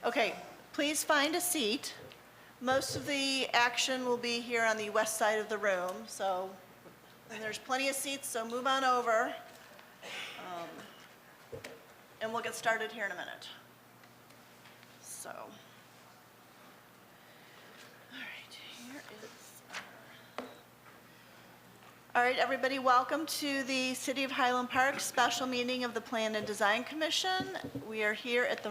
Okay, please find a seat. Most of the action will be here on the west side of the room, so, and there's plenty of seats, so move on over. And we'll get started here in a minute. So, all right, here is all right, everybody, welcome to the City of Highland Park special meeting of the Plan and Design Commission. We are here at the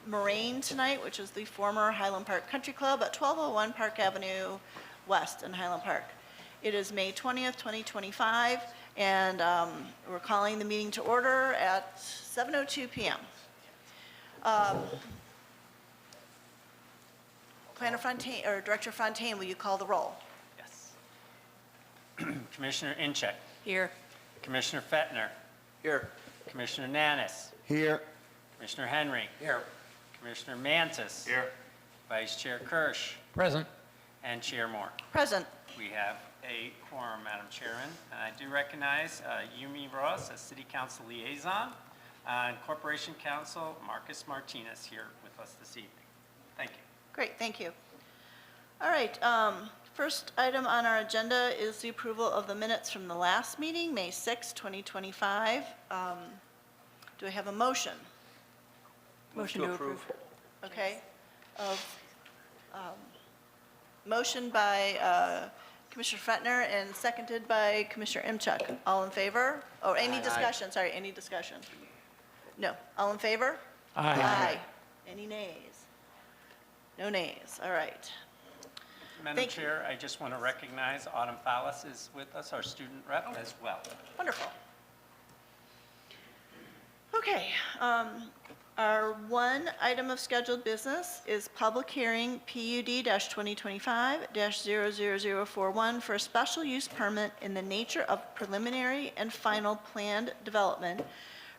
Moraine tonight, which is the former Highland Park Country Club at 1201 Park Avenue West in Highland Park. It is May 20th, 2025, and we're calling the meeting to order at 7:02 p.m. Planner Fontaine, or Director Fontaine, will you call the roll? Yes. Commissioner Incheck. Here. Commissioner Fettner. Here. Commissioner Nannis. Here. Commissioner Henry. Here. Commissioner Mantis. Here. Vice Chair Kirsch. Present. And Chair Moore. Present. We have a quorum, Madam Chairman. And I do recognize Yumi Ross as City Council Liaison and Corporation Counsel Marcus Martinez here with us this evening. Thank you. Great, thank you. All right, first item on our agenda is the approval of the minutes from the last meeting, May 6, 2025. Do I have a motion? Motion to approve. Okay. Motion by Commissioner Fettner and seconded by Commissioner Imchuk. All in favor? Oh, any discussion? Sorry, any discussion? No. All in favor? Aye. Aye. Any nays? No nays. All right. Madam Chair, I just want to recognize Autumn Fallis is with us, our student rep as well. Wonderful. Okay. Our one item of scheduled business is public hearing PUD-2025-00041 for a special use permit in the nature of preliminary and final planned development,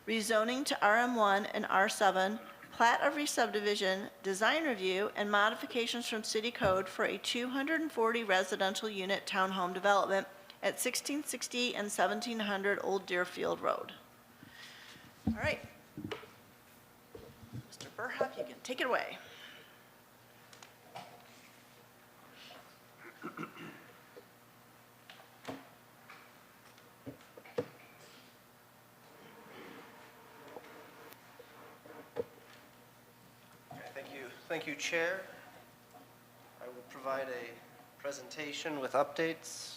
rezoning to RM1 and R7, plat of re-subdivision, design review, and modifications from city code for a 240 residential unit townhome development at 1660 and 1700 Old Deerfield Road. All right. Mr. Burhoff, you can take it away. Thank you, Chair. I will provide a presentation with updates.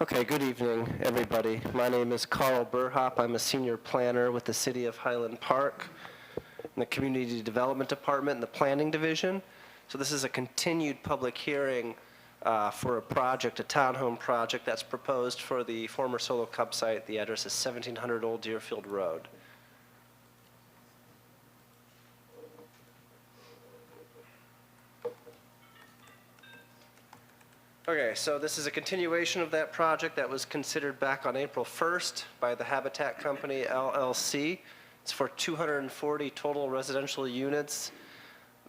Okay, good evening, everybody. My name is Carl Burhoff. I'm a senior planner with the City of Highland Park in the Community Development Department in the Planning Division. So this is a continued public hearing for a project, a townhome project that's proposed for the former Solo Cup site. The address is 1700 Old Deerfield Road. Okay, so this is a continuation of that project that was considered back on April 1st by the Habitat Company, LLC. It's for 240 total residential units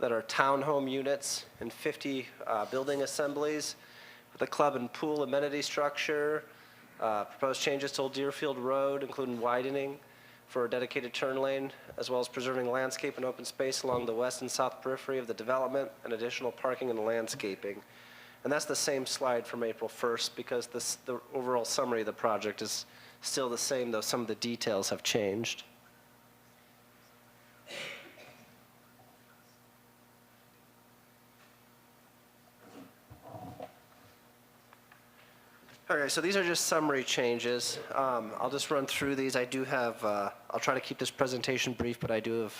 that are townhome units and 50 building assemblies with a club and pool amenity structure, proposed changes to Old Deerfield Road, including widening for a dedicated turn lane, as well as preserving landscape and open space along the west and south periphery of the development, and additional parking and landscaping. And that's the same slide from April 1st because the overall summary of the project is still the same, though some of the details have changed. Okay, so these are just summary changes. I'll just run through these. I do have, I'll try to keep this presentation brief, but I do have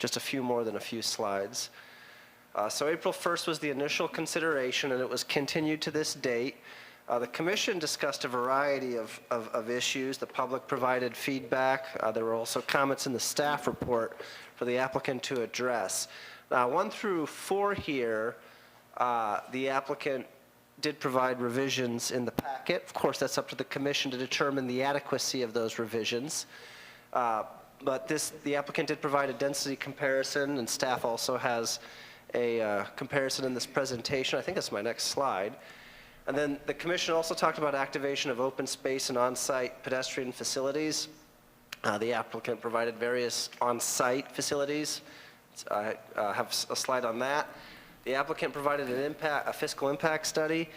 just a few more than a few slides. So April 1st was the initial consideration, and it was continued to this date. The commission discussed a variety of issues. The public provided feedback. There were also comments in the staff report for the applicant to address. 1 through 4 here, the applicant did provide revisions in the packet. Of course, that's up to the commission to determine the adequacy of those revisions. But the applicant did provide a density comparison, and staff also has a comparison in this presentation. I think that's my next slide. And then the commission also talked about activation of open space and on-site pedestrian facilities. The applicant provided various on-site facilities. I have a slide on that. The applicant provided a fiscal impact study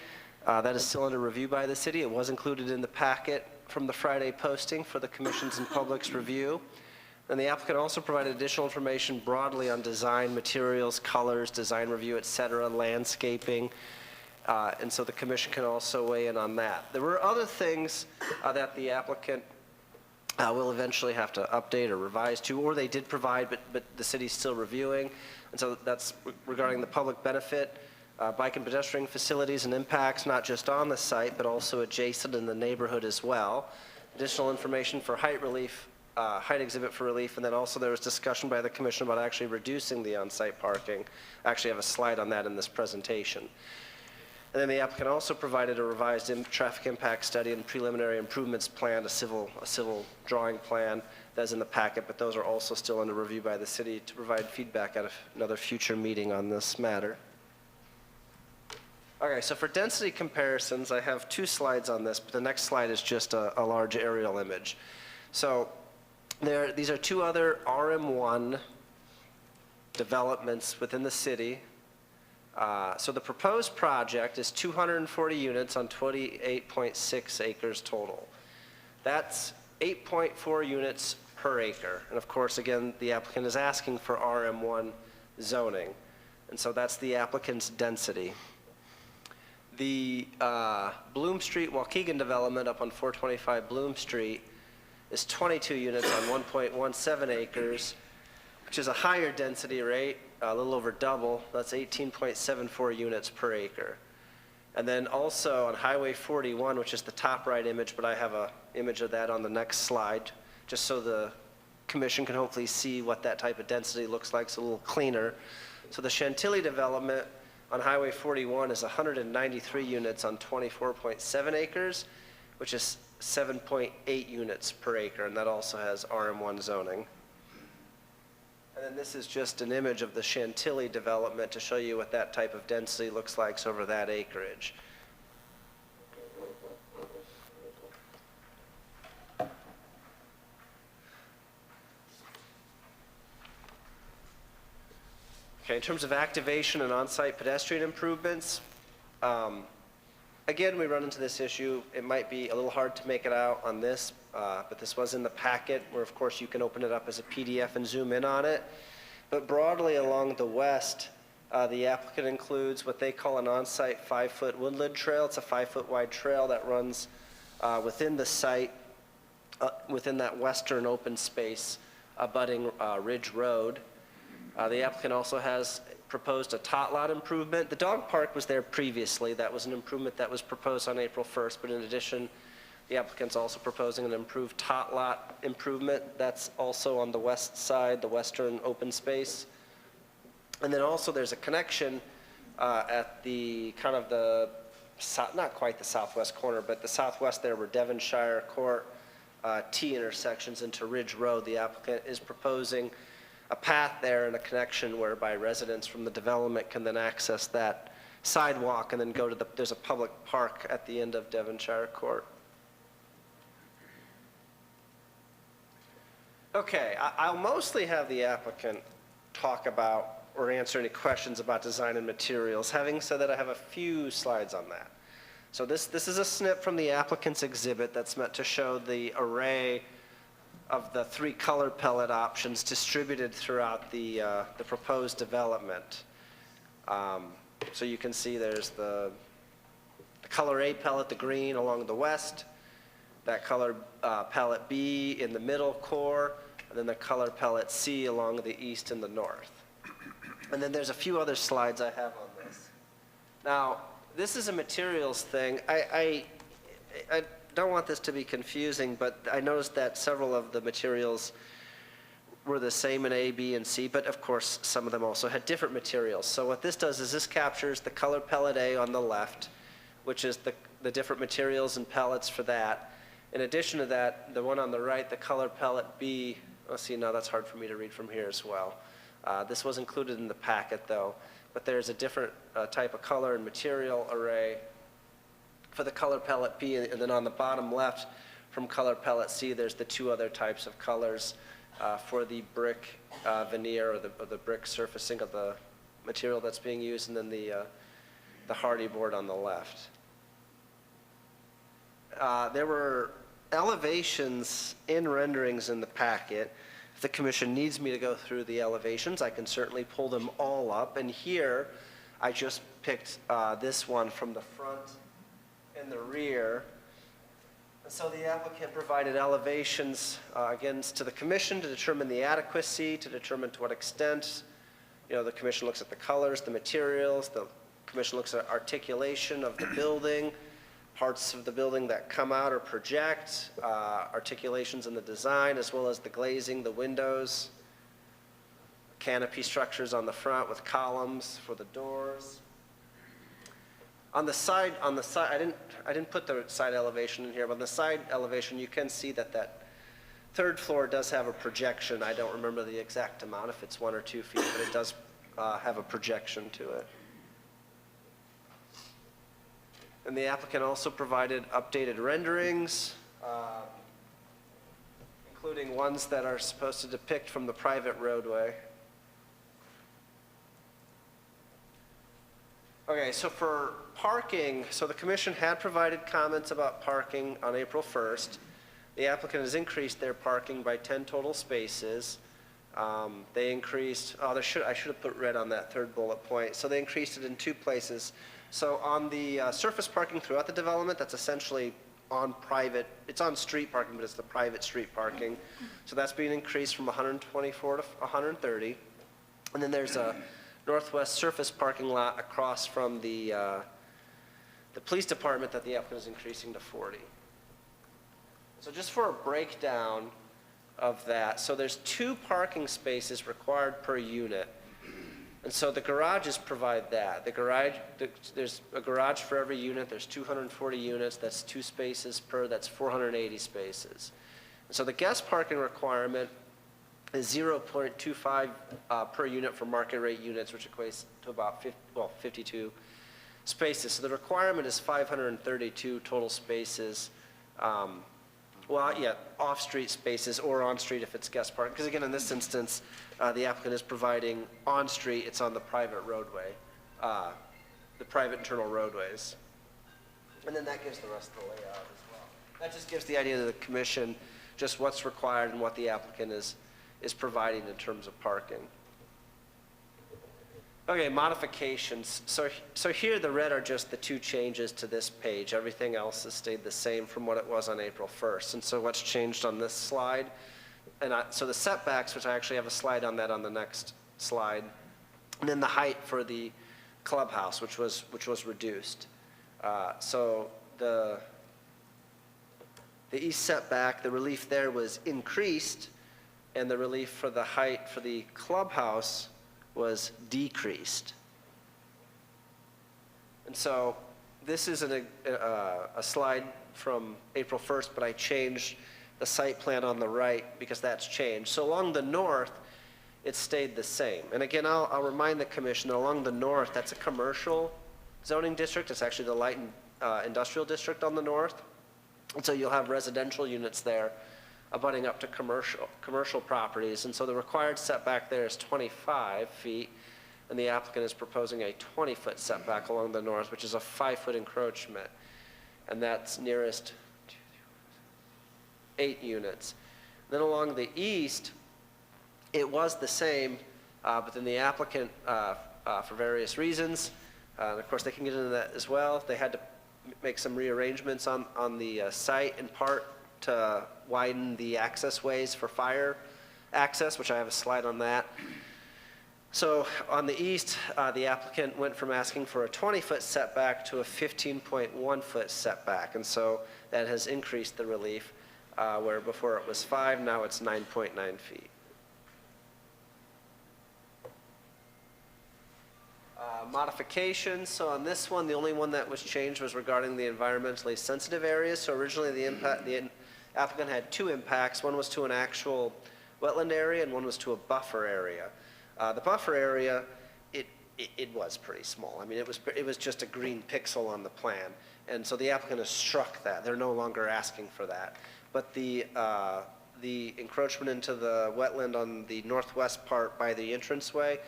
that is still under review by the city. It was included in the packet from the Friday posting for the commission's and public's review. And the applicant also provided additional information broadly on design, materials, colors, design review, et cetera, landscaping. And so the commission can also weigh in on that. There were other things that the applicant will eventually have to update or revise to, or they did provide, but the city's still reviewing. And so that's regarding the public benefit, bike and pedestrian facilities and impacts, not just on the site, but also adjacent in the neighborhood as well. Additional information for height relief, height exhibit for relief, and then also there was discussion by the commission about actually reducing the on-site parking. I actually have a slide on that in this presentation. And then the applicant also provided a revised traffic impact study and preliminary improvements plan, a civil drawing plan that's in the packet, but those are also still under review by the city to provide feedback at another future meeting on this matter. Okay, so for density comparisons, I have 2 slides on this, but the next slide is just a large aerial image. So these are 2 other RM1 developments within the city. So the proposed project is 240 units on 28.6 acres total. That's 8.4 units per acre. And of course, again, the applicant is asking for RM1 zoning. And so that's the applicant's density. The Bloom Street Waukegan development up on 425 Bloom Street is 22 units on 1.17 acres, which is a higher density rate, a little over double. That's 18.74 units per acre. And then also on Highway 41, which is the top right image, but I have an image of that on the next slide, just so the commission can hopefully see what that type of density looks like. It's a little cleaner. So the Chantilly development on Highway 41 is 193 units on 24.7 acres, which is 7.8 units per acre, and that also has RM1 zoning. And then this is just an image of the Chantilly development to show you what that type of density looks like over that acreage. Okay, in terms of activation and on-site pedestrian improvements, again, we run into this issue. It might be a little hard to make it out on this, but this was in the packet where, of course, you can open it up as a PDF and zoom in on it. But broadly along the west, the applicant includes what they call an on-site 5-foot woodland trail. It's a 5-foot wide trail that runs within the site, within that western open space abutting Ridge Road. The applicant also has proposed a tot lot improvement. The dog park was there previously. That was an improvement that was proposed on April 1st, but in addition, the applicant's also proposing an improved tot lot improvement. That's also on the west side, the western open space. And then also there's a connection at the kind of the, not quite the southwest corner, but the southwest there where Devonshire Court T intersections into Ridge Road. The applicant is proposing a path there and a connection whereby residents from the development can then access that sidewalk and then go to there's a public park at the end of Devonshire Court. Okay, I'll mostly have the applicant talk about or answer any questions about design and materials. Having said that, I have a few slides on that. So this is a snip from the applicant's exhibit that's meant to show the array of the 3 color pellet options distributed throughout the proposed development. So you can see there's the color A pellet, the green, along the west, that color pellet B in the middle core, and then the color pellet C along the east and the north. And then there's a few other slides I have on this. Now, this is a materials thing. I don't want this to be confusing, but I noticed that several of the materials were the same in A, B, and C, but of course some of them also had different materials. So what this does is this captures the color pellet A on the left, which is the different materials and pellets for that. In addition to that, the one on the right, the color pellet B, let's see, now that's hard for me to read from here as well. This was included in the packet though, but there's a different type of color and material array for the color pellet B, and then on the bottom left from color pellet C, there's the two other types of colors for the brick veneer or the brick surfacing of the material that's being used, and then the hardy board on the left. There were elevations and renderings in the packet. If the commission needs me to go through the elevations, I can certainly pull them all up. And here, I just picked this one from the front and the rear. And so the applicant provided elevations, again, to the commission to determine the adequacy, to determine to what extent. The commission looks at the colors, the materials, the commission looks at articulation of the building, parts of the building that come out or project, articulations in the design, as well as the glazing, the windows, canopy structures on the front with columns for the doors. On the side, I didn't put the side elevation in here, but on the side elevation, you can see that third floor does have a projection. I don't remember the exact amount, if it's 1 or 2 feet, but it does have a projection to it. And the applicant also provided updated renderings, including ones that are supposed to depict from the private roadway. Okay, so for parking, so the commission had provided comments about parking on April 1st. The applicant has increased their parking by 10 total spaces. They increased, I should have put red on that third bullet point. So they increased it in 2 places. So on the surface parking throughout the development, that's essentially on private, it's on street parking, but it's the private street parking. So that's being increased from 124 to 130. And then there's a northwest surface parking lot across from the police department that the applicant is increasing to 40. So just for a breakdown of that, so there's 2 parking spaces required per unit. And so the garages provide that. There's a garage for every unit. There's 240 units. That's 2 spaces per. That's 480 spaces. And so the guest parking requirement is 0.25 per unit for market rate units, which equates to about 52 spaces. So the requirement is 532 total spaces. Off-street spaces or on-street if it's guest parking. Because again, in this instance, the applicant is providing on-street, it's on the private roadway, the private internal roadways. And then that gives the rest of the layout as well. That just gives the idea to the commission just what's required and what the applicant is providing in terms of parking. Okay, modifications. So here the red are just the 2 changes to this page. Everything else has stayed the same from what it was on April 1st. And so what's changed on this slide, so the setbacks, which I actually have a slide on that on the next slide, and then the height for the clubhouse, which was reduced. So the east setback, the relief there was increased, and the relief for the height for the clubhouse was decreased. And so this is a slide from April 1st, but I changed the site plan on the right because that's changed. So along the north, it stayed the same. And again, I'll remind the commission that along the north, that's a commercial zoning district. It's actually the light industrial district on the north. And so you'll have residential units there abutting up to commercial properties. And so the required setback there is 25 feet, and the applicant is proposing a 20-foot setback along the north, which is a 5-foot encroachment. And that's nearest 8 units. Then along the east, it was the same, but then the applicant, for various reasons, and of course they can get into that as well, they had to make some rearrangements on the site in part to widen the access ways for fire access, which I have a slide on that. So on the east, the applicant went from asking for a 20-foot setback to a 15.1-foot setback. And so that has increased the relief, where before it was 5, now it's 9.9 feet. Modifications, so on this one, the only one that was changed was regarding the environmentally sensitive areas. So originally, the applicant had two impacts. One was to an actual wetland area, and one was to a buffer area. The buffer area, it was pretty small. I mean, it was just a green pixel on the plan, and so the applicant has struck that. They're no longer asking for that. But the encroachment into the wetland on the northwest part by the entranceway,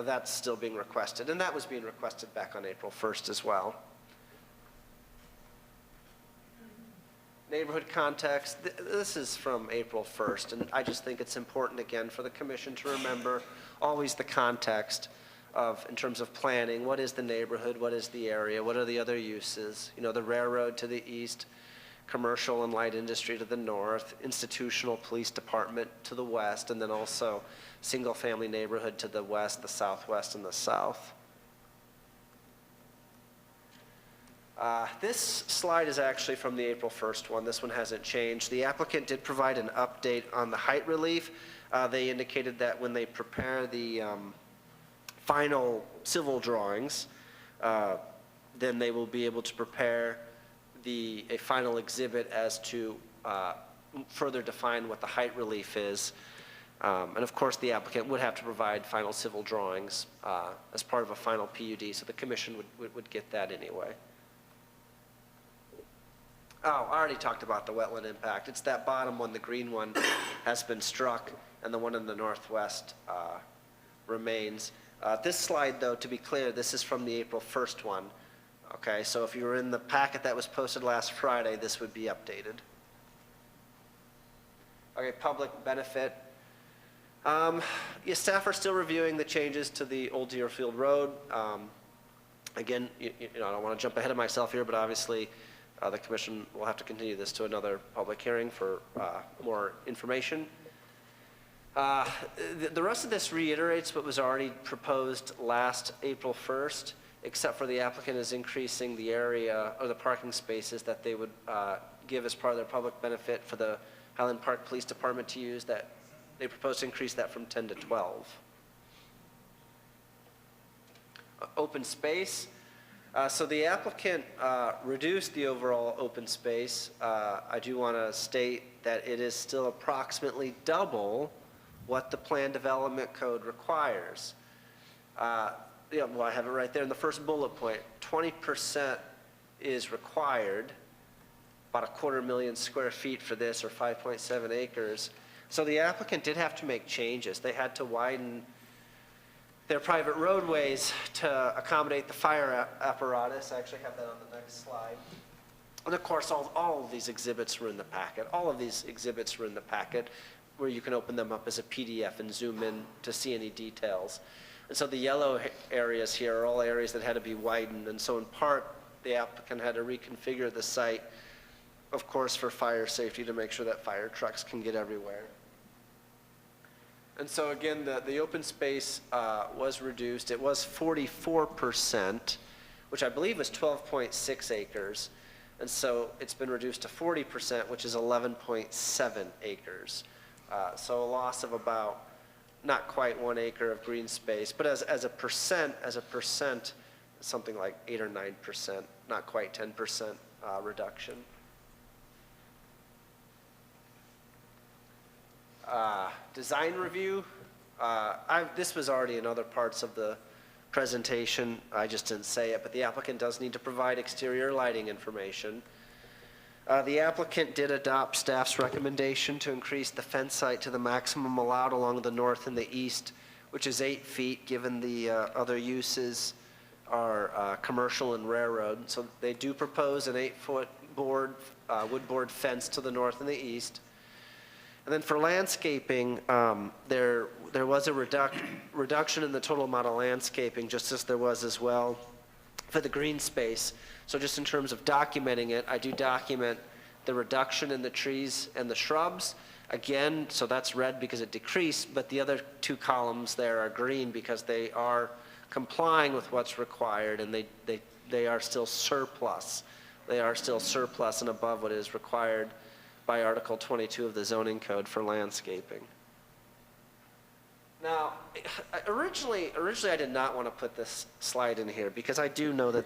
that's still being requested, and that was being requested back on April 1st as well. Neighborhood context, this is from April 1st, and I just think it's important, again, for the commission to remember always the context of, in terms of planning, what is the neighborhood, what is the area, what are the other uses, you know, the railroad to the east, commercial and light industry to the north, institutional police department to the west, and then also single-family neighborhood to the west, the southwest, and the south. This slide is actually from the April 1st one. This one hasn't changed. The applicant did provide an update on the height relief. They indicated that when they prepare the final civil drawings, then they will be able to prepare a final exhibit as to further define what the height relief is. And of course, the applicant would have to provide final civil drawings as part of a final PUD, so the commission would get that anyway. Oh, I already talked about the wetland impact. It's that bottom one, the green one, has been struck, and the one in the northwest remains. This slide, though, to be clear, this is from the April 1st one. Okay, so if you were in the packet that was posted last Friday, this would be updated. Okay, public benefit. Yeah, staff are still reviewing the changes to the Old Deerfield Road. Again, you know, I don't want to jump ahead of myself here, but obviously the commission will have to continue this to another public hearing for more information. The rest of this reiterates what was already proposed last April 1st, except for the applicant is increasing the area or the parking spaces that they would give as part of their public benefit for the Highland Park Police Department to use. That they propose to increase that from 10 to 12. Open space. So the applicant reduced the overall open space. I do want to state that it is still approximately double what the Plan Development Code requires. Yeah, well, I have it right there in the first bullet point. 20% is required, about 250,000 square feet for this, or 5.7 acres. So the applicant did have to make changes. They had to widen their private roadways to accommodate the fire apparatus. I actually have that on the next slide. And of course, all of these exhibits were in the packet. All of these exhibits were in the packet, where you can open them up as a PDF and zoom in to see any details. And so the yellow areas here are all areas that had to be widened. And so in part, the applicant had to reconfigure the site, of course, for fire safety, to make sure that fire trucks can get everywhere. And so again, the open space was reduced. It was 44%, which I believe was 12.6 acres. And so it's been reduced to 40%, which is 11.7 acres. So a loss of about not quite 1 acre of green space, but as a percent, something like 8 or 9%, not quite 10% reduction. Design review. This was already in other parts of the presentation. I just didn't say it, but the applicant does need to provide exterior lighting information. The applicant did adopt staff's recommendation to increase the fence height to the maximum allowed along the north and the east, which is 8 feet, given the other uses are commercial and railroad. So they do propose an 8-foot wood board fence to the north and the east. And then for landscaping, there was a reduction in the total amount of landscaping, just as there was as well for the green space. So just in terms of documenting it, I do document the reduction in the trees and the shrubs. Again, so that's red because it decreased, but the other 2 columns there are green because they are complying with what's required, and they are still surplus. They are still surplus and above what is required by Article 22 of the zoning code for landscaping. Now, originally I did not want to put this slide in here because I do know that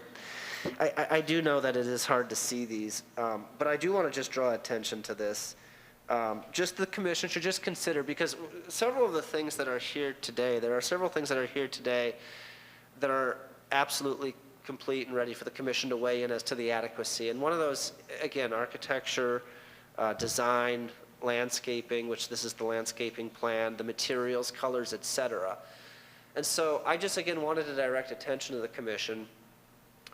I do know that it is hard to see these, but I do want to just draw attention to this. Just the commission should just consider, because several of the things that are here today, there are several things that are here today that are absolutely complete and ready for the commission to weigh in as to the adequacy. And one of those, again, architecture, design, landscaping, which this is the landscaping plan, the materials, colors, et cetera. And so I just, again, wanted to direct attention to the commission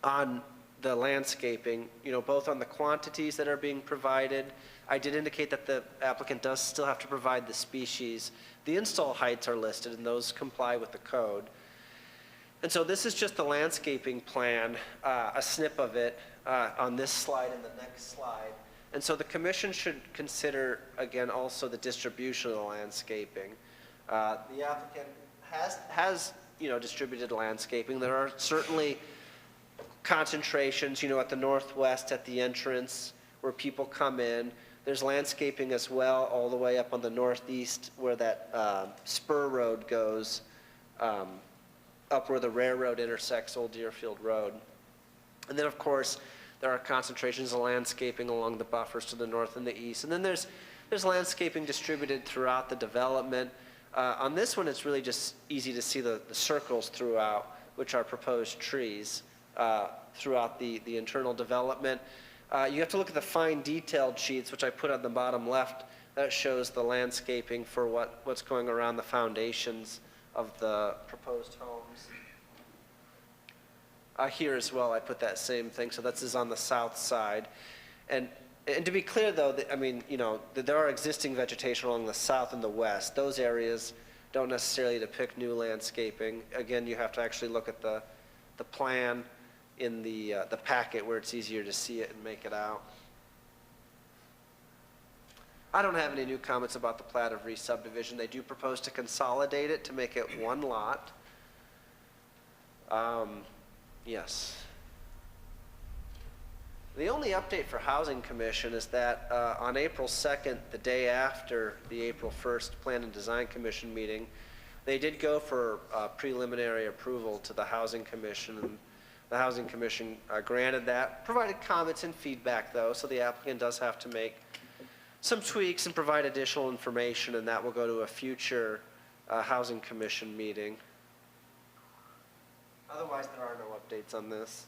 on the landscaping, both on the quantities that are being provided. I did indicate that the applicant does still have to provide the species. The install heights are listed, and those comply with the code. And so this is just the landscaping plan, a snip of it on this slide and the next slide. And so the commission should consider, again, also the distribution of the landscaping. The applicant has distributed landscaping. There are certainly concentrations, at the northwest at the entrance where people come in. There's landscaping as well all the way up on the northeast where that spur road goes, up where the railroad intersects Old Deerfield Road. And then, of course, there are concentrations of landscaping along the buffers to the north and the east. And then there's landscaping distributed throughout the development. On this one, it's really just easy to see the circles throughout, which are proposed trees throughout the internal development. You have to look at the fine detailed sheets, which I put on the bottom left. That shows the landscaping for what's going around the foundations of the proposed homes. Here as well, I put that same thing, so this is on the south side. And to be clear, though, there are existing vegetation along the south and the west. Those areas don't necessarily depict new landscaping. Again, you have to actually look at the plan in the packet where it's easier to see it and make it out. I don't have any new comments about the plat of re-subdivision. They do propose to consolidate it to make it one lot. Yes. The only update for Housing Commission is that on April 2nd, the day after the April 1st Plan and Design Commission meeting, they did go for preliminary approval to the Housing Commission, and the Housing Commission granted that, provided comments and feedback though, so the applicant does have to make some tweaks and provide additional information, and that will go to a future Housing Commission meeting. Otherwise, there are no updates on this.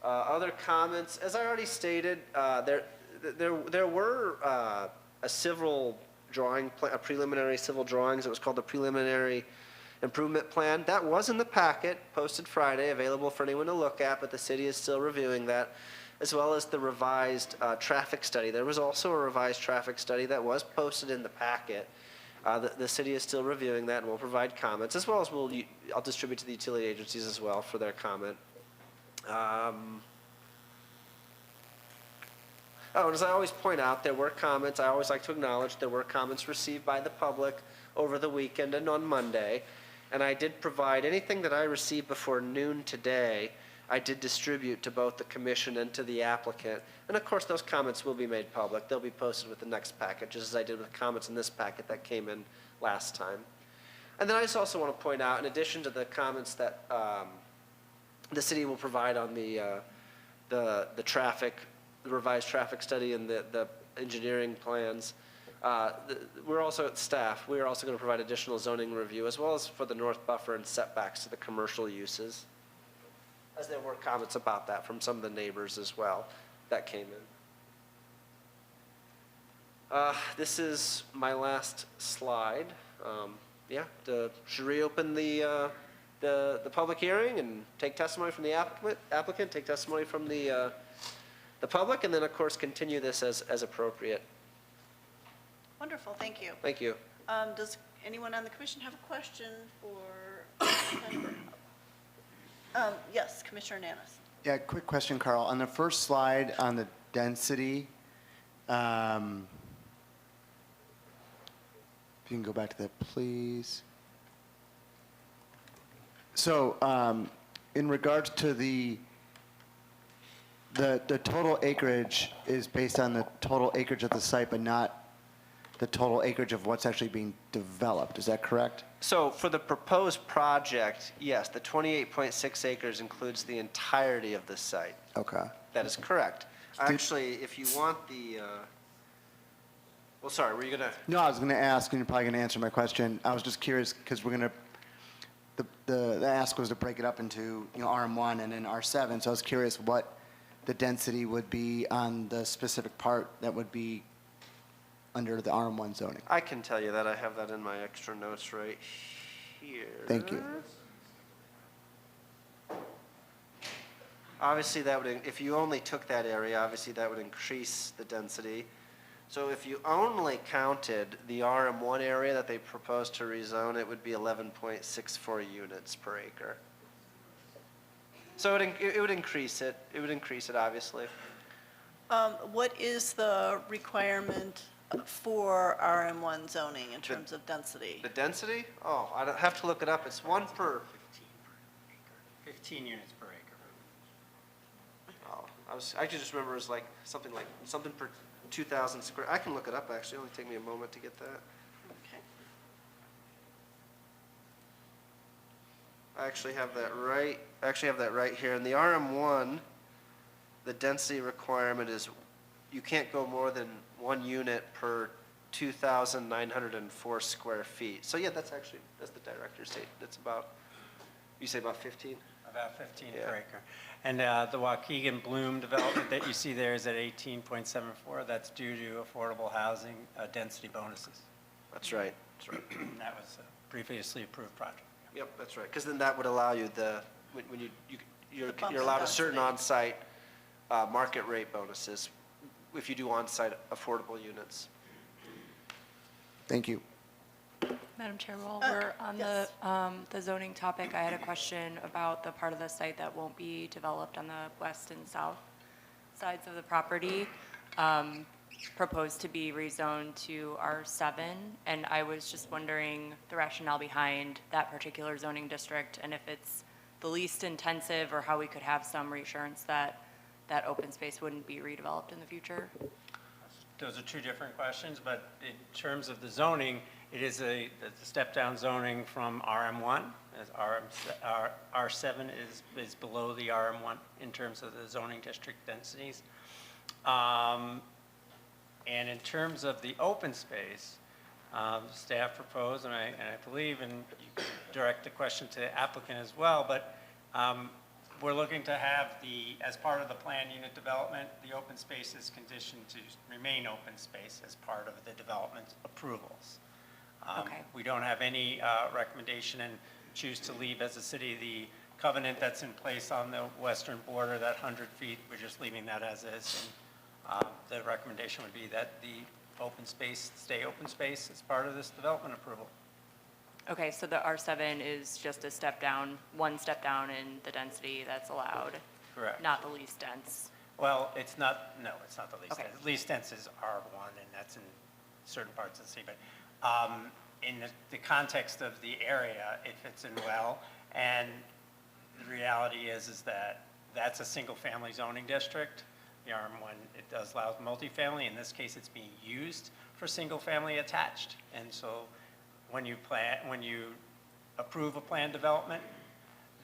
Other comments, as I already stated, there were a civil drawing, a preliminary civil drawings. It was called the Preliminary Improvement Plan. That was in the packet, posted Friday, available for anyone to look at, but the city is still reviewing that, as well as the revised traffic study. There was also a revised traffic study that was posted in the packet. The city is still reviewing that and will provide comments, as well as I'll distribute to the utility agencies as well for their comment. And as I always point out, there were comments. I always like to acknowledge there were comments received by the public over the weekend and on Monday. And I did provide anything that I received before noon today. I did distribute to both the commission and to the applicant. And of course, those comments will be made public. They'll be posted with the next packet, just as I did with the comments in this packet that came in last time. And then I just also want to point out, in addition to the comments that the city will provide on the revised traffic study and the engineering plans, we're also at staff. We are also going to provide additional zoning review, as well as for the north buffer and setbacks to the commercial uses, as there were comments about that from some of the neighbors as well that came in. This is my last slide. Should reopen the public hearing and take testimony from the applicant, take testimony from the public, and then of course continue this as appropriate. Wonderful, thank you. Thank you. Does anyone on the commission have a question for? Yes, Commissioner Nanis. Yeah, quick question, Carl. On the first slide on the density, if you can go back to that, please. So, in regards to the total acreage is based on the total acreage of the site, but not the total acreage of what's actually being developed. Is that correct? So for the proposed project, yes, the 28.6 acres includes the entirety of the site. Okay. That is correct. Actually, if you want the, well, sorry, were you gonna? No, I was going to ask, and you're probably going to answer my question. I was just curious because we're going to, the ask was to break it up into, RM1 and then R7. So I was curious what the density would be on the specific part that would be under the RM1 zoning. I can tell you that. I have that in my extra notes right here. Thank you. Obviously, that would, if you only took that area, obviously that would increase the density. So if you only counted the RM1 area that they proposed to rezone, it would be 11.64 units per acre. So it would increase it. It would increase it, obviously. What is the requirement for RM1 zoning in terms of density? The density? Oh, I don't have to look it up. It's 1 per. 15 units per acre. Oh, I just remember it was like something per 2,000 square. I can look it up, actually. It'll only take me a moment to get that. Okay. I actually have that right here. In the RM1, the density requirement is you can't go more than 1 unit per 2,904 square feet. So yeah, that's the director's state. That's about, you say about 15? About 15 Yeah. per acre. And the Waukegan Bloom development that you see there is at 18.74. That's due to affordable housing density bonuses. That's right. That's right. And that was a previously approved project. Yep, that's right. Because then that would allow you when you're bumps allowed in a certain density. on-site market rate bonuses if you do on-site affordable units. Thank you. Madam Chair, while we're on yes. the zoning topic, I had a question about the part of the site that won't be developed on the west and south sides of the property, proposed to be rezoned to R7, and I was just wondering the rationale behind that particular zoning district, and if it's the least intensive, or how we could have some reassurance that that open space wouldn't be redeveloped in the future. Those are two different questions, but in terms of the zoning, it is the step-down zoning from RM1, as R7 is below the RM1 in terms of the zoning district densities. And in terms of the open space, staff proposed, and I believe, and you can direct the question to the applicant as well, but we're looking to have as part of the planned unit development, the open space is conditioned to remain open space as part of the development approvals. Okay. We don't have any recommendation and choose to leave as a city the covenant that's in place on the western border, that 100 feet, we're just leaving that as is. And the recommendation would be that the open space stay open space as part of this development approval. Okay, so the R7 is just a step down, one step down in the density that's allowed? Correct. Not the least dense? Well, it's not the least Okay. dense. Least dense is R1, and that's in certain parts of the city. But in the context of the area, it fits in well. And the reality is that that's a single-family zoning district. The RM1, it does allow multifamily. In this case, it's being used for single-family attached. And so when you approve a planned development,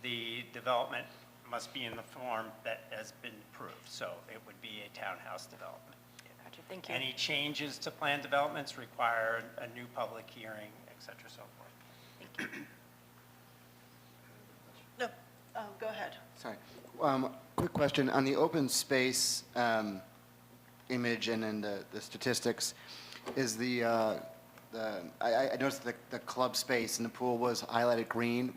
the development must be in the form that has been approved. So it would be a townhouse development. Gotcha, thank you. Any changes to planned developments require a new public hearing, et cetera, so forth. Thank you. No, go ahead. Sorry. Quick question. On the open space image and then the statistics, is I noticed the club space in the pool was highlighted green.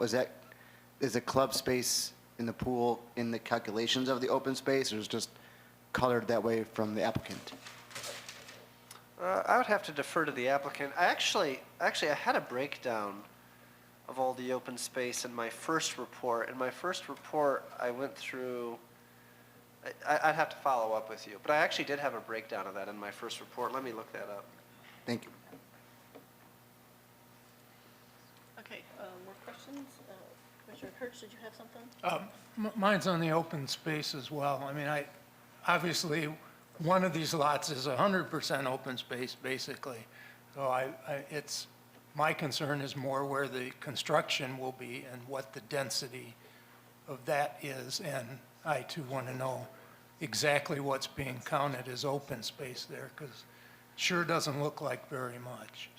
Is the club space in the pool in the calculations of the open space, or is it just colored that way from the applicant? I would have to defer to the applicant. I had a breakdown of all the open space in my first report. In my first report, I went through, I'd have to follow up with you, but I actually did have a breakdown of that in my first report. Let me look that up. Thank you. Okay, more questions? Commissioner Kurtz, did you have something? Mine's on the open space as well. I mean, obviously, one of these lots is 100% open space, basically. So my concern is more where the construction will be and what the density of that is, and I too want to know exactly what's being counted as open space there, because sure doesn't look like very much.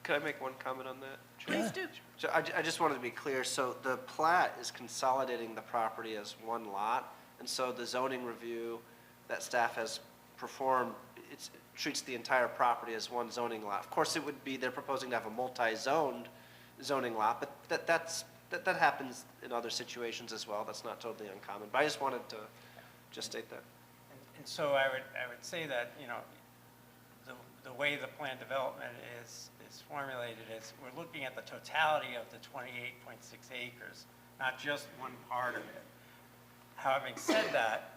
Could I make one comment on that? Please do. So I just wanted to be clear, so the plat is consolidating the property as one lot, and so the zoning review that staff has performed, it treats the entire property as one zoning lot. Of course, it would be, they're proposing to have a multi-zoned zoning lot, but that happens in other situations as well. That's not totally uncommon, but I just wanted to just state that. And so I would say that, you know, the way the plan development is formulated is we're looking at the totality of the 28.6 acres, not just one part of it. Having said that,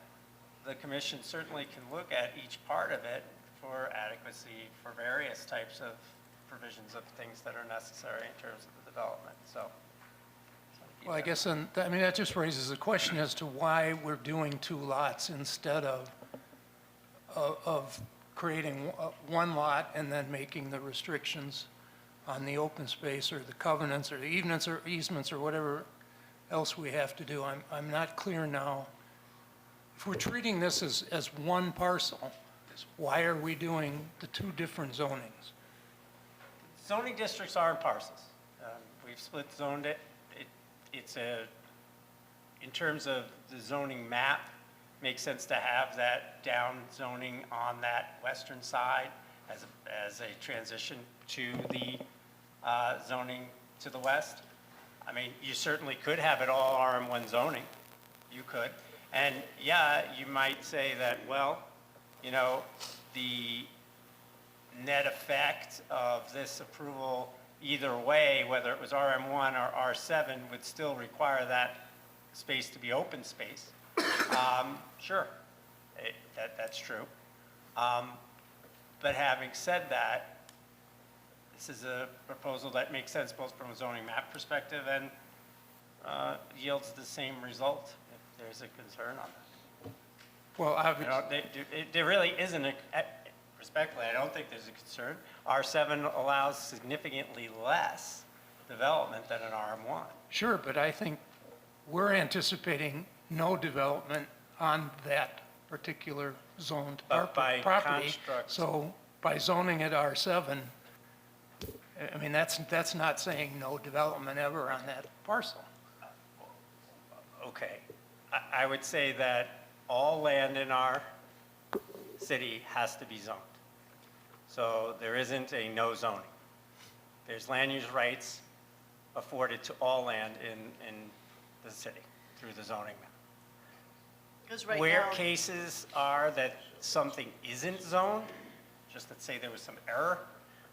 the commission certainly can look at each part of it for adequacy for various types of provisions of things that are necessary in terms of the development, so. Well, I guess, that just raises a question as to why we're doing two lots instead of creating one lot and then making the restrictions on the open space or the covenants or the easements or whatever else we have to do. I'm not clear now. If we're treating this as one parcel, why are we doing the two different zonings? Zoning districts are in parcels. We've split zoned it. It's in terms of the zoning map, makes sense to have that down zoning on that western side as a transition to the zoning to the west. I mean, you certainly could have it all RM1 zoning. You could. And yeah, you might say that, well, you know, the net effect of this approval either way, whether it was RM1 or R7, would still require that space to be open space. Sure, that's true. But having said that, this is a proposal that makes sense both from a zoning map perspective and yields the same result if there's a concern on that. Well, You know, there really isn't respectfully, I don't think there's a concern. R7 allows significantly less development than an RM1. sure, but I think we're anticipating no development on that particular zoned But by property. construct- So by zoning it R7, I mean, that's not saying no development ever on that parcel. Okay. I would say that all land in our city has to be zoned. So there isn't a no zoning. There's land use rights afforded to all land in the city through the zoning map. Because right Where now, cases are that something isn't zoned, just let's say there was some error,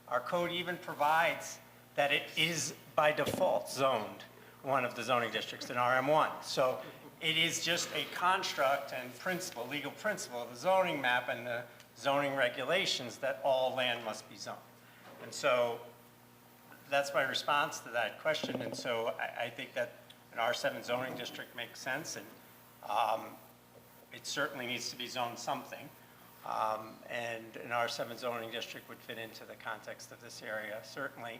our code even provides that it is by default zoned one of the zoning districts in RM1. So it is just a construct and principle, legal principle of the zoning map and the zoning regulations that all land must be zoned. And so that's my response to that question. And so I think that an R7 zoning district makes sense, and it certainly needs to be zoned something. And an R7 zoning district would fit into the context of this area, certainly.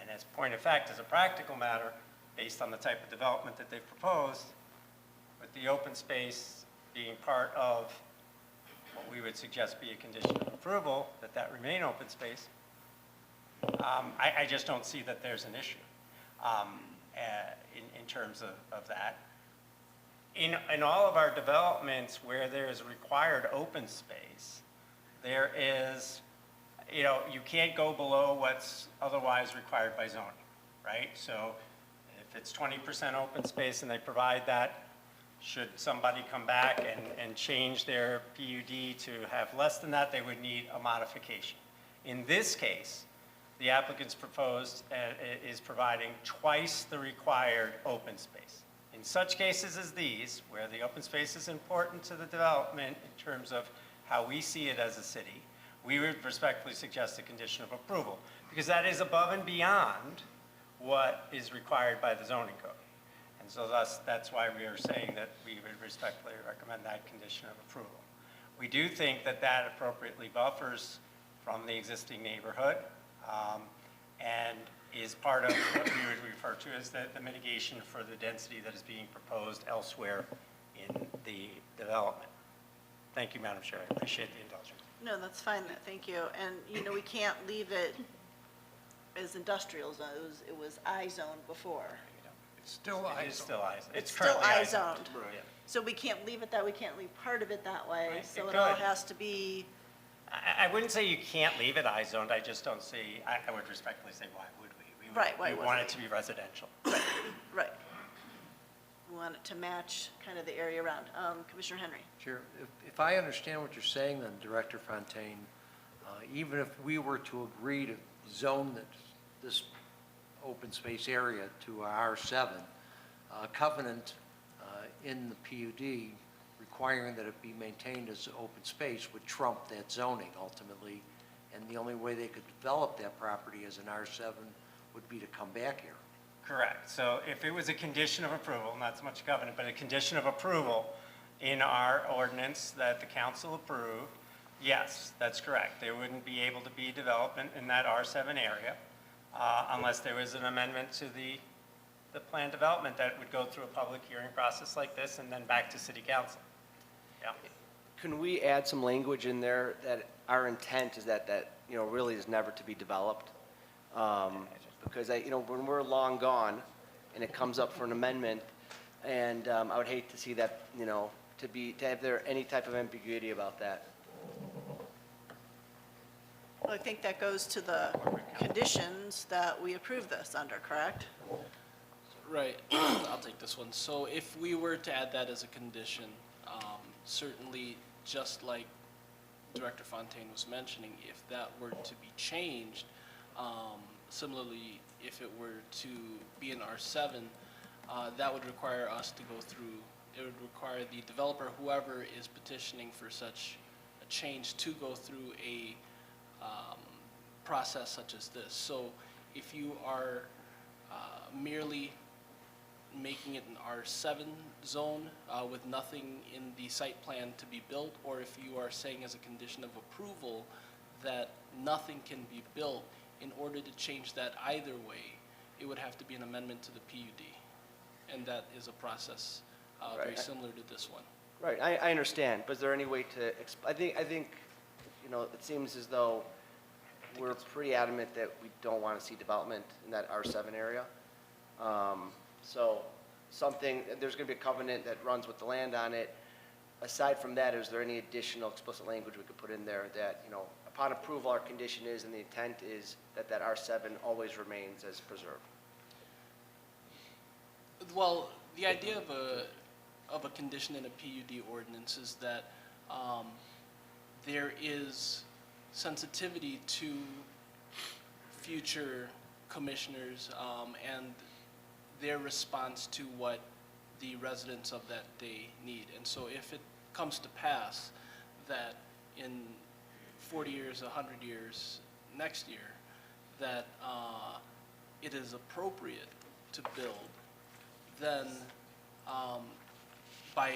And as a point of fact, as a practical matter, based on the type of development that they've proposed, with the open space being part of what we would suggest be a condition of approval, that remain open space, I just don't see that there's an issue in terms of that. In all of our developments where there is required open space, there is, you know, you can't go below what's otherwise required by zoning, right? So if it's 20% open space and they provide that, should somebody come back and change their PUD to have less than that, they would need a modification. In this case, the applicant's proposed is providing twice the required open space. In such cases as these, where the open space is important to the development in terms of how we see it as a city, we would respectfully suggest a condition of approval, because that is above and beyond what is required by the zoning code. And so that's why we are saying that we would respectfully recommend that condition of approval. We do think that that appropriately buffers from the existing neighborhood, and is part of what we would refer to as the mitigation for the density that is being proposed elsewhere in the development. Thank you, Madam Chair. I appreciate the indulgence. No, that's fine, thank you. And, we can't leave it as industrial zone. It was I-zoned before. It's still It is still I-zoned. It's still currently I-zoned. Yeah. So we can't leave it that, we can't leave part of it that way. Right, So it it all could. has to be, I wouldn't say you can't leave it I-zoned, I just don't see, I would respectfully say, why would we? Right, why We would want we? it to be residential. right. We want it to match kind of the area around. Commissioner Henry? Chair, if I understand what you're saying, then Director Fontaine, even if we were to agree to zone this open space area to R7, a covenant in the PUD requiring that it be maintained as open space would trump that zoning ultimately, and the only way they could develop that property as an R7 would be to come back here. Correct. So if it was a condition of approval, not so much a covenant, but a condition of approval in our ordinance that the council approved, yes, that's correct. There wouldn't be able to be development in that R7 area unless there was an amendment to the planned development that would go through a public hearing process like this and then back to city council. Yeah. Can we add some language in there that our intent is that really is never to be developed? Because when we're long gone and it comes up for an amendment, and I would hate to see that, to have there any type of ambiguity about that. Well, I think that goes to the conditions that we approve this under, correct? Right, I'll take this one. So if we were to add that as a condition, certainly just like Director Fontaine was mentioning, if that were to be changed, similarly, if it were to be an R7, that would require us to go through, it would require the developer, whoever is petitioning for such a change, to go through a process such as this. So if you are merely making it an R7 zone with nothing in the site plan to be built, or if you are saying as a condition of approval that nothing can be built, in order to change that either way, it would have to be an amendment to the PUD. And that is a process very Right. similar to this one. Right, I understand, but is there any way to, I think, it seems as though we're pretty adamant that we don't want to see development in that R7 area. So there's going to be a covenant that runs with the land on it. Aside from that, is there any additional explicit language we could put in there that, upon approval, our condition is, and the intent is that R7 always remains as preserved? Well, the idea of a condition in a PUD ordinance is that there is sensitivity to future commissioners and their response to what the residents of that day need. And so if it comes to pass that in 40 years, 100 years, next year, that it is appropriate to build, then by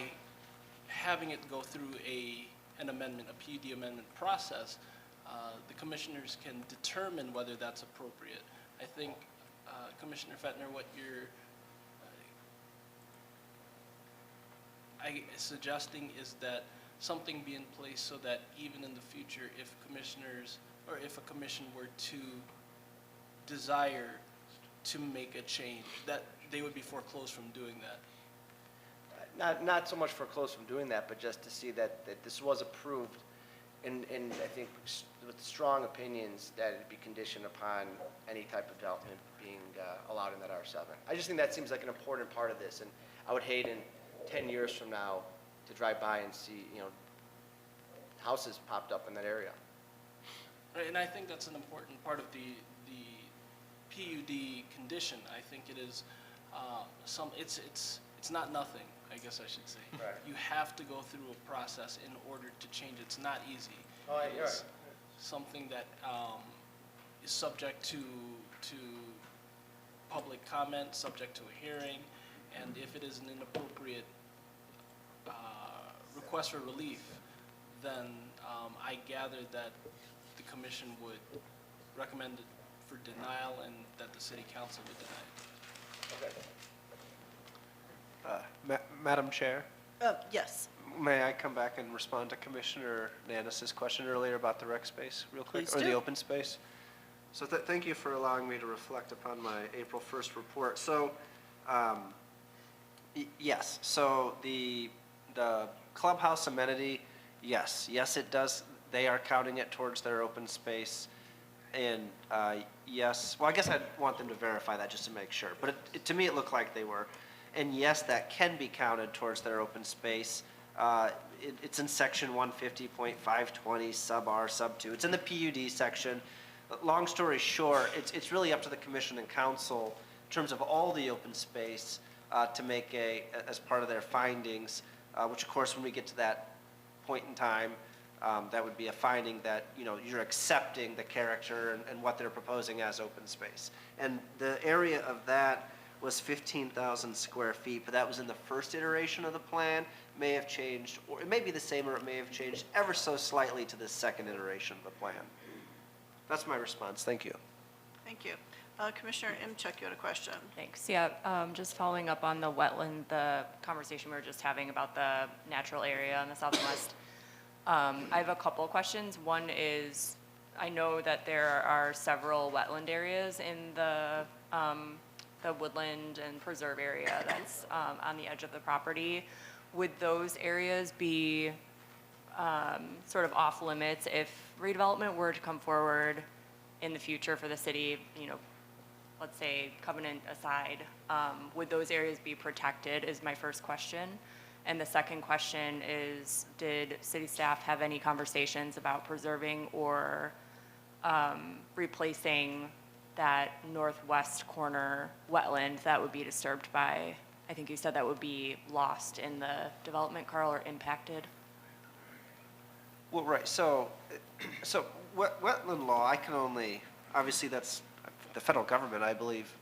having it go through an amendment, a PUD amendment process, the commissioners can determine whether that's appropriate. I think, Commissioner Fettner, what you're suggesting is that something be in place so that even in the future, if commissioners, or if a commission were to desire to make a change, that they would be foreclosed from doing that. Not so much foreclosed from doing that, but just to see that this was approved, and I think with strong opinions that it be conditioned upon any type of development being allowed in that R7. I just think that seems like an important part of this, and I would hate in 10 years from now to drive by and see, houses popped up in that area. Right, and I think that's an important part of the PUD condition. I think it is it's not nothing, I guess I should say. Right. You have to go through a process in order to change it. It's not easy. Oh, It you're is right. something that is subject to public comment, subject to a hearing, and if it is an inappropriate request for relief, then I gather that the commission would recommend it for denial and that the city council would deny it. Madam Chair, Yes, may I come back and respond to Commissioner Nanis's question earlier about the rec space real quick? Please Or the do. open space? So thank you for allowing me to reflect upon my April 1st report. So, yes, so the clubhouse amenity, yes, it does. They are counting it towards their open space. And yes, well, I guess I'd want them to verify that just to make sure. But to me, it looked like they were. And yes, that can be counted towards their open space. It's in section 150.520 sub R sub 2. It's in the PUD section. Long story short, it's really up to the commission and council in terms of all the open space to make as part of their findings, which of course, when we get to that point in time, that would be a finding that, you're accepting the character and what they're proposing as open space. And the area of that was 15,000 square feet, but that was in the first iteration of the plan. May have changed, or it may be the same, or it may have changed ever so slightly to the second iteration of the plan. That's my response. Thank you. thank you. Commissioner Imchuk, you had a question. Thanks. Yeah, just following up on the wetland, the conversation we were just having about the natural area in the southwest. I have a couple of questions. One is, I know that there are several wetland areas in the woodland and preserve area that's on the edge of the property. Would those areas be sort of off limits if redevelopment were to come forward in the future for the city, let's say covenant aside, would those areas be protected is my first question. And the second question is, did city staff have any conversations about preserving or replacing that northwest corner wetland that would be disturbed by, I think you said that would be lost in the development, Carl, or impacted? Well, right, so wetland law, I can only, obviously that's, the federal government, I believe,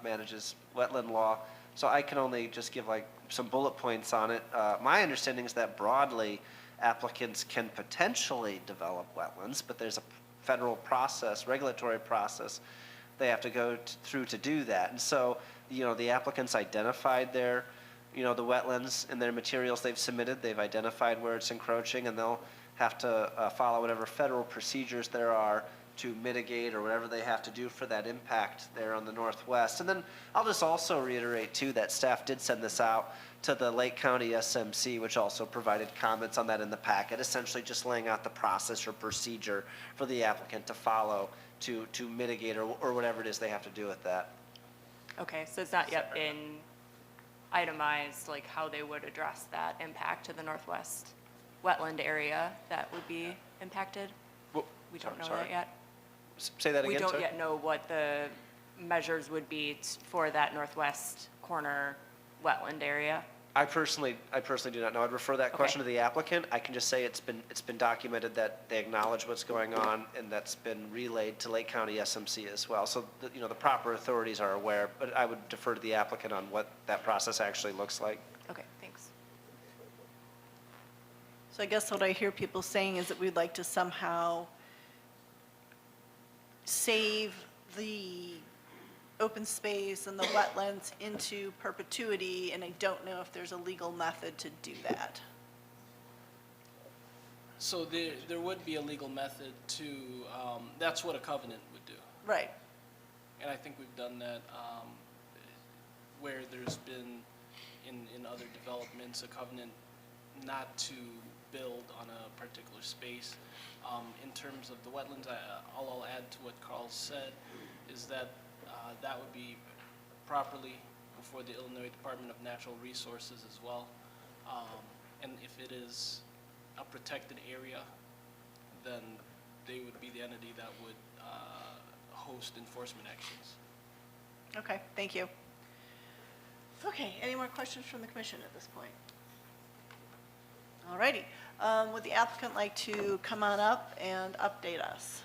manages wetland law, so I can only just give like some bullet points on it. My understanding is that broadly, applicants can potentially develop wetlands, but there's a federal process, regulatory process, they have to go through to do that. And so, the applicants identified their, the wetlands in their materials they've submitted, they've identified where it's encroaching, and they'll have to follow whatever federal procedures there are to mitigate or whatever they have to do for that impact there on the northwest. And then I'll just also reiterate too that staff did send this out to the Lake County SMC, which also provided comments on that in the packet, essentially just laying out the process or procedure for the applicant to follow to mitigate or whatever it is they have to do with that. Okay, so it's not yet been itemized, like how they would address that impact to the northwest wetland area that would be impacted? Well, We don't know sorry. that yet? Say that again, We don't sorry? yet know what the measures would be for that northwest corner wetland area? I personally do not know. I'd refer that question to the applicant. I can just say it's been documented that they acknowledge what's going on, and that's been relayed to Lake County SMC as well. So, the proper authorities are aware, but I would defer to the applicant on what that process actually looks like. Okay, thanks. So I guess what I hear people saying is that we'd like to somehow save the open space and the wetlands into perpetuity, and I don't know if there's a legal method to do that. So there would be a legal method to, that's what a covenant would do. Right. And I think we've done that where there's been, in other developments, a covenant not to build on a particular space. In terms of the wetlands, all I'll add to what Carl said is that that would be properly before the Illinois Department of Natural Resources as well. And if it is a protected area, then they would be the entity that would host enforcement actions. Okay, thank you. Okay, any more questions from the commission at this point? All righty. Would the applicant like to come on up and update us?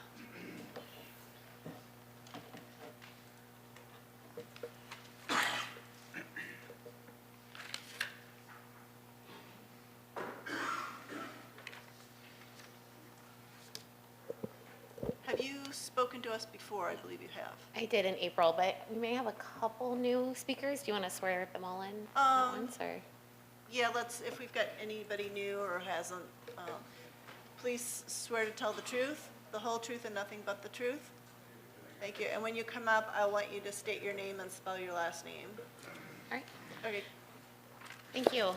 spoken to us before? I believe you have. I did in April, but we may have a couple new speakers. Do you want to swear them all in at once, or? Yeah, if we've got anybody new or hasn't, please swear to tell the truth, the whole truth and nothing but the truth. Thank you. And when you come up, I want you to state your name and spell your last name. All right. Okay. Thank you.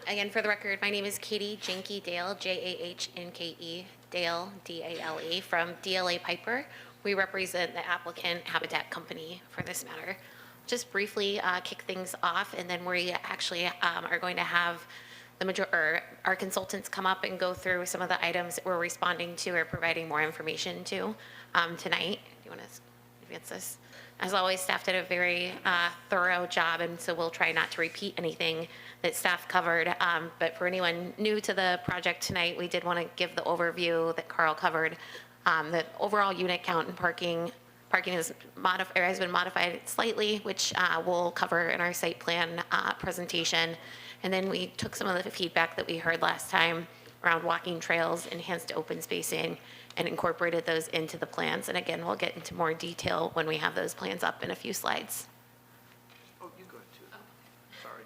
Again, for the record, my name is Katie Janke Dale, Jahnke Dale, Dale, from DLA Piper. We represent the applicant Habitat Company for this matter. Just briefly kick things off, and then we actually are going to have our consultants come up and go through some of the items that we're responding to or providing more information to tonight. Do you want to advance this? As always, staff did a very thorough job, and so we'll try not to repeat anything that staff covered. But for anyone new to the project tonight, we did want to give the overview that Carl covered. The overall unit count and parking has been modified slightly, which we'll cover in our site plan presentation. And then we took some of the feedback that we heard last time around walking trails, enhanced open spacing, and incorporated those into the plans. And again, we'll get into more detail when we have those plans up in a few slides. Oh, you go too. Sorry.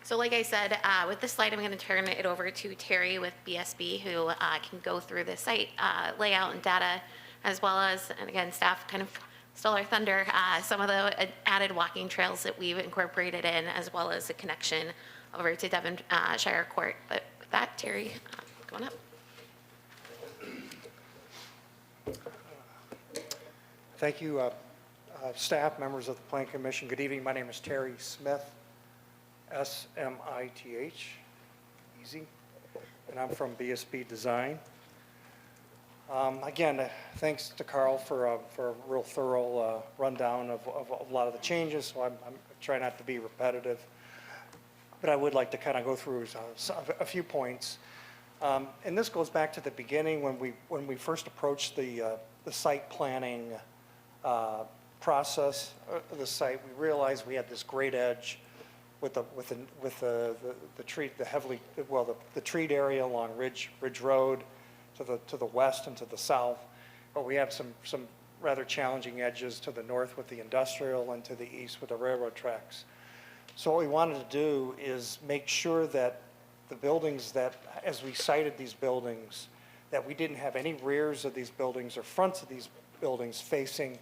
So like I said, with this slide, I'm going to turn it over to Terry with BSB, who can go through the site layout and data, as well as, and again, staff kind of stole our thunder, some of the added walking trails that we've incorporated in, as well as the connection over to Devonshire Court. But with that, Terry, come on up. Thank you, staff, members of the Planning Commission. Good evening. My name is Terry Smith, S-M-I-T-H, easy, and I'm from BSB Design. Again, thanks to Carl for a real thorough rundown of a lot of the changes, so I'm trying not to be repetitive. But I would like to kind of go through a few points. And this goes back to the beginning when we first approached the site planning process of the site. We realized we had this great edge with the treed area along Ridge Road to the west and to the south, but we have some rather challenging edges to the north with the industrial and to the east with the railroad tracks. So what we wanted to do is make sure that the buildings that, as we sited these buildings, that we didn't have any rears of these buildings or fronts of these buildings facing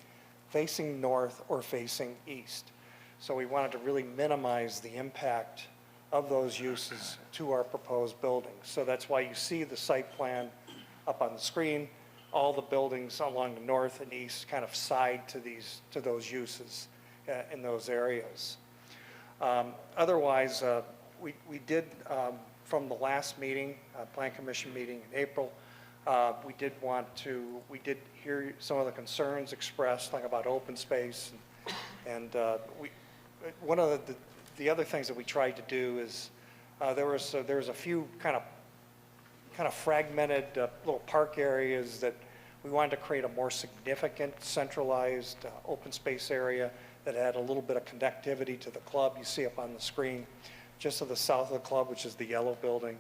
north or facing east. So we wanted to really minimize the impact of those uses to our proposed buildings. So that's why you see the site plan up on the screen. All the buildings along the north and east kind of side to those uses in those areas. Otherwise, we did, from the last meeting, Plan Commission meeting in April, we did hear some of the concerns expressed, like about open space, and one of the other things that we tried to do is there was a few kind of fragmented little park areas that we wanted to create a more significant centralized open space area that had a little bit of connectivity to the club. You see up on the screen, just to the south of the club, which is the yellow building,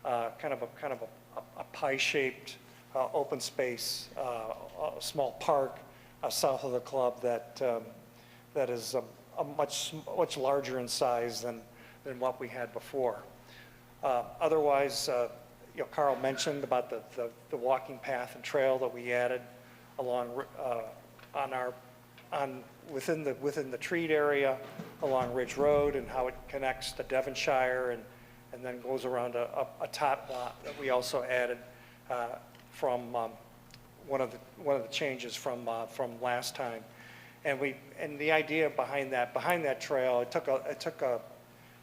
kind of a pie-shaped open space, a small park south of the club that is a much larger in size than what we had before. Otherwise, Carl mentioned about the walking path and trail that we added along within the treed area along Ridge Road, and how it connects to Devonshire and then goes around a top lot that we also added from one of the changes from last time. And the idea behind that trail,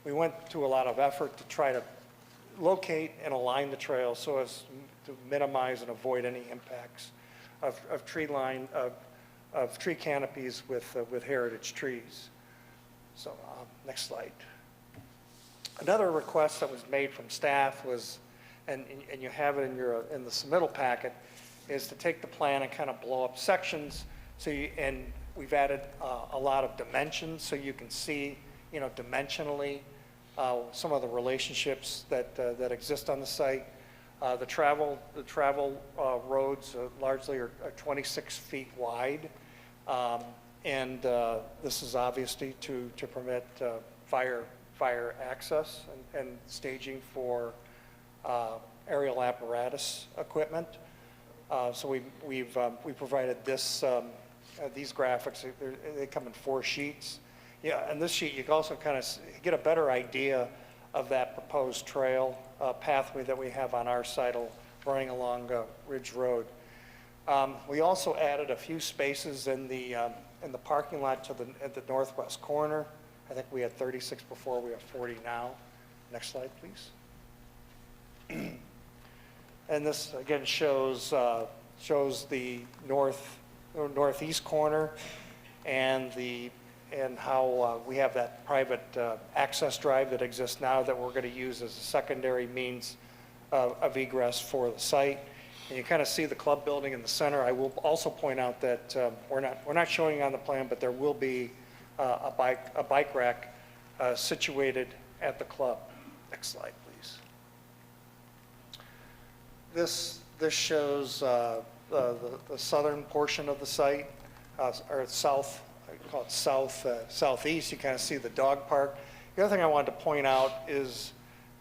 we went to a lot of effort to try to locate and align the trail so as to minimize and avoid any impacts of tree canopies with heritage trees. So next slide. Another request that was made from staff was, and you have it in the submittal packet, is to take the plan and kind of blow up sections. And we've added a lot of dimensions so you can see, dimensionally some of the relationships that exist on the site. The travel roads largely are 26 feet wide. And this is obviously to permit fire access and staging for aerial apparatus equipment. So we provided these graphics. They come in 4 sheets. Yeah, and this sheet you can also kind of get a better idea of that proposed trail pathway that we have on our side running along Ridge Road. We also added a few spaces in the parking lot at the northwest corner. I think we had 36 before, we have 40 now. Next slide, please. And this again shows the northeast corner and how we have that private access drive that exists now that we're going to use as a secondary means of egress for the site. And you kind of see the club building in the center. I will also point out that we're not showing on the plan, but there will be a bike rack situated at the club. Next slide, please. This shows the southern portion of the site, or south. I call it southeast. You kind of see the dog park. The other thing I wanted to point out is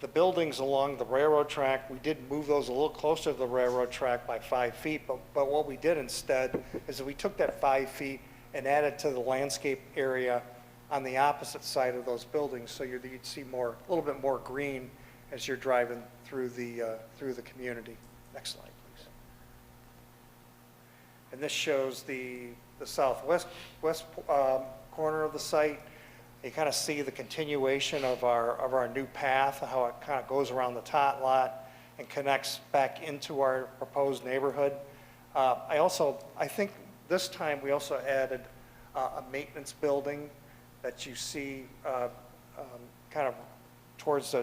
the buildings along the railroad track. We did move those a little closer to the railroad track by 5 feet, but what we did instead is that we took that 5 feet and added to the landscape area on the opposite side of those buildings, so you'd see a little bit more green as you're driving through the community. Next slide, please. And this shows the southwest corner of the site. You kind of see the continuation of our new path, how it kind of goes around the tot lot and connects back into our proposed neighborhood. I think this time we also added a maintenance building that you see kind of towards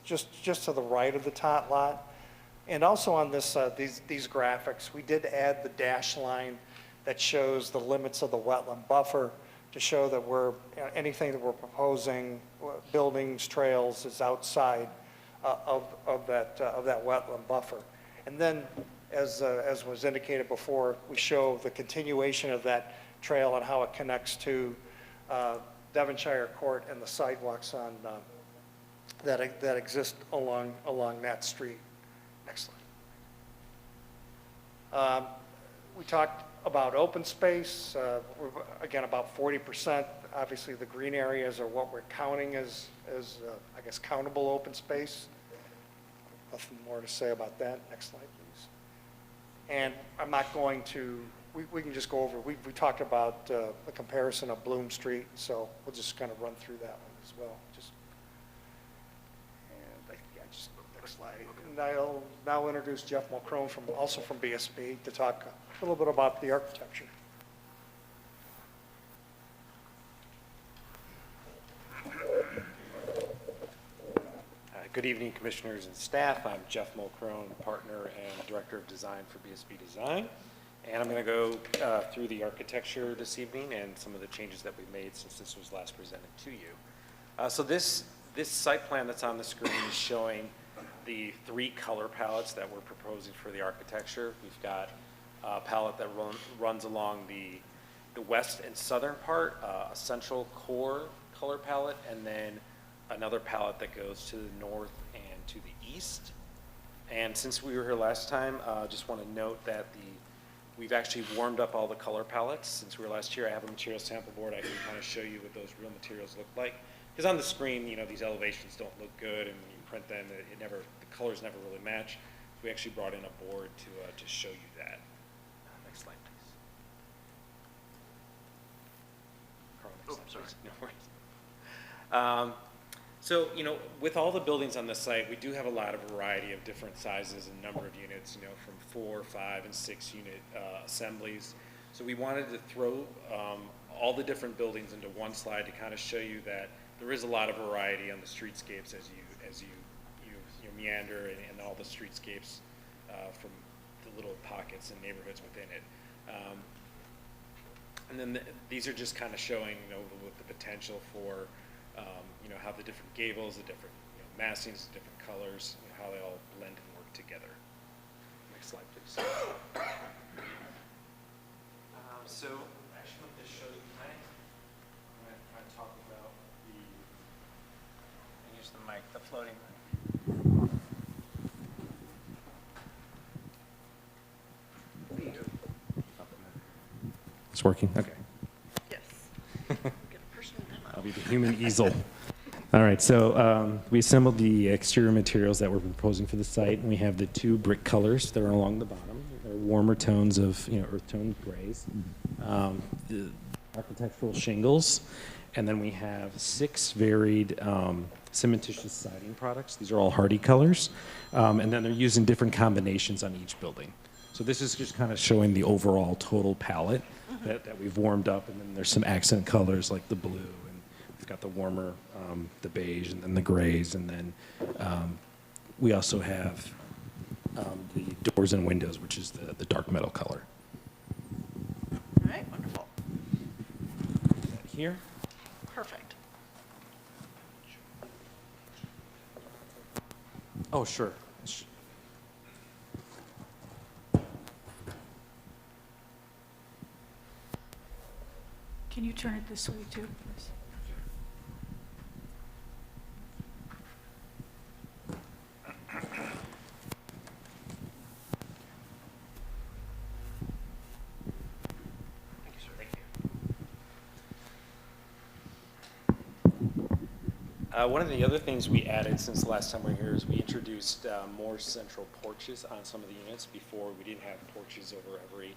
just to the right of the tot lot. And also on these graphics, we did add the dash line that shows the limits of the wetland buffer to show that anything that we're proposing, buildings, trails, is outside of that wetland buffer. And then, as was indicated before, we show the continuation of that trail and how it connects to Devonshire Court and the sidewalks that exist along that street. Next slide. We talked about open space. We're, again, about 40%. Obviously, the green areas are what we're counting as I guess, countable open space. Nothing more to say about that. Next slide, please. And I'm not going to, we can just go over, we talked about the comparison of Bloom Street, so we'll just kind of run through that one as well. Next slide. And I'll now introduce Jeff Mulcrone, also from BSB, to talk a little bit about the architecture. Good evening, commissioners and staff. I'm Jeff Mulcrone, partner and director of design for BSB Design. And I'm going to go through the architecture this evening and some of the changes that we've made since this was last presented to you. So this site plan that's on the screen is showing the 3 color palettes that we're proposing for the architecture. We've got a palette that runs along the west and southern part, a central core color palette, and then another palette that goes to the north and to the east. And since we were here last time, just want to note that we've actually warmed up all the color palettes since we were last here. I have a material sample board. I can kind of show you what those real materials look like. Because on the screen, these elevations don't look good, and when you print them, the colors never really match. So we actually brought in a board to show you that. Next slide, please. Carl, next slide, please. No worries. So, with all the buildings on the site, we do have a lot of variety of different sizes and number of units, from 4, 5, and 6 unit assemblies. So we wanted to throw all the different buildings into one slide to kind of show you that there is a lot of variety on the streetscapes as you meander and all the streetscapes from the little pockets and neighborhoods within it. And then these are just kind of showing, the potential for how the different gables, the different massings, the different colors, how they all blend and work work together. Next slide, please. So actually, let me just show you tonight. I'm going to talk about the. Use the mic, the floating mic. It's working? Okay. Yes. Get a personal demo. I'll be the human easel. All right, so we assembled the exterior materials that we're proposing for the site, and we have the two brick colors that are along the bottom. They're warmer tones of, earth tone grays. The architectural shingles, and then we have 6 varied cementitious siding products. These are all hardy colors, and then they're used in different combinations on each building. So this is just kind of showing the overall total palette that we've warmed up, and then there's some accent colors like the blue, and we've got the warmer, the beige, and then the grays, and then we also have the doors and windows, which is the dark metal color. All right, wonderful. Here. Perfect. Oh, sure. Can you turn it this way too, please? One of the other things we added since the last time we were here is we introduced more central porches on some of the units. Before, we didn't have porches over every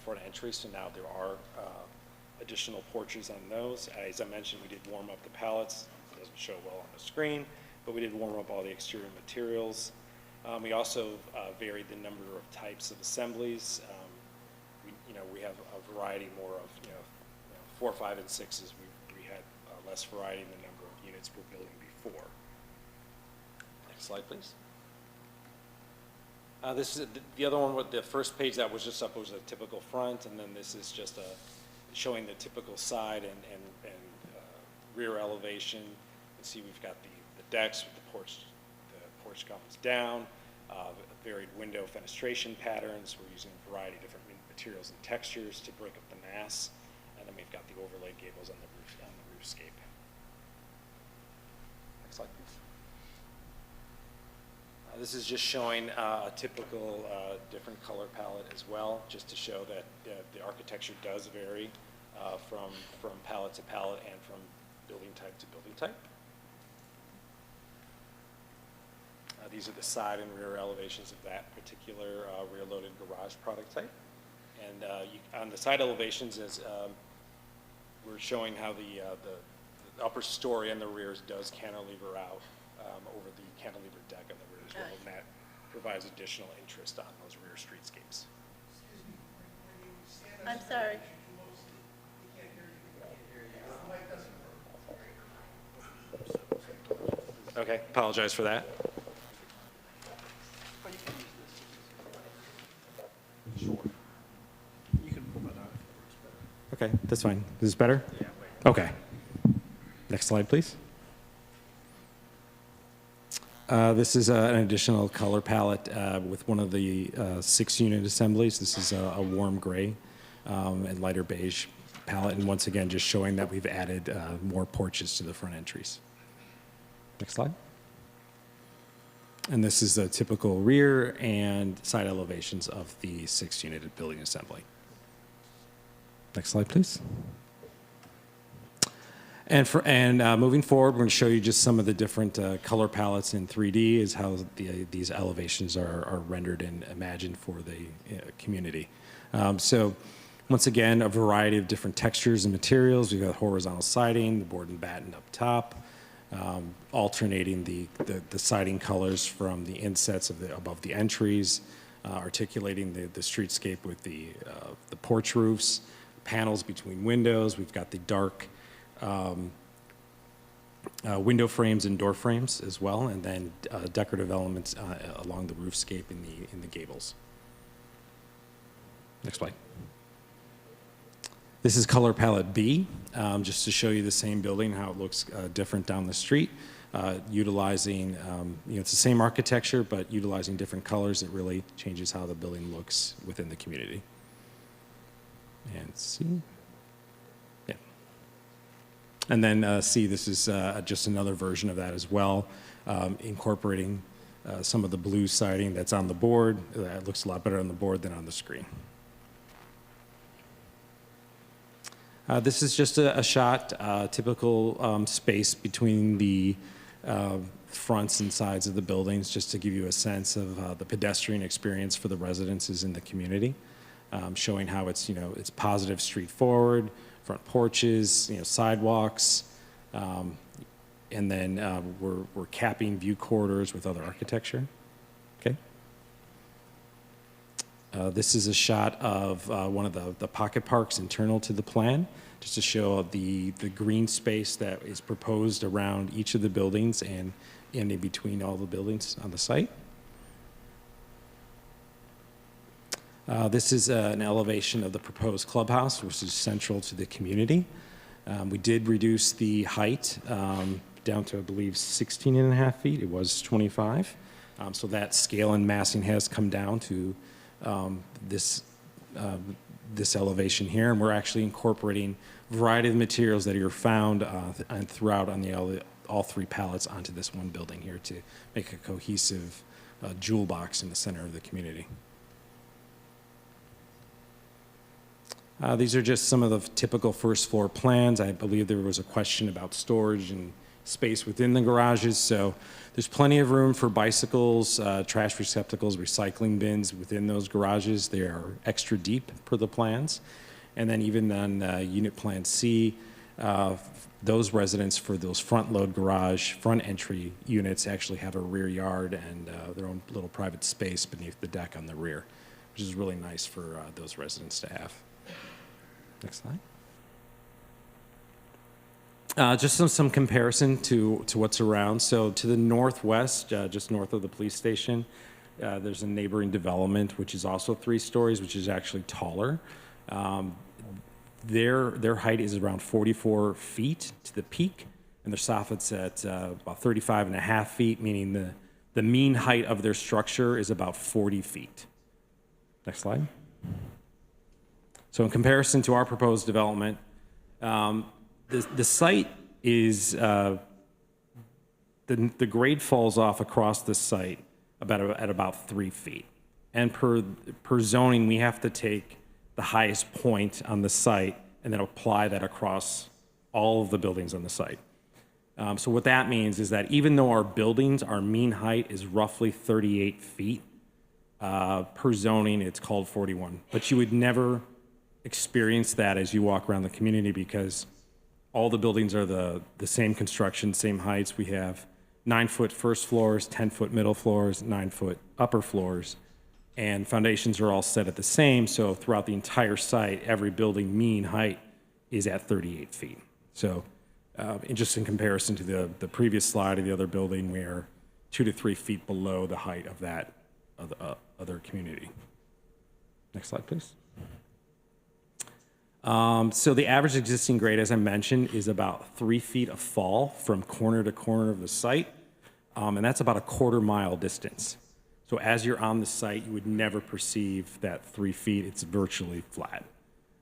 front entry, so now there are additional porches on those. As I mentioned, we did warm up the pallets. It doesn't show well on the screen, but we did warm up all the exterior materials. We also varied the number of types of assemblies. We have a variety more of 4, 5, and 6s. We had less variety in the number of units per building before. Next slide, please. This is the other one with the first page that was just up was a typical front, and then this is just showing the typical side and rear elevation. You can see we've got the decks with the porch comes down, varied window fenestration patterns. We're using a variety of different materials and textures to break up the mass, and then we've got the overlay gables on the roofscape. Next slide, please. This is just showing a typical different color palette as well, just to show that the architecture does vary from palette to palette and from building type to building type. These are the side and rear elevations of that particular rear-loaded garage product type. And on the side elevations, as we're showing how the upper story and the rears does cantilever out over the cantilever deck on the rear as well, and that provides additional interest on those rear streetscapes. I'm sorry. Okay, apologize for that. Sure. You can pull that out. Okay, that's fine. Is this better? Yeah. Okay. Next slide, please. This is an additional color palette with one of the 6-unit assemblies. This is a warm gray and lighter beige palette, and once again, just showing that we've added more porches to the front entries. Next slide. And this is the typical rear and side elevations of the 6-unit building assembly. Next slide, please. And moving forward, we're going to show you just some of the different color palettes in 3D, is how these elevations are rendered and imagined for the community. So once again, a variety of different textures and materials. We've got horizontal siding, the board and batten up top, alternating the siding colors from the insets above the entries, articulating the streetscape with the porch roofs, panels between windows. We've got the dark window frames and door frames as well, and then decorative elements along the roofscape in the gables. Next slide. This is color palette B, just to show you the same building, how it looks different down the street. utilizing, it's the same architecture, but utilizing different colors. It really changes how the building looks within the community. And C. Yeah. And then C, this is just another version of that as well, incorporating some of the blue siding that's on the board. That looks a lot better on the board than on the screen. This is just a shot, typical space between the fronts and sides of the buildings, just to give you a sense of the pedestrian experience for the residences in the community, showing how it's, it's positive street forward, front porches, sidewalks, and then we're capping view corridors with other architecture. Okay. This is a shot of one of the pocket parks internal to the plan, just to show the green space that is proposed around each of the buildings and in between all the buildings on the site. This is an elevation of the proposed clubhouse, which is central to the community. We did reduce the height down to, I believe, 16.5 feet. It was 25. So that scale and massing has come down to this elevation here, and we're actually incorporating a variety of materials that are found and throughout on all three pallets onto this one building here to make a cohesive jewel box in the center of the community. These are just some of the typical first floor plans. I believe there was a question about storage and space within the garages, so there's plenty of room for bicycles, trash receptacles, recycling bins within those garages. They are extra deep per the plans. And then even on unit plan C, those residents for those front load garage, front entry units actually have a rear yard and their own little private space beneath the deck on the rear, which is really nice for those residents to have. Next slide. Just some comparison to what's around. So to the northwest, just north of the police station, there's a neighboring development, which is also 3 stories, which is actually taller. Their height is around 44 feet to the peak, and their soffit's at about 35.5 feet, meaning the mean height of their structure is about 40 feet. Next slide. So in comparison to our proposed development, the site is, the grade falls off across the site at about 3 feet. And per zoning, we have to take the highest point on the site and then apply that across all of the buildings on the site. So what that means is that even though our buildings, our mean height is roughly 38 feet, per zoning, it's called 41. But you would never experience that as you walk around the community because all the buildings are the same construction, same heights. We have 9-foot first floors, 10-foot middle floors, 9-foot upper floors, and foundations are all set at the same. So throughout the entire site, every building mean height is at 38 feet. So just in comparison to the previous slide of the other building, we are 2 to 3 feet below the height of that other community. Next slide, please. So the average existing grade, as I mentioned, is about 3 feet of fall from corner to corner of the site, and that's about a quarter-mile distance. So as you're on the site, you would never perceive that 3 feet. It's virtually flat,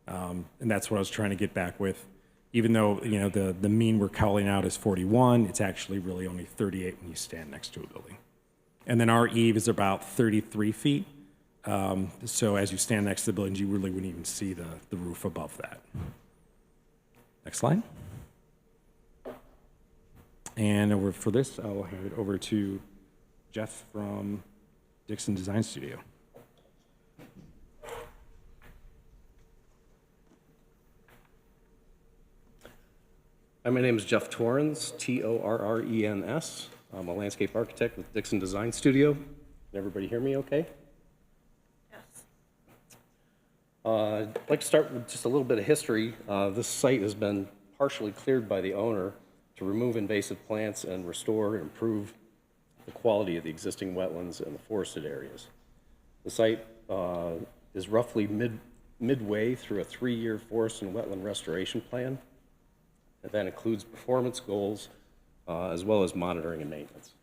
and that's what I was trying to get back with. Even though the mean we're calling out is 41, it's actually really only 38 when you stand next to a building. And then our eave is about 33 feet. So as you stand next to the buildings, you really wouldn't even see the roof above that. Next slide. And for this, I'll hand it over to Jeff from Dixon Design Studio. Hi, my name is Jeff Torrens, Torrens. I'm a landscape architect with Dixon Design Studio. Can everybody hear me okay? I'd like to start with just a little bit of history. This site has been partially cleared by the owner to remove invasive plants and restore and improve the quality of the existing wetlands and the forested areas. The site is roughly midway through a 3-year forest and wetland restoration plan. And that includes performance goals as well as monitoring and maintenance.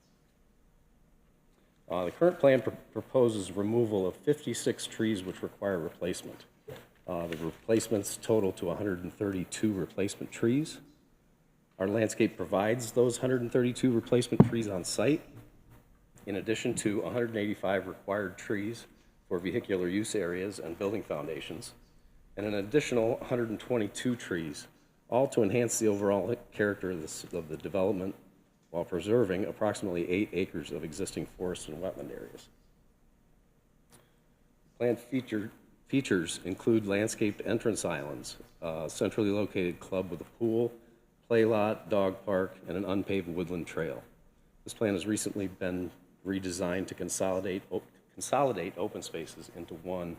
The current plan proposes removal of 56 trees which require replacement. The replacements total to 132 replacement trees. Our landscape provides those 132 replacement trees on site, in addition to 185 required trees for vehicular use areas and building foundations, and an additional 122 trees, all to enhance the overall character of the development while preserving approximately 8 acres of existing forest and wetland areas. Planned features include landscaped entrance islands, a centrally located club with a pool, play lot, dog park, and an unpaved woodland trail. This plan has recently been redesigned to consolidate open spaces into one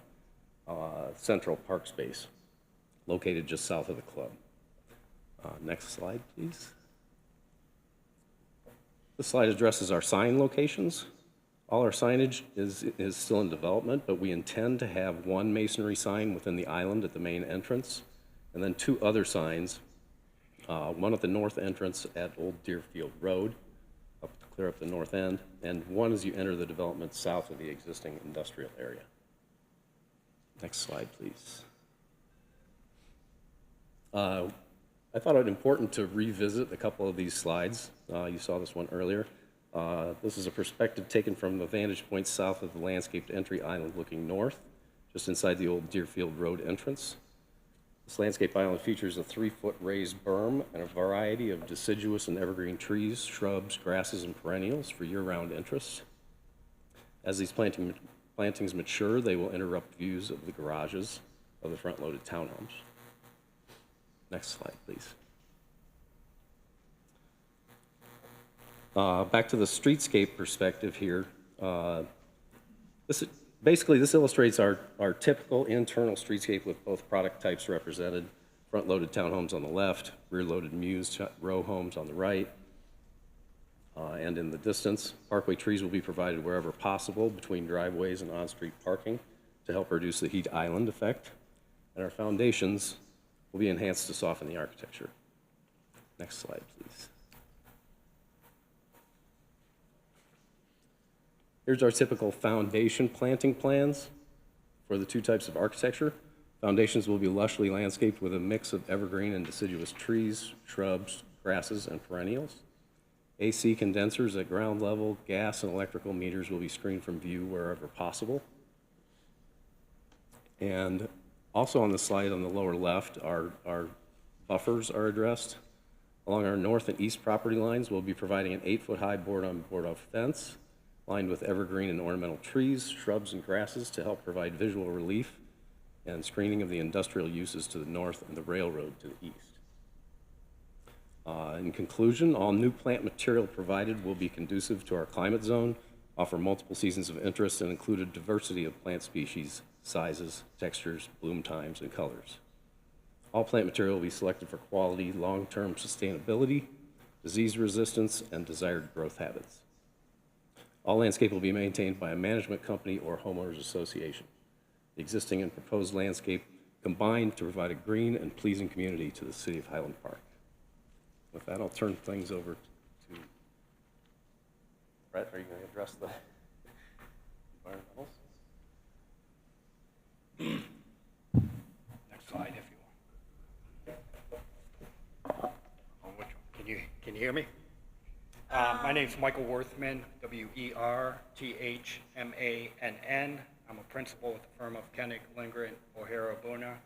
central park space located just south of the club. Next slide, please. This slide addresses our sign locations. All our signage is still in development, but we intend to have one masonry sign within the island at the main entrance, and then 2 other signs, one at the north entrance at Old Deerfield Road, clear up the north end, and one as you enter the development south of the existing industrial area. Next slide, please. I thought it important to revisit a couple of these slides. You saw this one earlier. This is a perspective taken from the vantage point south of the landscaped entry island looking north, just inside the Old Deerfield Road entrance. This landscape island features a 3-foot raised berm and a variety of deciduous and evergreen trees, shrubs, grasses, and perennials for year-round interests. As these plantings mature, they will interrupt views of the garages of the front-loaded townhomes. Next slide, please. Back to the streetscape perspective here. This illustrates our typical internal streetscape with both product types represented. Front-loaded townhomes on the left, rear-loaded mused row homes on the right. And in the distance, parkway trees will be provided wherever possible between driveways and on-street parking to help reduce the heat island effect. And our foundations will be enhanced to soften the architecture. Next slide, please. Here's our typical foundation planting plans for the 2 types of architecture. Foundations will be lushly landscaped with a mix of evergreen and deciduous trees, shrubs, grasses, and perennials. AC condensers at ground level, gas and electrical meters will be screened from view wherever possible. And also on the slide on the lower left, our buffers are addressed. Along our north and east property lines, we'll be providing an 8-foot-high board-on-board-off fence lined with evergreen and ornamental trees, shrubs, and grasses to help provide visual relief and screening of the industrial uses to the north and the railroad to the east. In conclusion, all new plant material provided will be conducive to our climate zone, offer multiple seasons of interest, and include a diversity of plant species, sizes, textures, bloom times, and colors. All plant material will be selected for quality, long-term sustainability, disease resistance, and desired growth habits. All landscape will be maintained by a management company or homeowners association. The existing and proposed landscape combine to provide a green and pleasing community to the city of Highland Park. With that, I'll turn things over to Brett. Are you going to address the environmentals? Next slide, if you will. Can you hear me? My name's Michael Worthman, W-E-R-T-H-M-A-N-N. I'm a principal with the firm of Kennick, Lindgren, O'Hara, Bona, or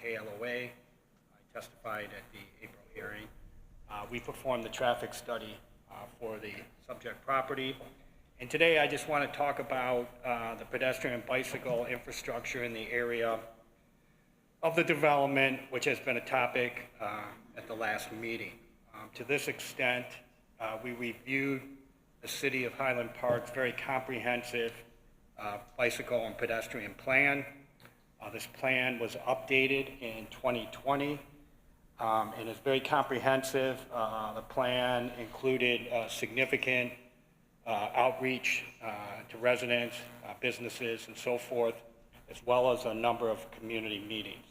KLOA. I testified at the April hearing. We performed the traffic study for the subject property. And today I just want to talk about the pedestrian and bicycle infrastructure in the area of the development, which has been a topic at the last meeting. To this extent, we reviewed the City of Highland Park's very comprehensive bicycle and pedestrian plan. This plan was updated in 2020 and is very comprehensive. The plan included significant outreach to residents, businesses, and so forth, as well as a number of community meetings.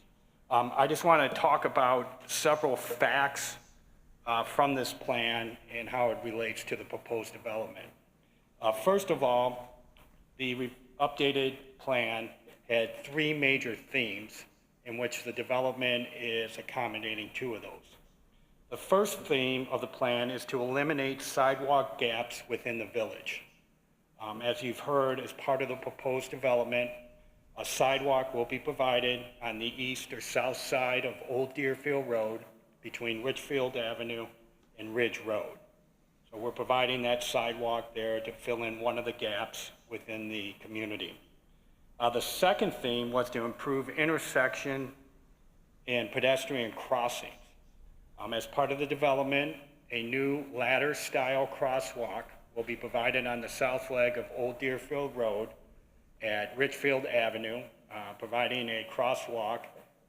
I just want to talk about several facts from this plan and how it relates to the proposed development. First of all, the updated plan had 3 major themes in which the development is accommodating 2 of those. The first theme of the plan is to eliminate sidewalk gaps within the village. As you've heard, as part of the proposed development, a sidewalk will be provided on the east or south side of Old Deerfield Road between Richfield Avenue and Ridge Road. So we're providing that sidewalk there to fill in one of the gaps within the community. The second theme was to improve intersection and pedestrian crossings. As part of the development, a new ladder-style crosswalk will be provided on the south leg of Old Deerfield Road at Richfield Avenue, providing a crosswalk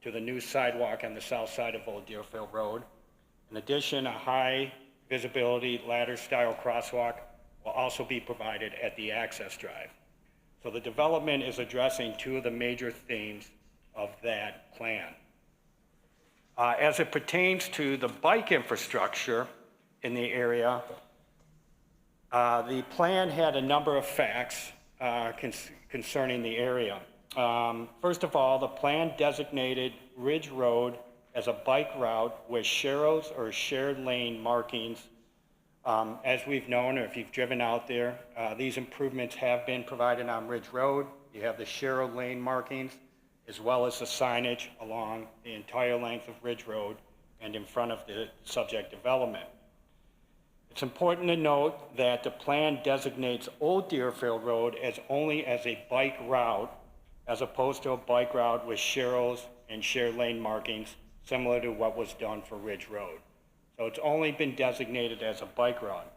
to the new sidewalk on the south side of Old Deerfield Road. In addition, a high visibility ladder-style crosswalk will also be provided at the access drive. So the development is addressing 2 of the major themes of that plan. As it pertains to the bike infrastructure in the area, the plan had a number of facts concerning the area. First of all, the plan designated Ridge Road as a bike route with sharrows or shared lane markings. As we've known, or if you've driven out there, these improvements have been provided on Ridge Road. You have the sharrow lane markings, as well as the signage along the entire length of Ridge Road and in front of the subject development. It's important to note that the plan designates Old Deerfield Road as only as a bike route, as opposed to a bike route with sharrows and shared lane markings, similar to what was done for Ridge Road. So it's only been designated as a bike route.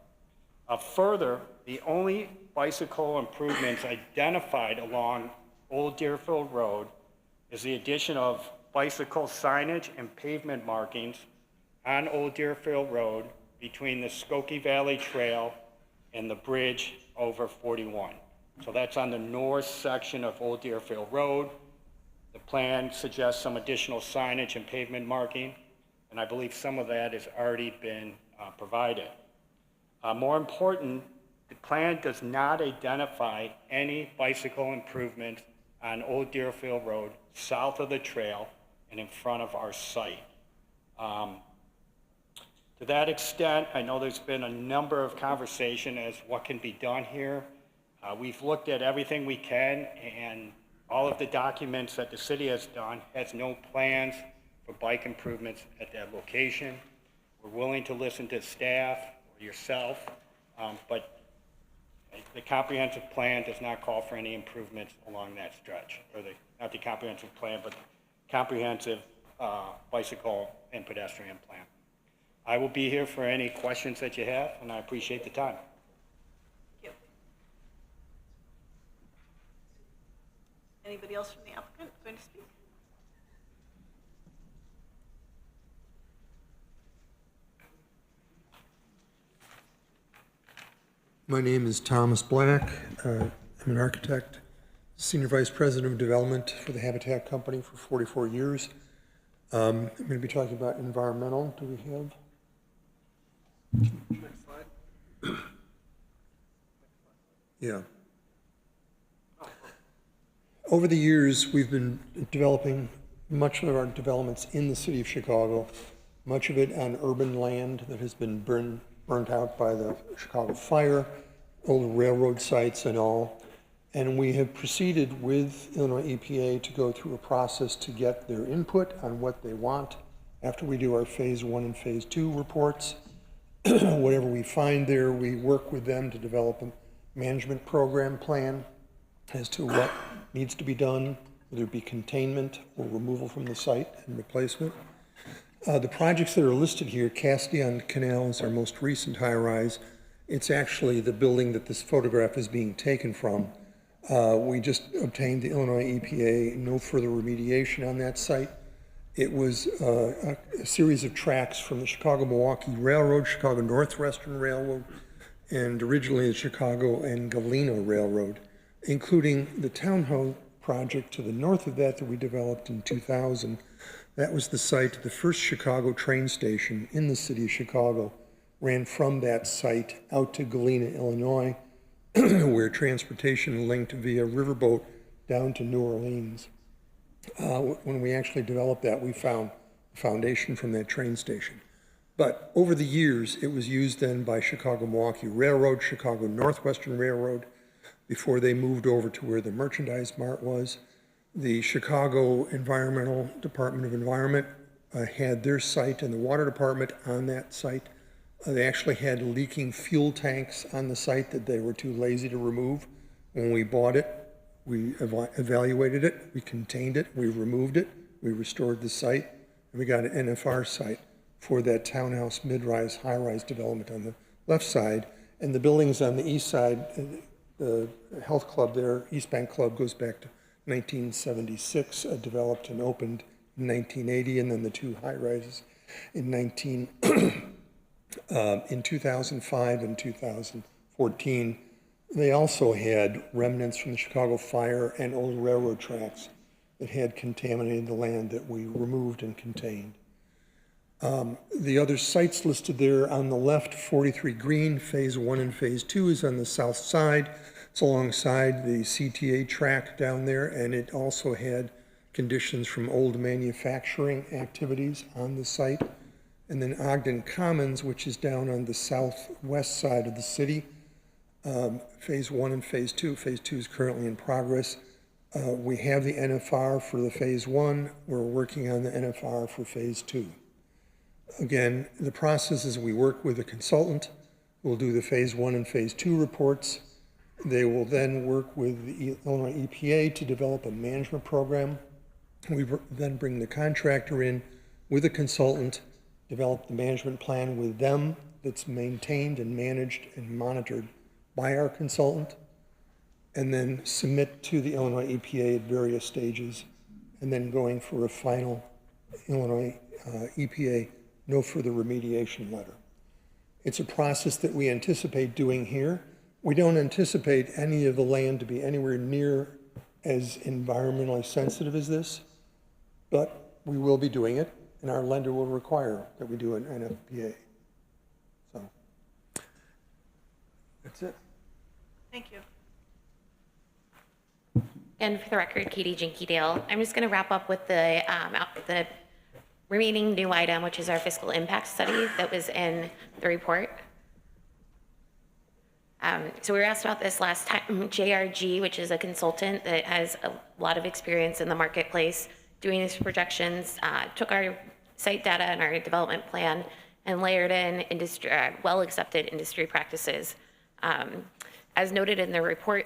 Further, the only bicycle improvements identified along Old Deerfield Road is the addition of bicycle signage and pavement markings on Old Deerfield Road between the Skokie Valley Trail and the bridge over 41. So that's on the north section of Old Deerfield Road. The plan suggests some additional signage and pavement marking, and I believe some of that has already been provided. More important, the plan does not identify any bicycle improvements on Old Deerfield Road south of the trail and in front of our site. To that extent, I know there's been a number of conversations as what can be done here. We've looked at everything we can, and all of the documents that the city has done has no plans for bike improvements at that location. We're willing to listen to staff or yourself, but the comprehensive plan does not call for any improvements along that stretch, or not the comprehensive plan, but the comprehensive bicycle and pedestrian plan. I will be here for any questions that you have, and I appreciate the time. Thank you. Anybody else from the applicant going to speak? My name is Thomas Black. I'm an architect, Senior Vice President of Development for the Habitat Company for 44 years. I'm going to be talking about environmental. Do we have? Next slide. Yeah. Over the years, we've been developing much of our developments in the city of Chicago, much of it on urban land that has been burnt out by the Chicago fire, old railroad sites and all. And we have proceeded with Illinois EPA to go through a process to get their input on what they want after we do our phase 1 and phase 2 reports. Whatever we find there, we work with them to develop a management program plan as to what needs to be done, whether it be containment or removal from the site and replacement. The projects that are listed here, Castellan Canal is our most recent high-rise. It's actually the building that this photograph is being taken from. We just obtained the Illinois EPA no further remediation on that site. It was a series of tracks from the Chicago-Milwaukee Railroad, Chicago Northwestern Railroad, and originally the Chicago and Galena Railroad, including the townhome project to the north of that we developed in 2000. That was the site of the first Chicago train station in the city of Chicago. Ran from that site out to Galena, Illinois, where transportation linked via riverboat down to New Orleans. When we actually developed that, we found the foundation from that train station. But over the years, it was used then by Chicago-Milwaukee Railroad, Chicago Northwestern Railroad, before they moved over to where the Merchandise Mart was. The Chicago Environmental Department of Environment had their site and the water department on that site. They actually had leaking fuel tanks on the site that they were too lazy to remove. When we bought it, we evaluated it, we contained it, we removed it, we restored the site, and we got an NFR site for that townhouse, mid-rise, high-rise development on the left side. And the buildings on the east side, the health club there, East Bank Club, goes back to 1976, developed and opened in 1980, and then the two high-rises in 2005 and 2014. They also had remnants from the Chicago fire and old railroad tracks that had contaminated the land that we removed and contained. The other sites listed there on the left, 43 Green, Phase 1 and Phase 2 is on the south side. It's alongside the CTA track down there, and it also had conditions from old manufacturing activities on the site. And then Ogden Commons, which is down on the southwest side of the city, Phase 1 and Phase 2. Phase 2 is currently in progress. We have the NFR for the Phase 1. We're working on the NFR for Phase 2. Again, the process is we work with a consultant. We'll do the Phase 1 and Phase 2 reports. They will then work with the Illinois EPA to develop a management program. We then bring the contractor in with a consultant, develop the management plan with them that's maintained and managed and monitored by our consultant, and then submit to the Illinois EPA at various stages, and then going for a final Illinois EPA no further remediation letter. It's a process that we anticipate doing here. We don't anticipate any of the land to be anywhere near as environmentally sensitive as this, but we will be doing it, and our lender will require that we do an NFPA. So that's it. Thank you. And for the record, Katie Jinkydale. I'm just going to wrap up with the remaining new item, which is our fiscal impact study that was in the report. So we were asked about this last time. JRG, which is a consultant that has a lot of experience in the marketplace doing these projections, took our site data and our development plan and layered in industry, well-accepted industry practices. As noted in the report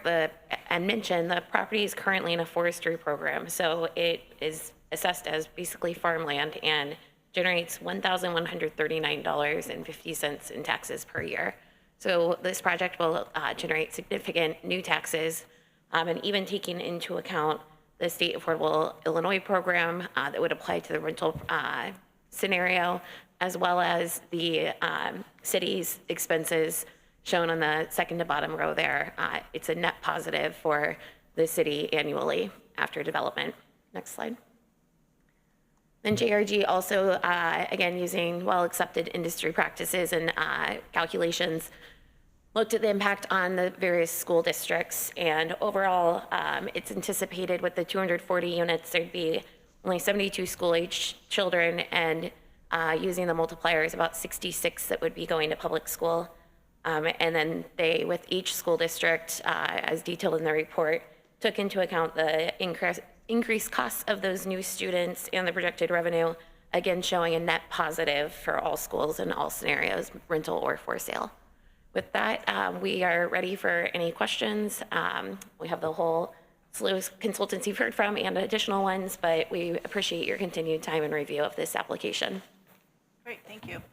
and mentioned, the property is currently in a forestry program, so it is assessed as basically farmland and generates $1,139.50 in taxes per year. So this project will generate significant new taxes, and even taking into account the State Affordable Illinois program that would apply to the rental scenario, as well as the city's expenses shown on the second to bottom row there. It's a net positive for the city annually after development. Next slide. Then JRG also, again, using well-accepted industry practices and calculations, looked at the impact on the various school districts. And overall, it's anticipated with the 240 units, there'd be only 72 school-age children, and using the multipliers, about 66 that would be going to public school. And then they, with each school district, as detailed in the report, took into account the increased costs of those new students and the projected revenue, again showing a net positive for all schools in all scenarios, rental or for sale. With that, we are ready for any questions. We have the whole slew of consultants you've heard from and additional ones, but we appreciate your continued time and review of this application. Great, thank you.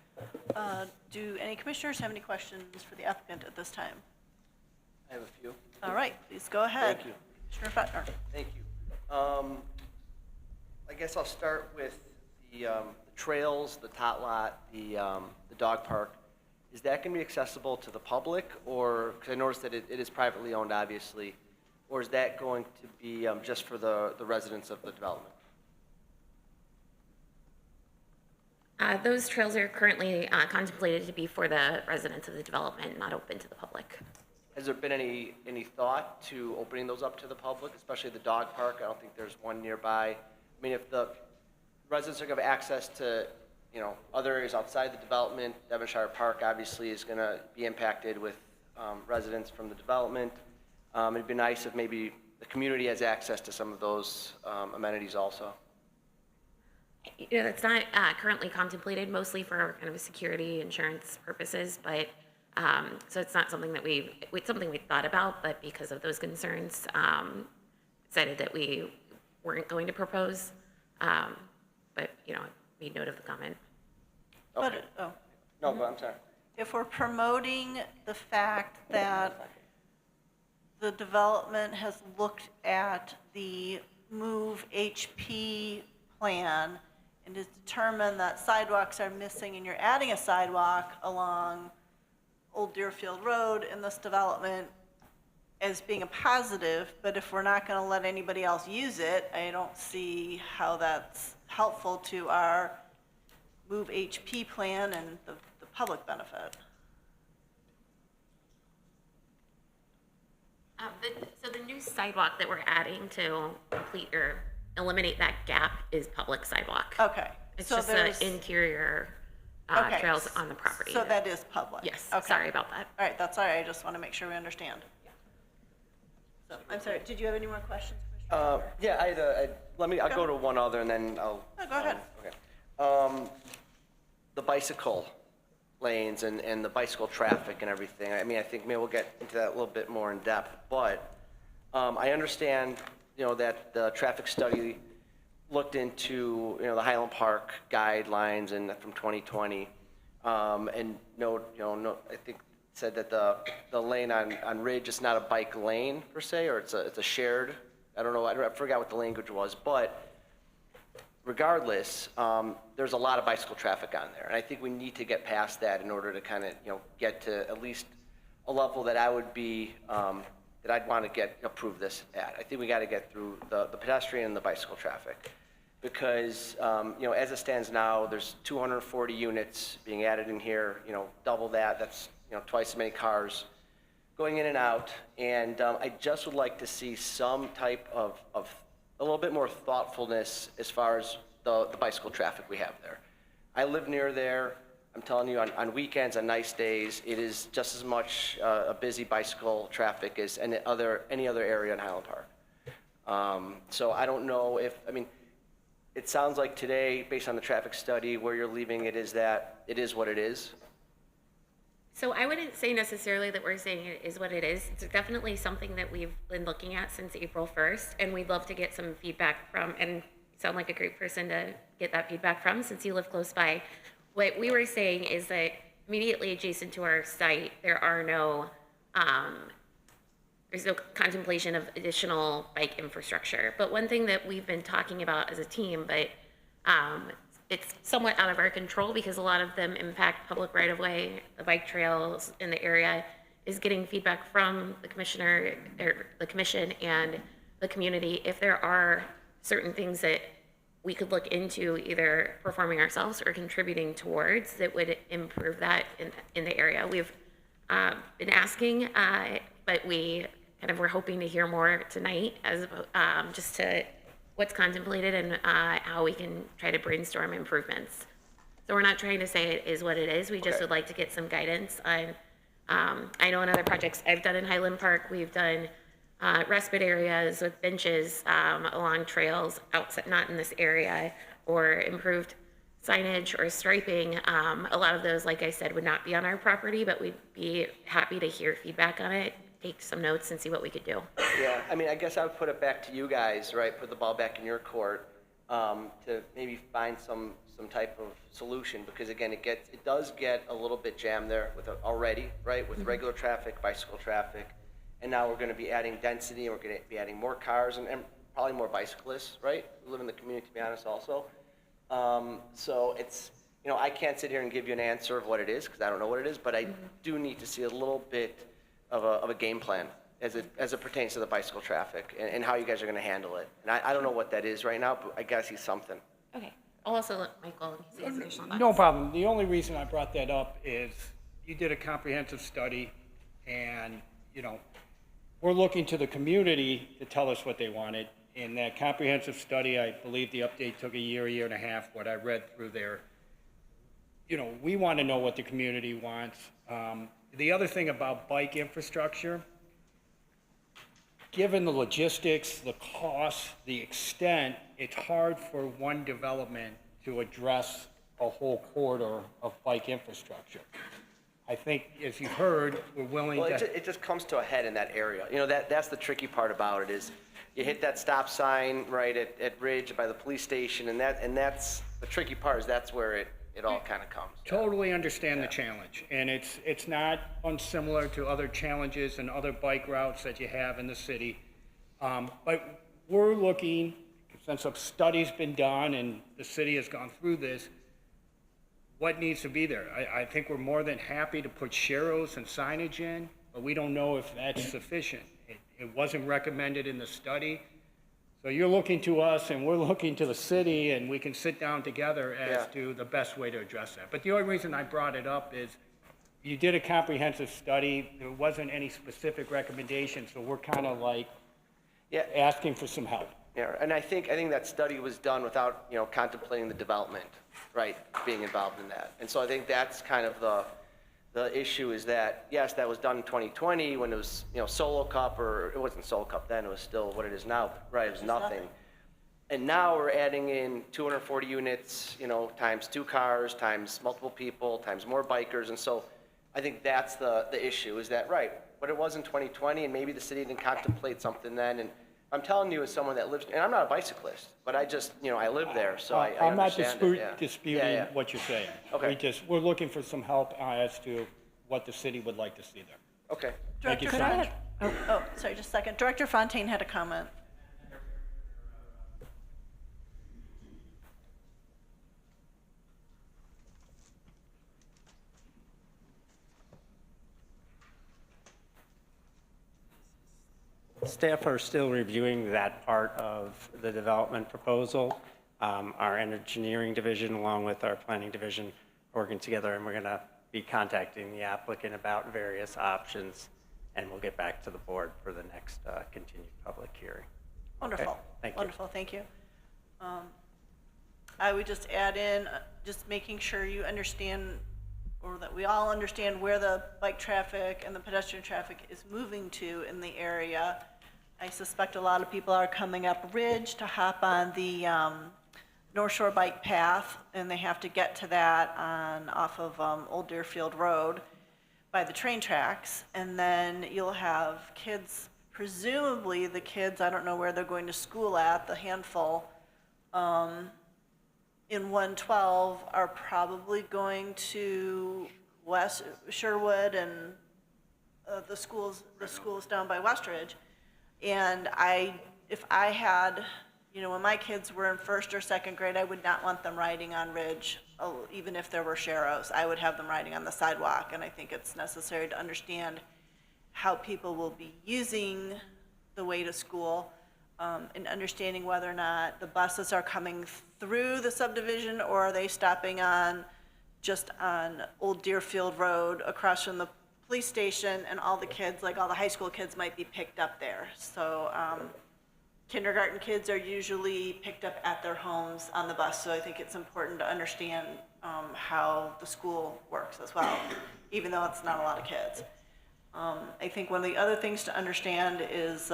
Do any commissioners have any questions for the applicant at this time? I have a few. All right, please go ahead. Thank you. Commissioner Fettner. Thank you. I guess I'll start with the trails, the tot lot, the dog park. Is that going to be accessible to the public, or, because I noticed that it is privately owned, obviously, or is that going to be just for the residents of the development? Those trails are currently contemplated to be for the residents of the development, not open to the public. Has there been any thought to opening those up to the public, especially the dog park? I don't think there's one nearby. I mean, if the residents are going to have access to, other areas outside the development, Devonshire Park obviously is going to be impacted with residents from the development. It'd be nice if maybe the community has access to some of those amenities also. That's not currently contemplated, mostly for kind of security insurance purposes, but so it's not something that it's something we thought about, but because of those concerns, decided that we weren't going to propose. But, made note of the comment. Okay. No, but I'm sorry. If we're promoting the fact that the development has looked at the Move HP plan and has determined that sidewalks are missing, and you're adding a sidewalk along Old Deerfield Road in this development as being a positive, but if we're not going to let anybody else use it, I don't see how that's helpful to our Move HP plan and the public benefit. So the new sidewalk that we're adding to complete or eliminate that gap is public sidewalk. Okay. It's so just the interior okay. trails on the property. So that is public? Yes, Okay. sorry about that. All right, that's all right. I just want to make sure we understand. So, I'm sorry, did you have any more questions? Yeah, I'll go to one other and then I'll. No, go ahead. Okay. The bicycle lanes and the bicycle traffic and everything. I mean, I think maybe we'll get into that a little bit more in depth, but I understand, that the traffic study looked into, the Highland Park guidelines and from 2020, and I think said that the lane on Ridge is not a bike lane per se, or it's a shared. I don't know. I forgot what the language was, but regardless, there's a lot of bicycle traffic on there, and I think we need to get past that in order to kind of get to at least a level that I would be that I'd want to approve this at. I think we got to get through the pedestrian and the bicycle traffic, because as it stands now, there's 240 units being added in here. Double that. That's twice as many cars going in and out, and I just would like to see some type of a little bit more thoughtfulness as far as the bicycle traffic we have there. I live near there. I'm telling you, on weekends, on nice days, it is just as much a busy bicycle traffic as any other area in Highland Park. So I don't know it sounds like today, based on the traffic study, where you're leaving it is that it is what it is. So I wouldn't say necessarily that we're saying it is what it is. It's definitely something that we've been looking at since April 1st, and we'd love to get some feedback from, and you sound like a great person to get that feedback from since you live close by. What we were saying is that immediately adjacent to our site, there's no contemplation of additional bike infrastructure. But one thing that we've been talking about as a team, but it's somewhat out of our control because a lot of them impact public right-of-way, the bike trails in the area, is getting feedback from the commissioner, or the commission and the community if there are certain things that we could look into either performing ourselves or contributing towards that would improve that in the area. We've been asking, but we kind of were hoping to hear more tonight as just to what's contemplated and how we can try to brainstorm improvements. So we're not trying to say it is what it is. We just would like to get some guidance on, I know in other projects I've done in Highland Park, we've done respite areas with benches along trails outside, not in this area, or improved signage or striping. A lot of those, like I said, would not be on our property, but we'd be happy to hear feedback on it, take some notes and see what we could do. Yeah, I guess I would put it back to you guys, right? Put the ball back in your court to maybe find some type of solution, because again, it does get a little bit jammed there with already, right? With regular traffic, bicycle traffic, and now we're going to be adding density, and we're going to be adding more cars and probably more bicyclists, right? We live in the community, to be honest, also. So it's, I can't sit here and give you an answer of what it is because I don't know what it is, but I do need to see a little bit of a game plan as it pertains to the bicycle traffic and how you guys are going to handle it. And I don't know what that is right now, but I gotta see something. Okay. I'll also let Michael, in case he has additional thoughts. No problem. The only reason I brought that up is you did a comprehensive study, and, you know, we're looking to the community to tell us what they wanted. In that comprehensive study, I believe the update took a year and a half, what I read through there. You know, we want to know what the community wants. The other thing about bike infrastructure, given the logistics, the cost, the extent, it's hard for one development to address a whole corridor of bike infrastructure. I think, as you've heard, we're willing Well, to... it just comes to a head in that area. You know, that's the tricky part about it is you hit that stop sign right at Ridge by the police station, and that's the tricky part is that's where it all kind of comes. Totally understand the challenge, and it's not unsimilar to other challenges and other bike routes that you have in the city. But we're looking, since a study's been done and the city has gone through this, what needs to be there. I think we're more than happy to put sharrows and signage in, but we don't know if that's sufficient. It wasn't recommended in the study. So you're looking to us and we're looking to the city, and we can sit down together as to the best way to address that. But the only reason I brought it up is you did a comprehensive study. There wasn't any specific recommendations, so we're kind of like asking for some help. Yeah, and I think that study was done without, you know, contemplating the development, right, being involved in that. And so I think that's kind of the issue is that, yes, that was done in 2020 when it was, you know, Solo Cup, or it wasn't Solo Cup then, it was still what it is now, right, it was nothing. And now we're adding in 240 units, you know, times 2 cars, times multiple people, times more bikers. And so I think that's the issue is that, right, what it was in 2020, and maybe the city didn't contemplate something then. And I'm telling you as someone that lives, and I'm not a bicyclist, but I just, you know, I live there, so I understand I'm it, not disputing what you're saying. Okay. We're looking for some help as to what the city would like to see there. Okay. Thank you so Director much. sorry, just a second. Director Fontaine had a comment. Staff are still reviewing that part of the development proposal. Our engineering division, along with our planning division, are working together, and we're going to be contacting the applicant about various options, and we'll get back to the board for the next continued public hearing. Wonderful. Okay? Thank you. Wonderful, thank you. I would just add in, just making sure you understand, or that we all understand where the bike traffic and the pedestrian traffic is moving to in the area. I suspect a lot of people are coming up Ridge to hop on the North Shore Bike Path, and they have to get to that off of Old Deerfield Road by the train tracks. And then you'll have kids, presumably the kids, I don't know where they're going to school at, the handful, in 112 are probably going to West Sherwood and the schools down by Westridge. And if I had, you know, when my kids were in 1st or 2nd grade, I would not want them riding on Ridge, even if there were sharrows. I would have them riding on the sidewalk, and I think it's necessary to understand how people will be using the way to school, and understanding whether or not the buses are coming through the subdivision, or are they stopping just on Old Deerfield Road across from the police station, and all the kids, like all the high school kids, might be picked up there. So kindergarten kids are usually picked up at their homes on the bus, so I think it's important to understand how the school works as well, even though it's not a lot of kids. I think one of the other things to understand is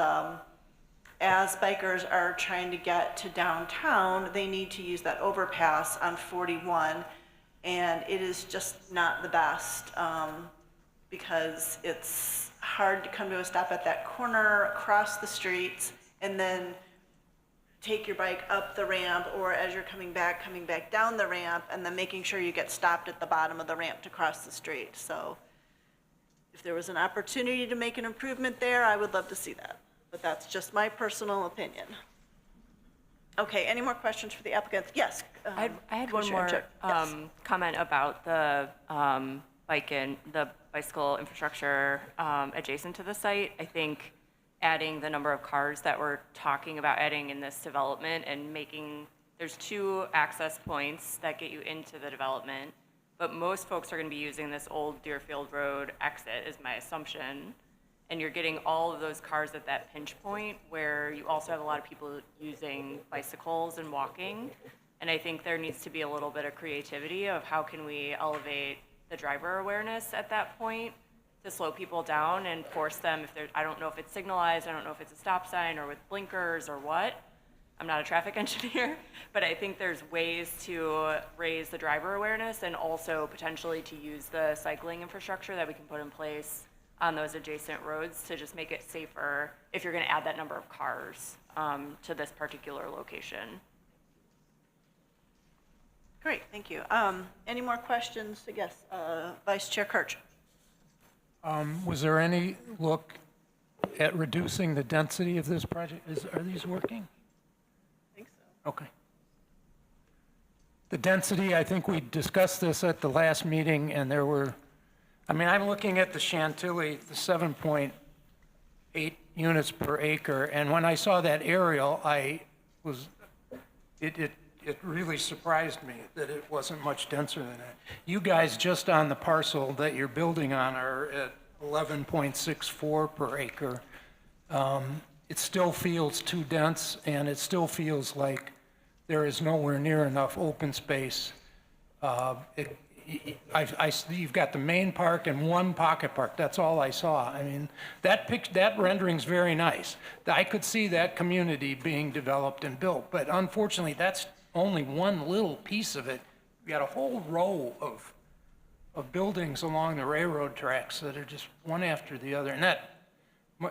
as bikers are trying to get to downtown, they need to use that overpass on 41, and it is just not the best because it's hard to come to a stop at that corner, cross the streets, and then take your bike up the ramp, or as you're coming back down the ramp, and then making sure you get stopped at the bottom of the ramp to cross the street. So if there was an opportunity to make an improvement there, I would love to see that. But that's just my personal opinion. Okay, any more questions for the applicants? Yes. I had one Commissioner more Chick. Yes. comment about the the bicycle infrastructure adjacent to the site. I think adding the number of cars that we're talking about adding in this development and there's 2 access points that get you into the development, but most folks are going to be using this old Deerfield Road exit is my assumption. And you're getting all of those cars at that pinch point where you also have a lot of people using bicycles and walking. And I think there needs to be a little bit of creativity of how can we elevate the driver awareness at that point to slow people down and force them I don't know if it's signalized, I don't know if it's a stop sign or with blinkers or what. I'm not a traffic engineer, but I think there's ways to raise the driver awareness and also potentially to use the cycling infrastructure that we can put in place on those adjacent roads to just make it safer if you're going to add that number of cars to this particular location. Great, thank you. Any more questions? Yes, Vice Chair Kirch. Was there any look at reducing the density of this project? Are these working? I think so. Okay. The density, I think we discussed this at the last meeting, and I'm looking at the Chantilly, the 7.8 units per acre, and when I saw that aerial, it really surprised me that it wasn't much denser than that. You guys, just on the parcel that you're building on, are at 11.64 per acre. It still feels too dense, and it still feels like there is nowhere near enough open space. You've got the main park and 1 pocket park. That's all I saw. I mean, that rendering's very nice. I could see that community being developed and built, but unfortunately, that's only one little piece of it. You got a whole row of buildings along the railroad tracks that are just one after the other. And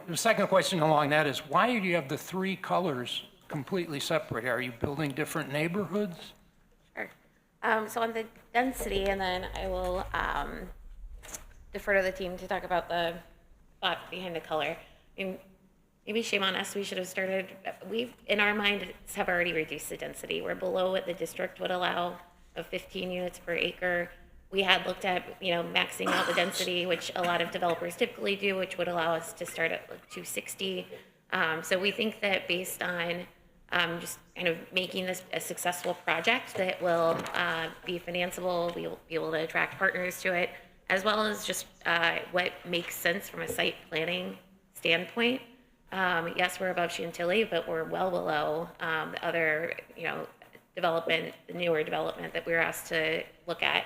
the second question along that is, why do you have the 3 colors completely separate? Are you building different neighborhoods? Sure. So on the density, and then I will defer to the team to talk about the thought behind the color. I mean, maybe shame on us, we should have started, in our minds, have already reduced the density. We're below what the district would allow of 15 units per acre. We had looked at, maxing out the density, which a lot of developers typically do, which would allow us to start at like 260. So we think that based on just kind of making this a successful project that will be financeable, we'll be able to attract partners to it, as well as just what makes sense from a site planning standpoint. Yes, we're above Chantilly, but we're well below the other, development, the newer development that we were asked to look at.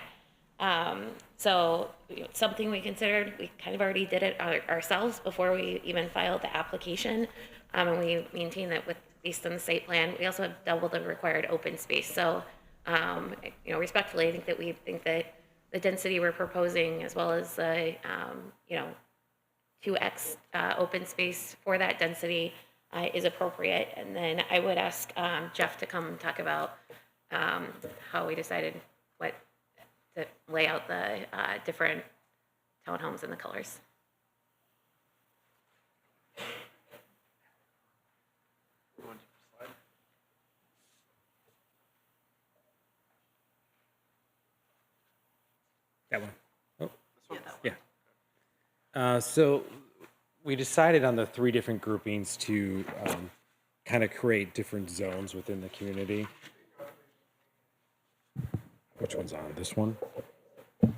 So something we considered, we kind of already did it ourselves before we even filed the application. And we maintain that based on the site plan, we also have double the required open space. So, respectfully, I think that the density we're proposing, as well as the, 2x open space for that density is appropriate. And then I would ask Jeff to come talk about how we decided to lay out the different townhomes and the colors. That one. Oh, yeah. So we decided on the 3 different groupings to kind of create different zones within the community. Which one's on? This one? All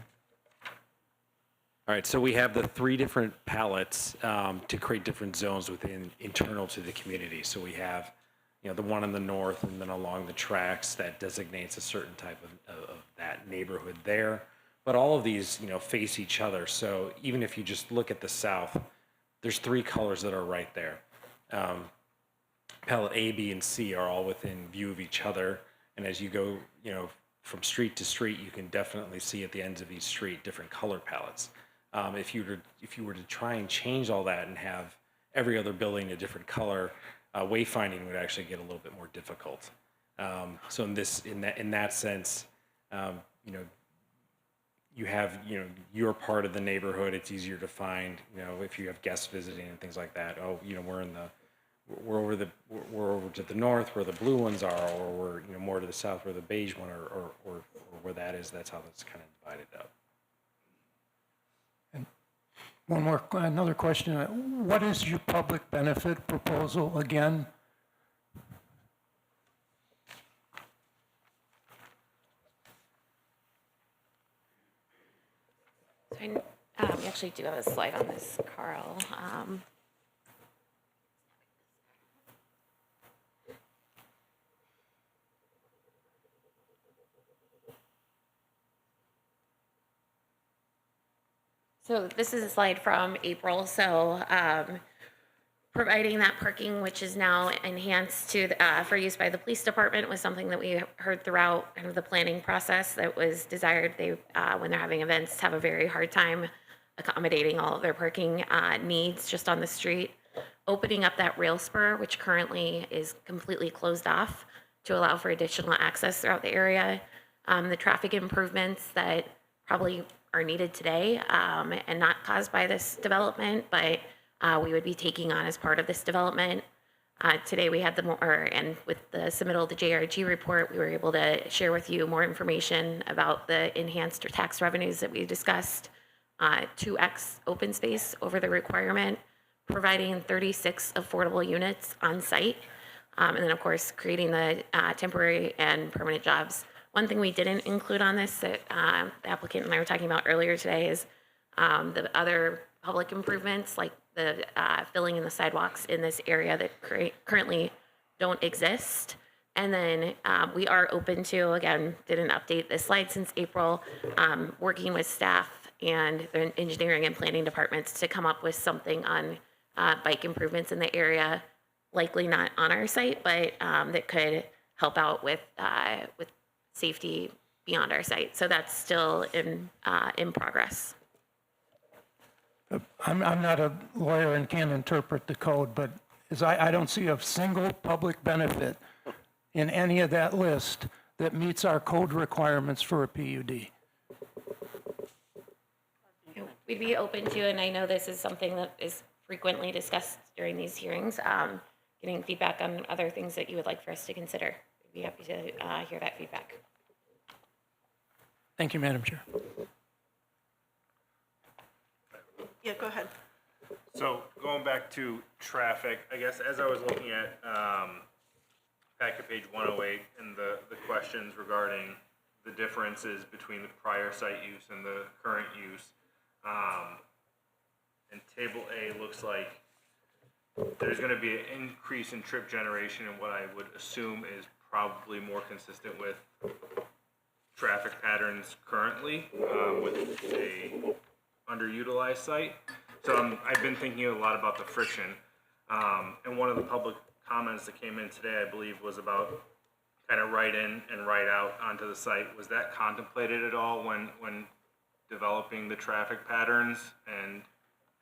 right, so we have the 3 different palettes to create different zones internal to the community. So we have, the one in the north and then along the tracks that designates a certain type of that neighborhood there. But all of these, face each other. So even if you just look at the south, there's 3 colors that are right there. Palette A, B, and C are all within view of each other. And as you go, from street to street, you can definitely see at the ends of each street different color palettes. If you were to try and change all that and have every other building a different color, wayfinding would actually get a little bit more difficult. So in that sense, you have your part of the neighborhood. It's easier to find. If you have guests visiting and things like that. Oh, we're over to the north where the blue ones are, or we're more to the south where the beige one, or where that is. That's how that's kind of divided up. Another question. What is your public benefit proposal again? So we actually do have a slide on this, Carl. So this is a slide from April. So providing that parking, which is now enhanced to for use by the police department, was something that we heard throughout kind of the planning process that was desired. They, when they're having events, have a very hard time accommodating all of their parking needs just on the street. Opening up that rail spur, which currently is completely closed off, to allow for additional access throughout the area. The traffic improvements that probably are needed today and not caused by this development, but we would be taking on as part of this development. Today we had and with the submittal of the JRG report, we were able to share with you more information about the enhanced tax revenues that we discussed. 2x open space over the requirement, providing 36 affordable units on site, and then of course creating the temporary and permanent jobs. One thing we didn't include on this that the applicant and I were talking about earlier today is the other public improvements like the filling in the sidewalks in this area that currently don't exist. And then we are open to, again, didn't update this slide since April, working with staff and the engineering and planning departments to come up with something on bike improvements in the area, likely not on our site, but that could help out with safety beyond our site. So that's still in progress. I'm not a lawyer and can't interpret the code, but I don't see a single public benefit in any of that list that meets our code requirements for a PUD. We'd be open to, and I know this is something that is frequently discussed during these hearings, getting feedback on other things that you would like for us to consider. We'd be happy to hear that feedback. Thank you, Madam Chair. Yeah, go ahead. So going back to traffic, I guess as I was looking at packet page 108 and the questions regarding the differences between the prior site use and the current use, and table A looks like there's going to be an increase in trip generation in what I would assume is probably more consistent with traffic patterns currently with a underutilized site. So I've been thinking a lot about the friction. And one of the public comments that came in today, I believe, was about kind of right in and right out onto the site. Was that contemplated at all when developing the traffic patterns? And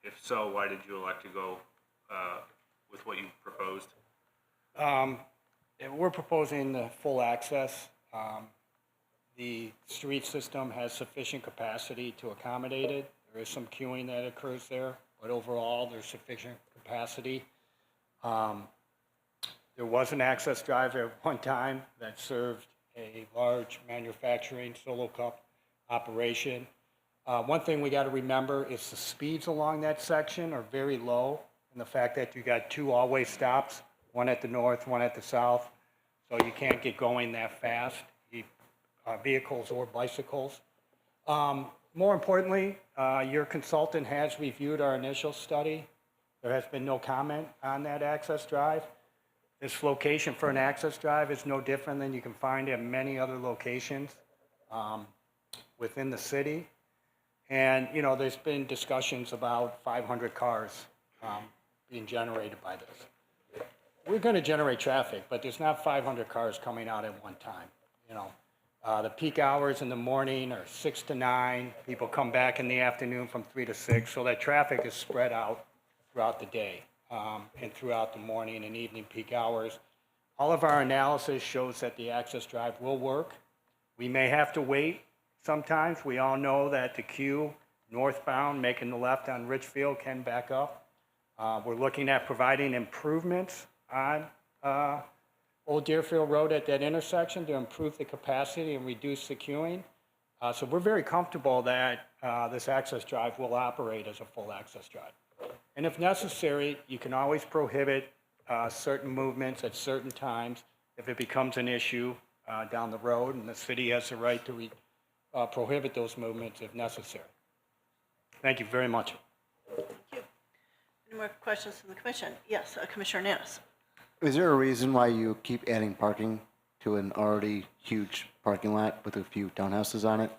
if so, why did you elect to go with what you proposed? We're proposing the full access. The street system has sufficient capacity to accommodate it. There is some queuing that occurs there, but overall there's sufficient capacity. There was an access drive at one time that served a large manufacturing solo cup operation. One thing we got to remember is the speeds along that section are very low, and the fact that you got two all-way stops, one at the north, one at the south, so you can't get going that fast, vehicles or bicycles. More importantly, your consultant has reviewed our initial study. There has been no comment on that access drive. This location for an access drive is no different than you can find at many other locations within the city. And, you know, there's been discussions about 500 cars being generated by this. We're going to generate traffic, but there's not 500 cars coming out at one time, you know. The peak hours in the morning are 6 to 9. People come back in the afternoon from 3 to 6. So that traffic is spread out throughout the day and throughout the morning and evening peak hours. All of our analysis shows that the access drive will work. We may have to wait sometimes. We all know that the queue northbound making the left on Richfield can back up. We're looking at providing improvements on Old Deerfield Road at that intersection to improve the capacity and reduce the queuing. So we're very comfortable that this access drive will operate as a full access drive. And if necessary, you can always prohibit certain movements at certain times if it becomes an issue down the road, and the city has the right to prohibit those movements if necessary. Thank you very much. Thank you. Any more questions from the commission? Yes, Commissioner Nanis. Is there a reason why you keep adding parking to an already huge parking lot with a few townhouses on it?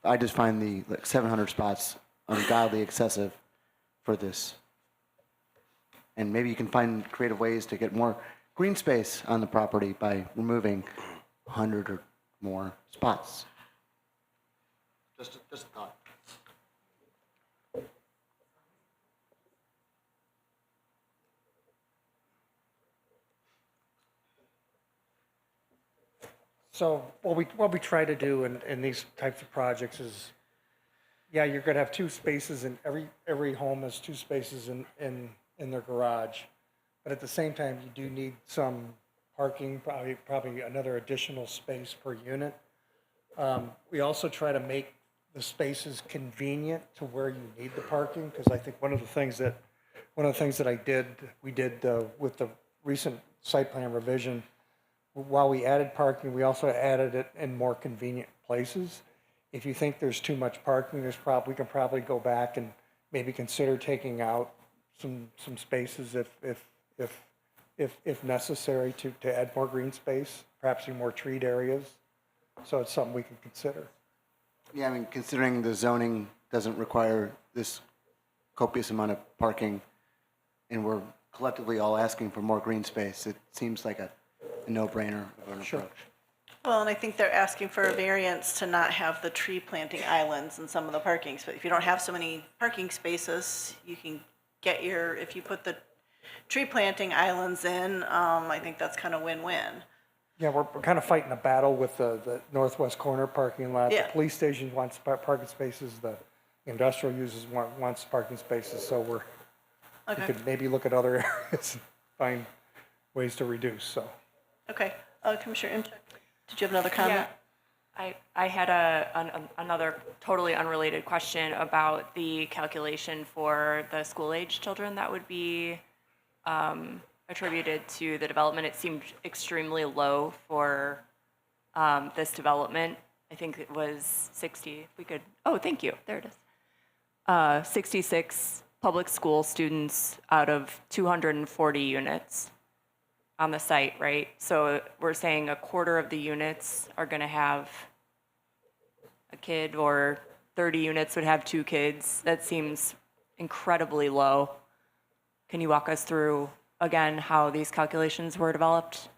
I just find the 700 spots ungodly excessive for this. And maybe you can find creative ways to get more green space on the property by removing 100 or more spots. Just a thought. So what we try to do in these types of projects is, yeah, you're gonna have two spaces in every home has two spaces in their garage. But at the same time, you do need some parking, probably another additional space per unit. We also try to make the spaces convenient to where you need the parking, because I think one of the things that we did with the recent site plan revision, while we added parking, we also added it in more convenient places. If you think there's too much parking, we can probably go back and maybe consider taking out some spaces if necessary to add more green space, perhaps in more treed areas. So it's something we can consider. Yeah, I mean, considering the zoning doesn't require this copious amount of parking, and we're collectively all asking for more green space, it seems like a no-brainer of an approach. Well, and I think they're asking for a variance to not have the tree planting islands in some of the parking spaces. If you don't have so many parking spaces, you can get if you put the tree planting islands in, I think that's kind of win-win. Yeah, we're kind of fighting a battle with the northwest corner parking lot. Yeah. The police station wants parking spaces, the industrial users wants parking spaces, so we could maybe look at other areas and find ways to reduce, so. Okay, Commissioner Imchuk, did you have another comment? Yeah. I had another totally unrelated question about the calculation for the school-age children that would be attributed to the development. It seemed extremely low for this development. I think it was 60, thank you, there it is. 66 public school students out of 240 units on the site, right? So we're saying a quarter of the units are gonna have a kid, or 30 units would have 2 kids. That seems incredibly low. Can you walk us through, again, how these calculations were developed?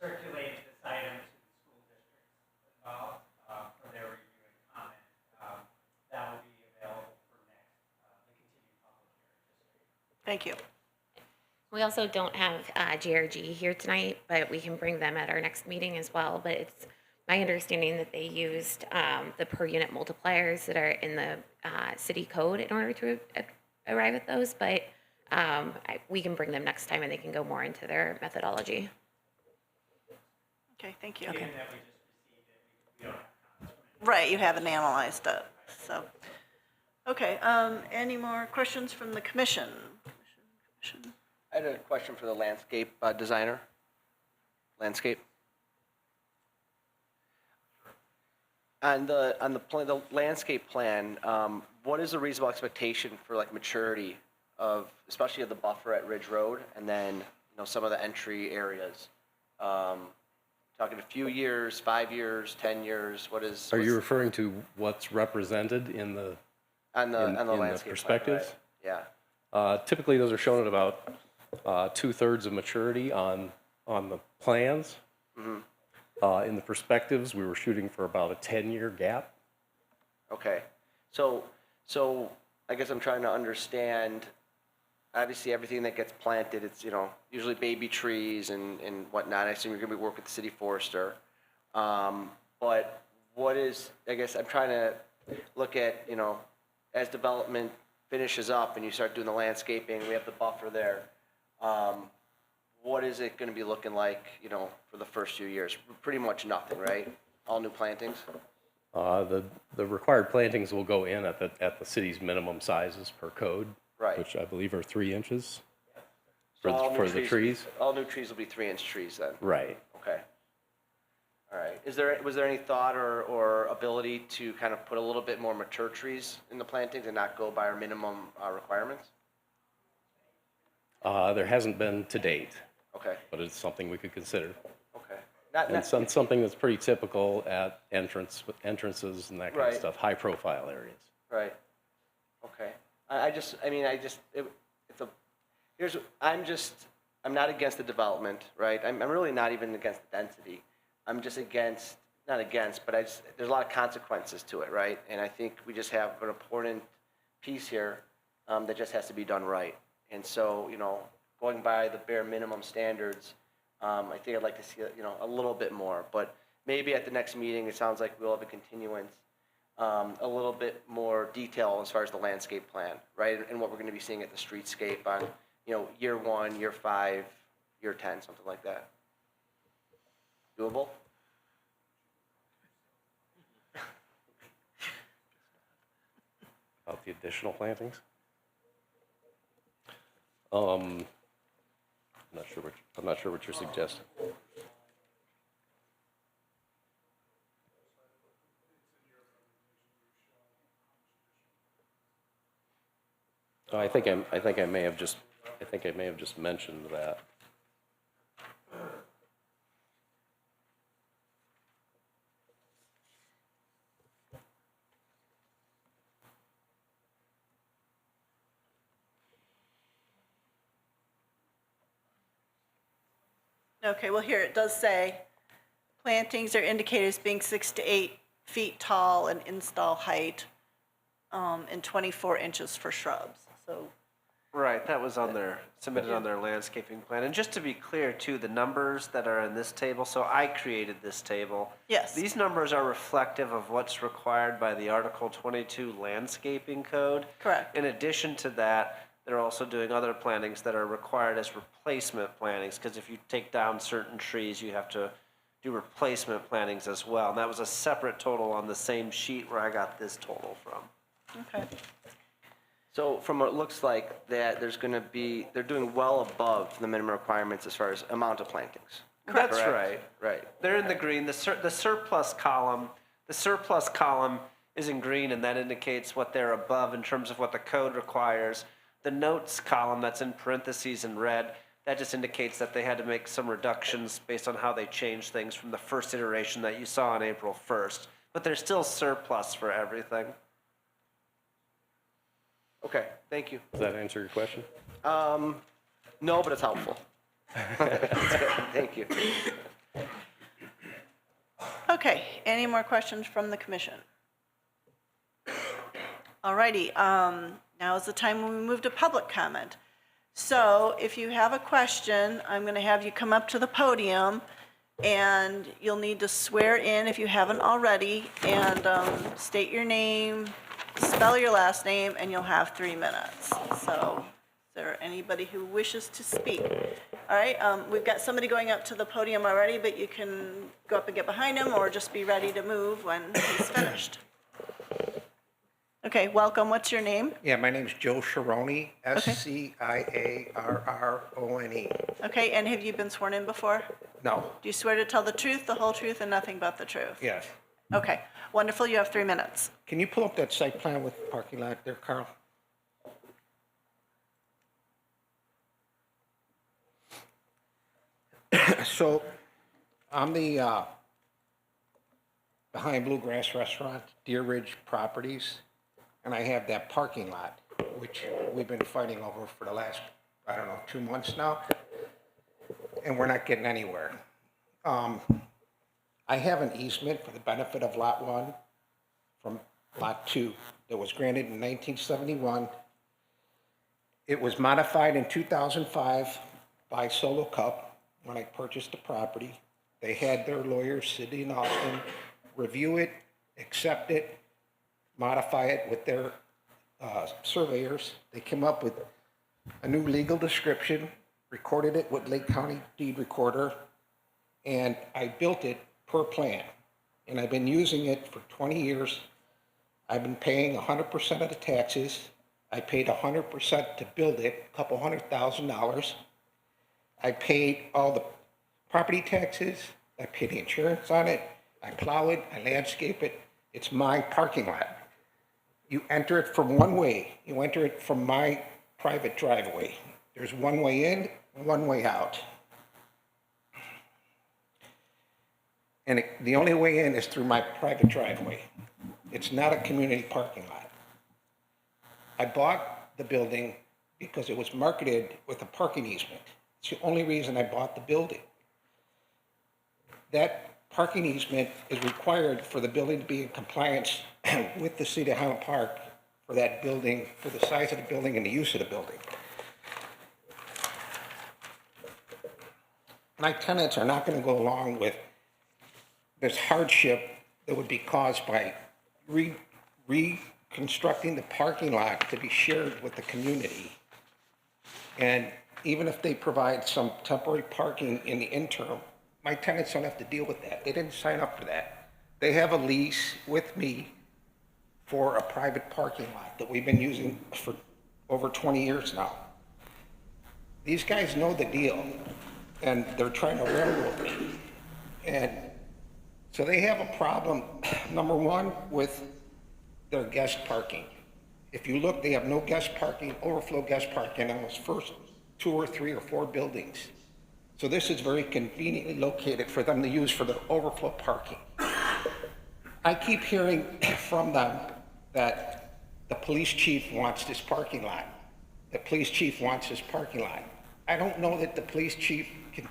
Circulated this item to the school districts as well for their review and comment. That will be available for the continued public hearing. Thank you. We also don't have GRG here tonight, but we can bring them at our next meeting as well. But it's my understanding that they used the per unit multipliers that are in the city code in order to arrive at those. But we can bring them next time and they can go more into their methodology. Okay, thank you. Given that we just received it, we don't have comments from it. Right, you haven't analyzed it, so. Okay, any more questions from the commission? I had a question for the landscape designer. Landscape. On the landscape plan, what is the reasonable expectation for like maturity of, especially of the buffer at Ridge Road, and then some of the entry areas? Talking a few years, 5 years, 10 years. Are you referring to what's represented in the on the landscape plan, perspectives? right? Yeah. Typically, those are shown at about 2/3 of maturity on the plans. In the perspectives, we were shooting for about a 10-year gap. Okay. So I guess I'm trying to understand, obviously everything that gets planted, it's, usually baby trees and whatnot. I assume you're going to be working with the city forester. But what is, I guess I'm trying to look at, as development finishes up and you start doing the landscaping, we have the buffer there. what is it going to be looking like, you know, for the first few years? Pretty much nothing, right? All new plantings? The required plantings will go in at the city's minimum sizes per code. Right. Which I believe are 3 inches So all for new the will trees. be- All new trees will be 3-inch trees then? Right. Okay. All right. Was there any thought or ability to kind of put a little bit more mature trees in the plantings and not go by our minimum requirements? There hasn't been to date, Okay, but it's something we could consider. okay. And something that's pretty typical at entrances and that kind Right. of stuff, high-profile areas. Right. Okay. It's I'm not against the development, right? I'm really not even against the density. I'm just not against, but there's a lot of consequences to it, right? And I think we just have an important piece here that just has to be done right. And so, you know, going by the bare minimum standards, I think I'd like to see, you know, a little bit more. But maybe at the next meeting, it sounds like we'll have a continuance, a little bit more detail as far as the landscape plan, right? And what we're going to be seeing at the streetscape on, you know, year 1, year 5, year 10, something like that. Doable? About the additional plantings? I'm not sure what you're suggesting. I think I may have just mentioned that. Okay, well, here it does say, plantings are indicated as being 6 to 8 feet tall and install height, and 24 inches for shrubs, so. Right, that was submitted on their landscaping plan. And just to be clear too, the numbers that are in this table, so I created this table. Yes. These numbers are reflective of what's required by the Article 22 landscaping code. Correct. In addition to that, they're also doing other plantings that are required as replacement plantings, because if you take down certain trees, you have to do replacement plantings as well. And that was a separate total on the same sheet where I got this total from. Okay. So from what it looks like, that they're doing well above the minimum requirements as far as amount of plantings. That's right, right. They're in the green. The surplus column is in green, and that indicates what they're above in terms of what the code requires. The notes column that's in parentheses in red, that just indicates that they had to make some reductions based on how they changed things from the first iteration that you saw on April 1st. But they're still surplus for everything. Okay, thank you. Does that answer your question? No, but it's helpful. Thank you. Okay, any more questions from the commission? All righty, now is the time when we move to public comment. So if you have a question, I'm going to have you come up to the podium, and you'll need to swear in if you haven't already, and state your name, spell your last name, and you'll have 3 minutes. So is there anybody who wishes to speak? All right, we've got somebody going up to the podium already, but you can go up and get behind him or just be ready to move when he's finished. Okay, welcome. What's your name? Yeah, my name's Joe Sciarrone, S-C-I-A-R-R-O-N-E. Okay, and have you been sworn in before? No, Do you swear to tell the truth, the whole truth, and nothing but the truth? yes. Okay, wonderful. You have 3 minutes. Can you pull up that site plan with the parking lot there, Carl? So, I'm the, behind Bluegrass Restaurant, Deer Ridge Properties, and I have that parking lot, which we've been fighting over for the last, 2 months now, and we're not getting anywhere. I have an easement for the benefit of Lot 1 from Lot 2 that was granted in 1971. It was modified in 2005 by Solo Cup when I purchased the property. They had their lawyers, City and Austin, review it, accept it, modify it with their surveyors. They came up with a new legal description recorded it with Lake County Deed Recorder, and I built it per plan. And I've been using it for 20 years. I've been paying 100% of the taxes. I paid 100% to build it, a couple $100,000. I paid all the property taxes. I paid the insurance on it. I plow it, I landscape it. It's my parking lot. You enter it from one way. You enter it from my private driveway. There's one way in and one way out. And the only way in is through my private driveway. It's not a community parking lot. I bought the building because it was marketed with a parking easement. It's the only reason I bought the building. That parking easement is required for the building to be in compliance with the city of Highland Park for that building, for the size of the building and the use of the building. My tenants are not going to go along with this hardship that would be caused by reconstructing the parking lot to be shared with the community. And even if they provide some temporary parking in the interim, my tenants don't have to deal with that. They didn't sign up for that. They have a lease with me for a private parking lot that we've been using for over 20 years now. These guys know the deal, and they're trying to railroad me. And so they have a problem, number one, with their guest parking. If you look, they have no guest parking, overflow guest parking on those first 2 or 3 or 4 buildings. So this is very conveniently located for them to use for the overflow parking. I keep hearing from them that the police chief wants this parking lot. The police chief wants this parking lot. I don't know that the police chief can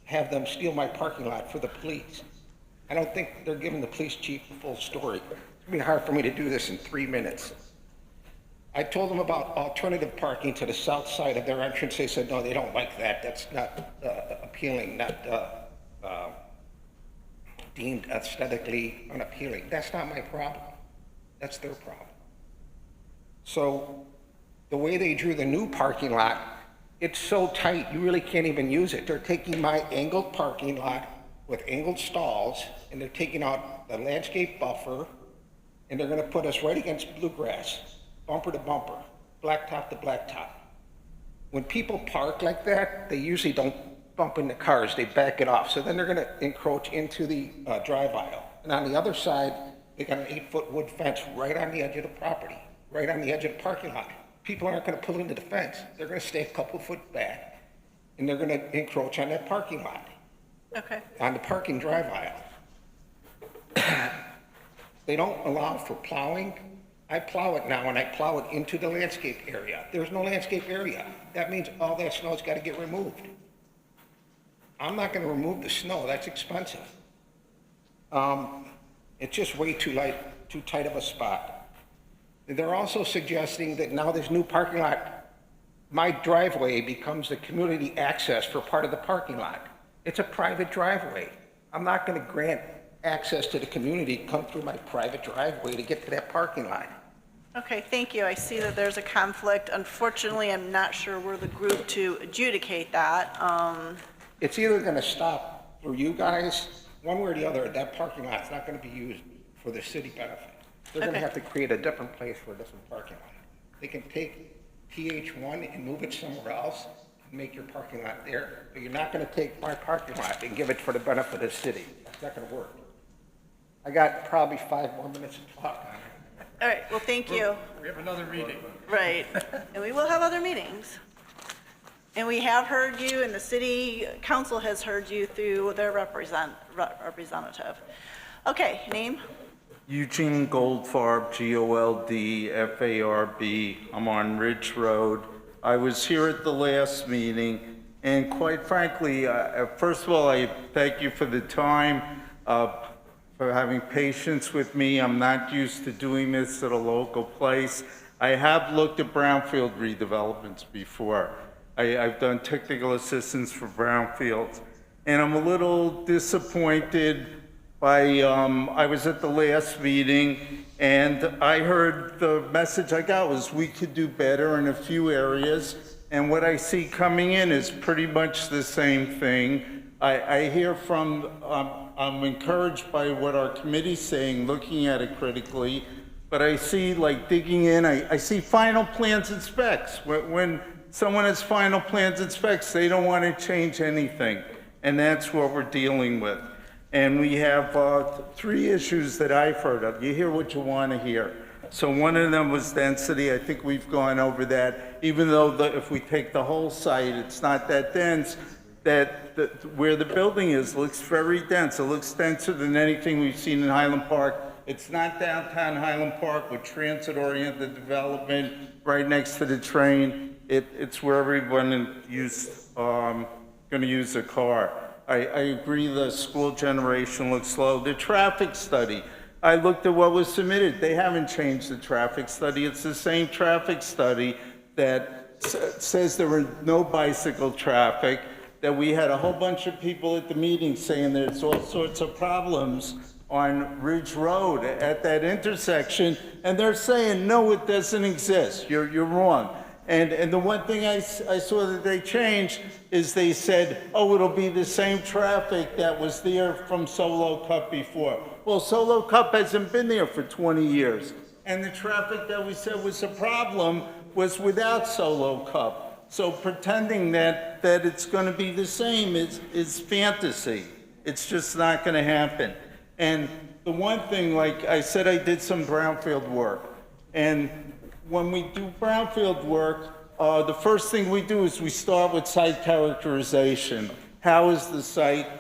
have them steal my parking lot for the police. I don't think they're giving the police chief the full story. It's gonna be hard for me to do this in 3 minutes. I told them about alternative parking to the south side of their entrance. They said, no, they don't like that. That's not appealing, not deemed aesthetically unappealing. That's not my problem. That's their problem. So the way they drew the new parking lot, it's so tight, you really can't even use it. They're taking my angled parking lot with angled stalls, and they're taking out the landscape buffer, and they're gonna put us right against bluegrass, bumper to bumper, blacktop to blacktop. When people park like that, they usually don't bump into cars, they back it off. So then they're gonna encroach into the drive aisle. And on the other side, they got an 8-foot wood fence right on the edge of the property, right on the edge of the parking lot. People aren't gonna pull into the fence. They're gonna stay a couple foot back, and they're gonna encroach on that parking lot. Okay. On the parking drive aisle. They don't allow for plowing. I plow it now, and I plow it into the landscape area. There's no landscape area. That means all that snow's got to get removed. I'm not going to remove the snow. That's expensive. It's just way too tight of a spot. They're also suggesting that now this new parking lot, my driveway becomes the community access for part of the parking lot. It's a private driveway. I'm not going to grant access to the community to come through my private driveway to get to that parking lot. Okay, thank you. I see that there's a conflict. Unfortunately, I'm not sure we're the group to adjudicate that. It's either going to stop for you guys, one way or the other. That parking lot's not going to be used for the city benefit. They're going to have to create a different place for a different parking lot. They can take PH1 and move it somewhere else and make your parking lot there, but you're not going to take my parking lot and give it for the benefit of the city. That's not going to work. I got probably 5 more minutes to talk on it. All right, well, thank you. We have another meeting. Right, and we will have other meetings. And we have heard you, and the city council has heard you through their representative. Okay, name? Eugene Goldfarb, Goldfarb. I'm on Ridge Road. I was here at the last meeting, and quite frankly, first of all, I thank you for the time, for having patience with me. I'm not used to doing this at a local place. I have looked at brownfield redevelopments before. I've done technical assistance for brownfields, and I'm a little disappointed by, I was at the last meeting, and I heard the message I got was we could do better in a few areas, and what I see coming in is pretty much the same thing. I hear from, I'm encouraged by what our committee's saying, looking at it critically, but I see, like, digging in, I see final plans and specs. When someone has final plans and specs, they don't want to change anything, and that's what we're dealing with. And we have 3 issues that I've heard of. You hear what you want to hear. So one of them was density. I think we've gone over that. Even though if we take the whole site, it's not that dense, where the building is looks very dense. It looks denser than anything we've seen in Highland Park. It's not downtown Highland Park with transit-oriented development right next to the train. It's where everyone going to use a car. I agree the school generation looks slow. The traffic study, I looked at what was submitted. They haven't changed the traffic study. It's the same traffic study that says there were no bicycle traffic, that we had a whole bunch of people at the meeting saying there's all sorts of problems on Ridge Road at that intersection, and they're saying, no, it doesn't exist. You're wrong. And the one thing I saw that they changed is they said, oh, it'll be the same traffic that was there from Solo Cup before. Well, Solo Cup hasn't been there for 20 years. And the traffic that we said was a problem was without Solo Cup. So pretending that it's going to be the same is fantasy. It's just not going to happen. And the one thing, like I said, I did some brownfield work. And when we do brownfield work, the first thing we do is we start with site characterization. How is the site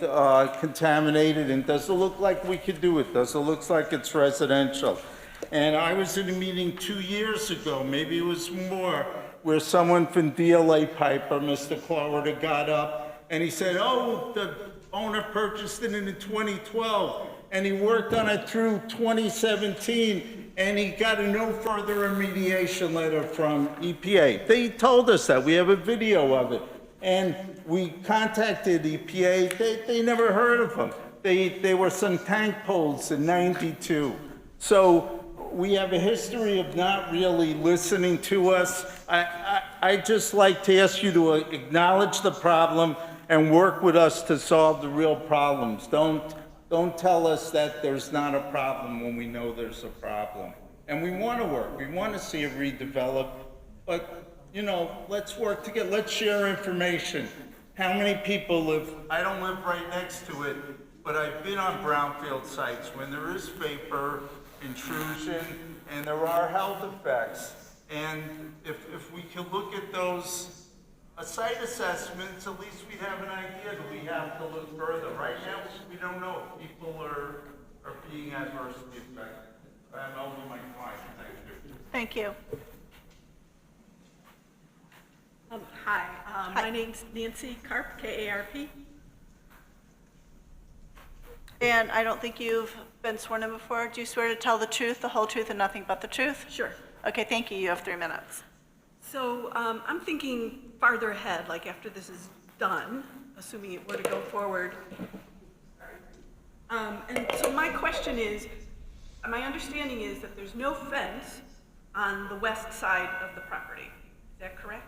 contaminated, and does it look like we could do it? Does it look like it's residential? And I was in a meeting 2 years ago, maybe it was more, where someone from DLA Piper, Mr. Clarida, got up and he said, oh, the owner purchased it in 2012 and he worked on it through 2017 and he got a no further remediation letter from EPA. They told us that. We have a video of it. And we contacted EPA. They never heard of them. They were some tank poles in '92. So we have a history of not really listening to us. I just like to ask you to acknowledge the problem and work with us to solve the real problems. Don't tell us that there's not a problem when we know there's a problem. And we want to work. We want to see it redeveloped. But, you know, let's work together. Let's share information. How many people live? I don't live right next to it, but I've been on brownfield sites when there is vapor intrusion and there are health effects. And if we can look at those site assessments, at least we'd have an idea. Do we have to look further? Right now, we don't know if people are being adversely affected. I'm over my time. Thank you. Thank you. Hi, my name's Nancy Karp, K-A-R-P. And I don't think you've been sworn in before. Do you swear to tell the truth, the whole truth, and nothing but the truth? Sure. Okay, thank you. You have 3 minutes. So I'm thinking farther ahead, like after this is done, assuming it were to go forward. And so my question is, my understanding is that there's no fence on the west side of the property. Is that correct?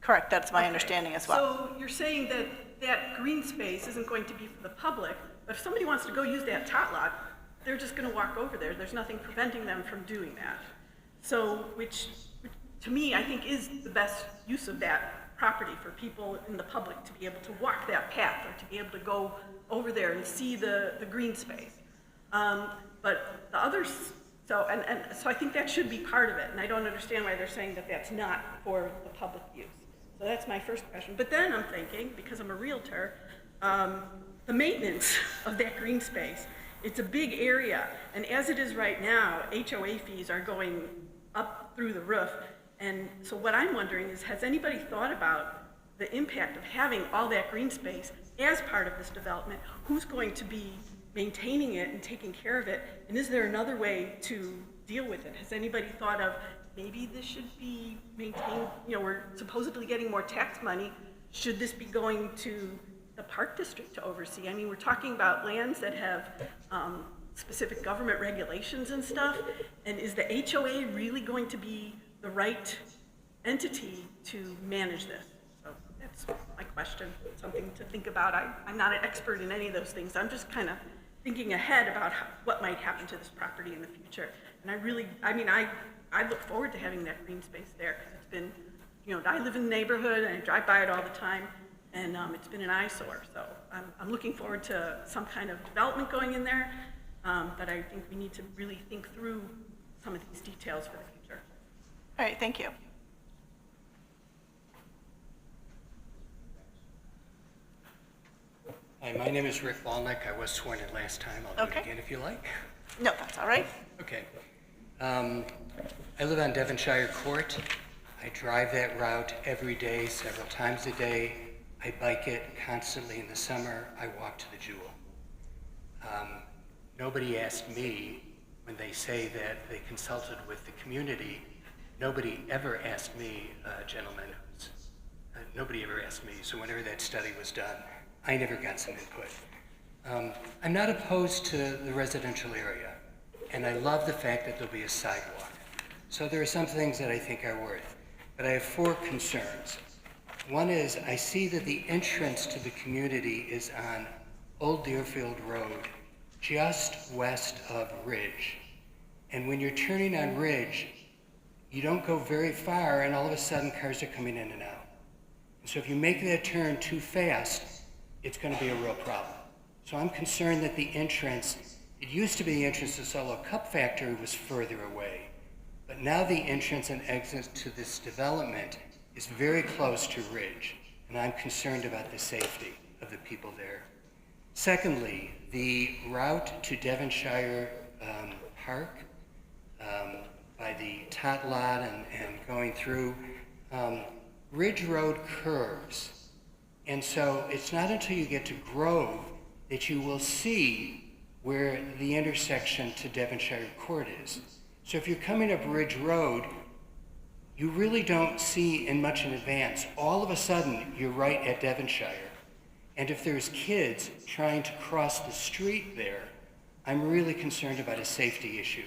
Correct, that's my Okay. understanding as well. So you're saying that that green space isn't going to be for the public, but if somebody wants to go use that tot lot, they're just gonna walk over there. There's nothing preventing them from doing that. So, which to me, I think is the best use of that property for people in the public to be able to walk that path or to be able to go over there and see the green space. But the others, so I think that should be part of it, and I don't understand why they're saying that that's not for the public use. So that's my first question. But then I'm thinking, because I'm a realtor, the maintenance of that green space, it's a big area, and as it is right now, HOA fees are going up through the roof. And so what I'm wondering is, has anybody thought about the impact of having all that green space as part of this development? Who's going to be maintaining it and taking care of it? And is there another way to deal with it? Has anybody thought of, maybe this should be maintained, you know, we're supposedly getting more tax money. Should this be going to the park district to oversee? I mean, we're talking about lands that have specific government regulations and stuff. And is the HOA really going to be the right entity to manage this? So that's my question, something to think about. I'm not an expert in any of those things. I'm just kind of thinking ahead about what might happen to this property in the future. And I look forward to having that green space there, because it's been, I live in the neighborhood and I drive by it all the time, and it's been an eyesore. So I'm looking forward to some kind of development going in there, but I think we need to really think through some of these details for the future. All right, thank you. Hi, my name is Rick Walnick. I was sworn in last time. I'll do Okay. it again if you like. No, that's all right. Okay. I live on Devonshire Court. I drive that route every day, several times a day. I bike it constantly in the summer. I walk to the Jewel. Nobody asked me when they say that they consulted with the community. Nobody ever asked me, gentlemen. Nobody ever asked me. So whenever that study was done, I never got some input. I'm not opposed to the residential area, and I love the fact that there'll be a sidewalk. So there are some things that I think are worth, but I have 4 concerns. One is I see that the entrance to the community is on Old Deerfield Road, just west of Ridge. And when you're turning on Ridge, you don't go very far, and all of a sudden cars are coming in and out. And so if you make that turn too fast, it's going to be a real problem. So I'm concerned that the entrance, it used to be the entrance to Solo Cup Factory was further away, but now the entrance and exit to this development is very close to Ridge, and I'm concerned about the safety of the people there. Secondly, the route to Devonshire Park by the tot lot and going through, Ridge Road curves. And so it's not until you get to Grove that you will see where the intersection to Devonshire Court is. So if you're coming up Ridge Road, you really don't see in much in advance. All of a sudden, you're right at Devonshire. And if there's kids trying to cross the street there, I'm really concerned about a safety issue.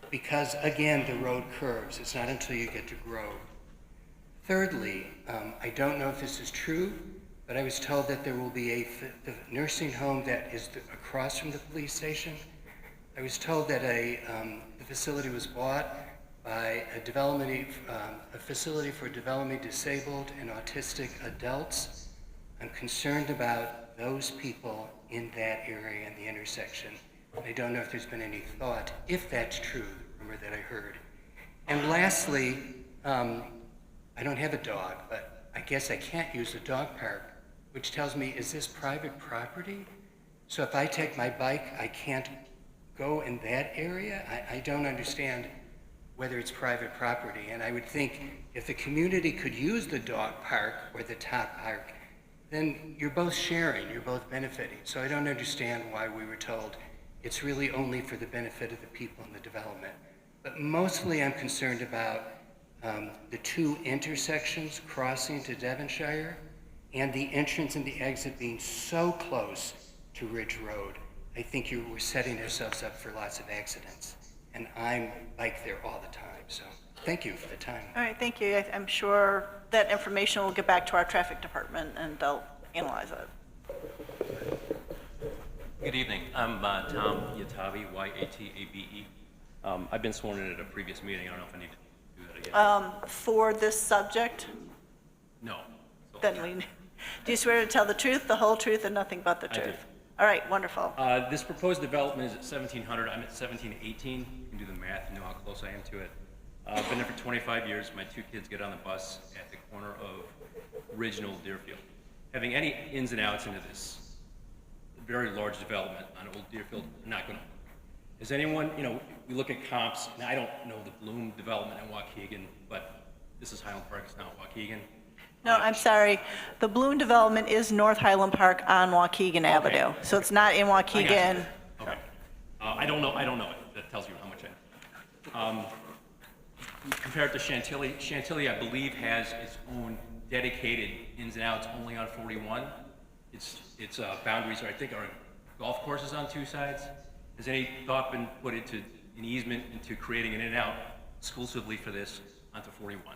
Because again, the road curves. It's not until you get to Grove. Thirdly, I don't know if this is true, but I was told that there will be the nursing home that is across from the police station. I was told that the facility was bought by a facility for developmentally disabled and autistic adults. I'm concerned about those people in that area in the intersection. I don't know if there's been any thought, if that's true, the rumor that I heard. And lastly, I don't have a dog, but I guess I can't use the dog park, which tells me, is this private property? So if I take my bike, I can't go in that area? I don't understand whether it's private property. And I would think if the community could use the dog park or the top park, then you're both sharing, you're both benefiting. So I don't understand why we were told it's really only for the benefit of the people in the development. But mostly I'm concerned about the 2 intersections crossing to Devonshire and the entrance and the exit being so close to Ridge Road. I think we're setting ourselves up for lots of accidents. And I bike there all the time, so thank you for the time. All right, thank you. I'm sure that information will get back to our traffic department and they'll analyze it. Good evening. I'm Tom Yatabe, Y-A-T-A-B-E. I've been sworn in at a previous meeting. I don't know if I need to do that again. For this subject, No. then do you swear to tell the truth, the whole truth, and nothing but the I do. truth? All right, wonderful. This proposed development is at 1700. I'm at 1718. You can do the math and know how close I am to it. I've been there for 25 years. My 2 kids get on the bus at the corner of Ridge and Old Deerfield. Having any ins and outs into this very large development on Old Deerfield, not going to. Is anyone, we look at comps, and I don't know the Bloom development in Waukegan, but this is Highland Park, it's not Waukegan. No, I'm sorry. The Bloom development is North Highland Park on Waukegan Avenue. So it's not in Waukegan. Okay. I don't know it. That tells you how much I know. Compared to Chantilly, Chantilly, I believe, has its own dedicated ins and outs only on 41. Its boundaries, I think, are golf courses on 2 sides. Has any thought been put into an easement into creating an in and out exclusively for this onto 41?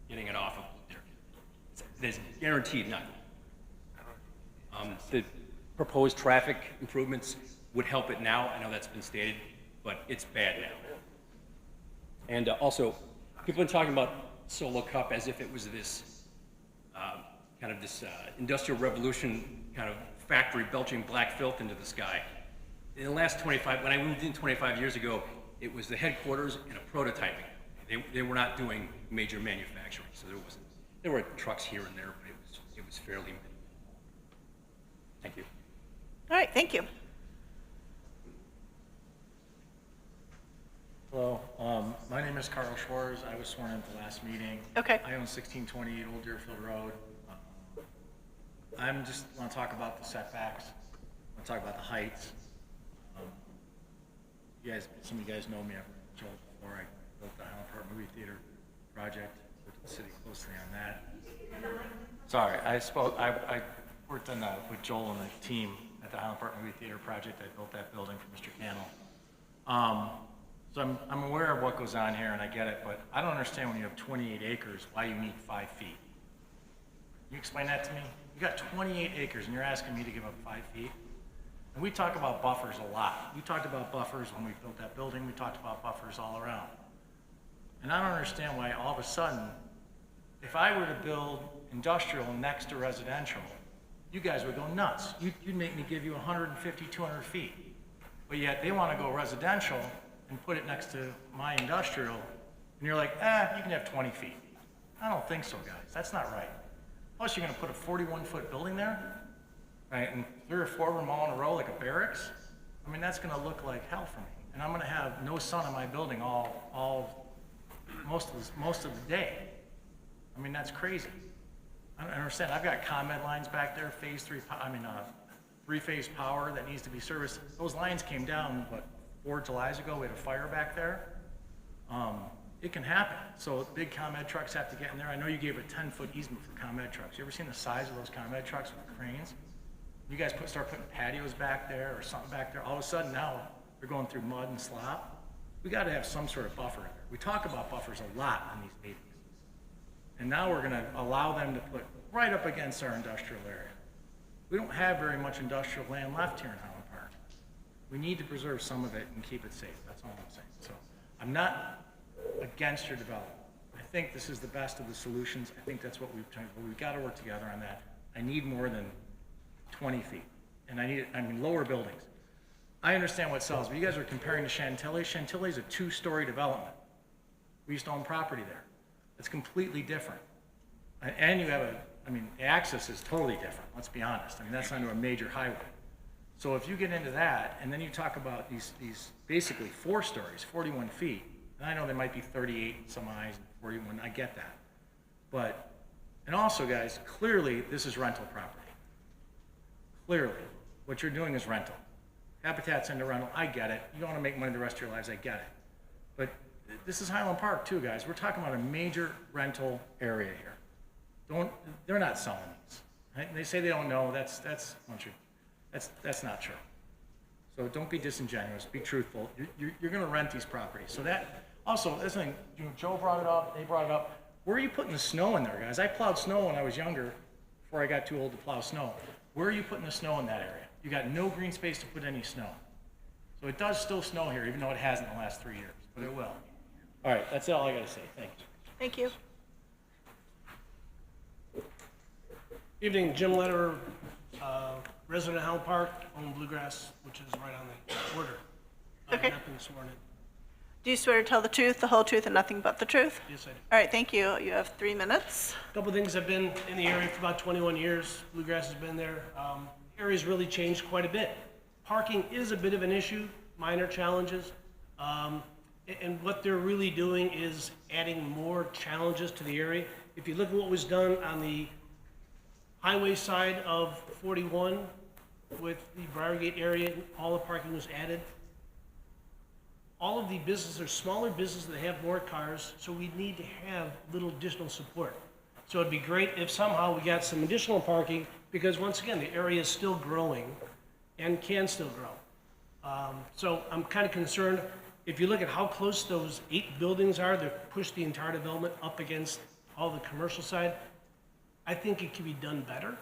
getting it off of there. There's guaranteed none. The proposed traffic improvements would help it now. I know that's been stated, but it's bad now. And also, people have been talking about Solo Cup as if it was this kind of this industrial revolution kind of factory belching black filth into the sky. In the last 25, when I moved in 25 years ago, it was the headquarters and a prototyping. They were not doing major manufacturing, so there were trucks here and there, but it was fairly minimal. Thank you. All right, thank you. Hello, my name is Carl Schwartz. I was sworn in at the last meeting. Okay. I own 1628 Old Deerfield Road. I'm just want to talk about the setbacks. I want to talk about the heights. You guys, some of you guys know me. I've Joel before. I built the Highland Park Movie Theater project. Worked with the city closely on that. Sorry, I worked on that with Joel and the team at the Highland Park Movie Theater project. I built that building for Mr. Cannell. So I'm aware of what goes on here, and I get it, but I don't understand when you have 28 acres, why you need 5 feet. Can you explain that to me? You got 28 acres, and you're asking me to give up 5 feet? And we talk about buffers a lot. We talked about buffers when we built that building. We talked about buffers all around. And I don't understand why all of a sudden, if I were to build industrial next to residential, you guys would go nuts. You'd make me give you 150, 200 feet. But yet they want to go residential and put it next to my industrial, and you're like, you can have 20 feet. I don't think so, guys. That's not right. Plus, you're gonna put a 41-foot building there, right, and 3 or 4 of them all in a row like a barracks? I mean, that's gonna look like hell for me. And I'm gonna have no sun in my building most of the day. I mean, that's crazy. I don't understand. I've got ComEd lines back there, phase 3, 3-phase power that needs to be serviced. Those lines came down, 4 Julys ago. We had a fire back there. It can happen. So big ComEd trucks have to get in there. I know you gave a 10-foot easement for ComEd trucks. You ever seen the size of those ComEd trucks with cranes? You guys start putting patios back there or something back there. All of a sudden now they're going through mud and slop. We got to have some sort of buffer in there. We talk about buffers a lot on these meetings. And now we're going to allow them to put right up against our industrial area. We don't have very much industrial land left here in Highland Park. We need to preserve some of it and keep it safe. That's all I'm saying. So I'm not against your development. I think this is the best of the solutions. I think that's what we've got to work together on that. I need more than 20 feet. And I mean, lower buildings. I understand what sells, but you guys are comparing to Chantilly. Chantilly is a 2-story development. We used to own property there. It's completely different. And you have the access is totally different, let's be honest. I mean, that's onto a major highway. So if you get into that, and then you talk about these basically 4 stories, 41 feet, and I know they might be 38 some eyes, 41, I get that. But, and also guys, clearly this is rental property. Clearly, what you're doing is rental. Habitat's into rental, I get it. You don't want to make money the rest of your lives, I get it. But this is Highland Park too, guys. We're talking about a major rental area here. They're not selling these. Right? They say they don't know, that's not true. So don't be disingenuous, be truthful. You're gonna rent these properties. So that, also, this thing, Joe brought it up, they brought it up. Where are you putting the snow in there, guys? I plowed snow when I was younger, before I got too old to plow snow. Where are you putting the snow in that area? You got no green space to put any snow. So it does still snow here, even though it hasn't in the last 3 years, but it will. All right, that's all I gotta say, thank you. Thank you. Evening, Jim Lederer, resident of Highland Park, own Bluegrass, which is right on the border. Okay. I've been sworn in. Do you swear to tell the truth, the whole truth, and nothing but the truth? Yes, I do. All right, thank you. You have 3 minutes. Couple things. I've been in the area for about 21 years. Bluegrass has been there. Area's really changed quite a bit. Parking is a bit of an issue, minor challenges. And what they're really doing is adding more challenges to the area. If you look at what was done on the highway side of 41 with the Briargate area, all the parking was added. All of the businesses are smaller businesses that have more cars, so we need to have little additional support. So it'd be great if somehow we got some additional parking, because once again, the area is still growing and can still grow. So I'm kind of concerned, if you look at how close those 8 buildings are, they've pushed the entire development up against all the commercial side. I think it can be done better.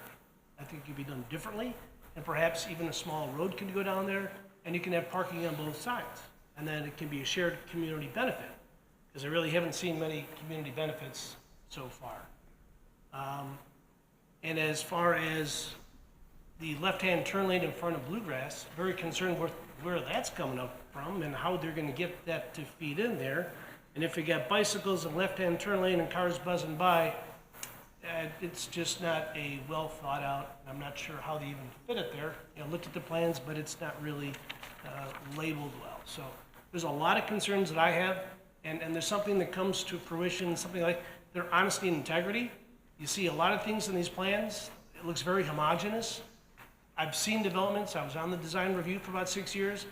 I think it can be done differently, and perhaps even a small road can go down there, and you can have parking on both sides. And then it can be a shared community benefit, because I really haven't seen many community benefits so far. And as far as the left-hand turn lane in front of Bluegrass, very concerned with where that's coming up from and how they're gonna get that to feed in there. And if you got bicycles and left-hand turn lane and cars buzzing by, it's just not a well thought out. I'm not sure how they even fit it there. You know, looked at the plans, but it's not really labeled well. So there's a lot of concerns that I have, and there's something that comes to fruition, something like their honesty and integrity. You see a lot of things in these plans. It looks very homogeneous. I've seen developments. I was on the design review for about 6 years.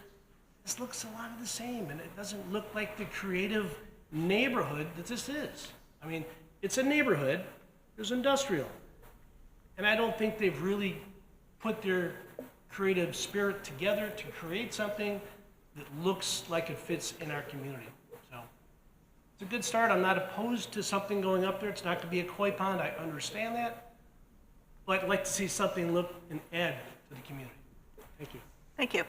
This looks a lot of the same, and it doesn't look like the creative neighborhood that this is. I mean, it's a neighborhood. There's industrial. And I don't think they've really put their creative spirit together to create something that looks like it fits in our community. So it's a good start. I'm not opposed to something going up there. It's not going to be a koi pond. I understand that. But I'd like to see something look and add to the community. Thank you. Thank you.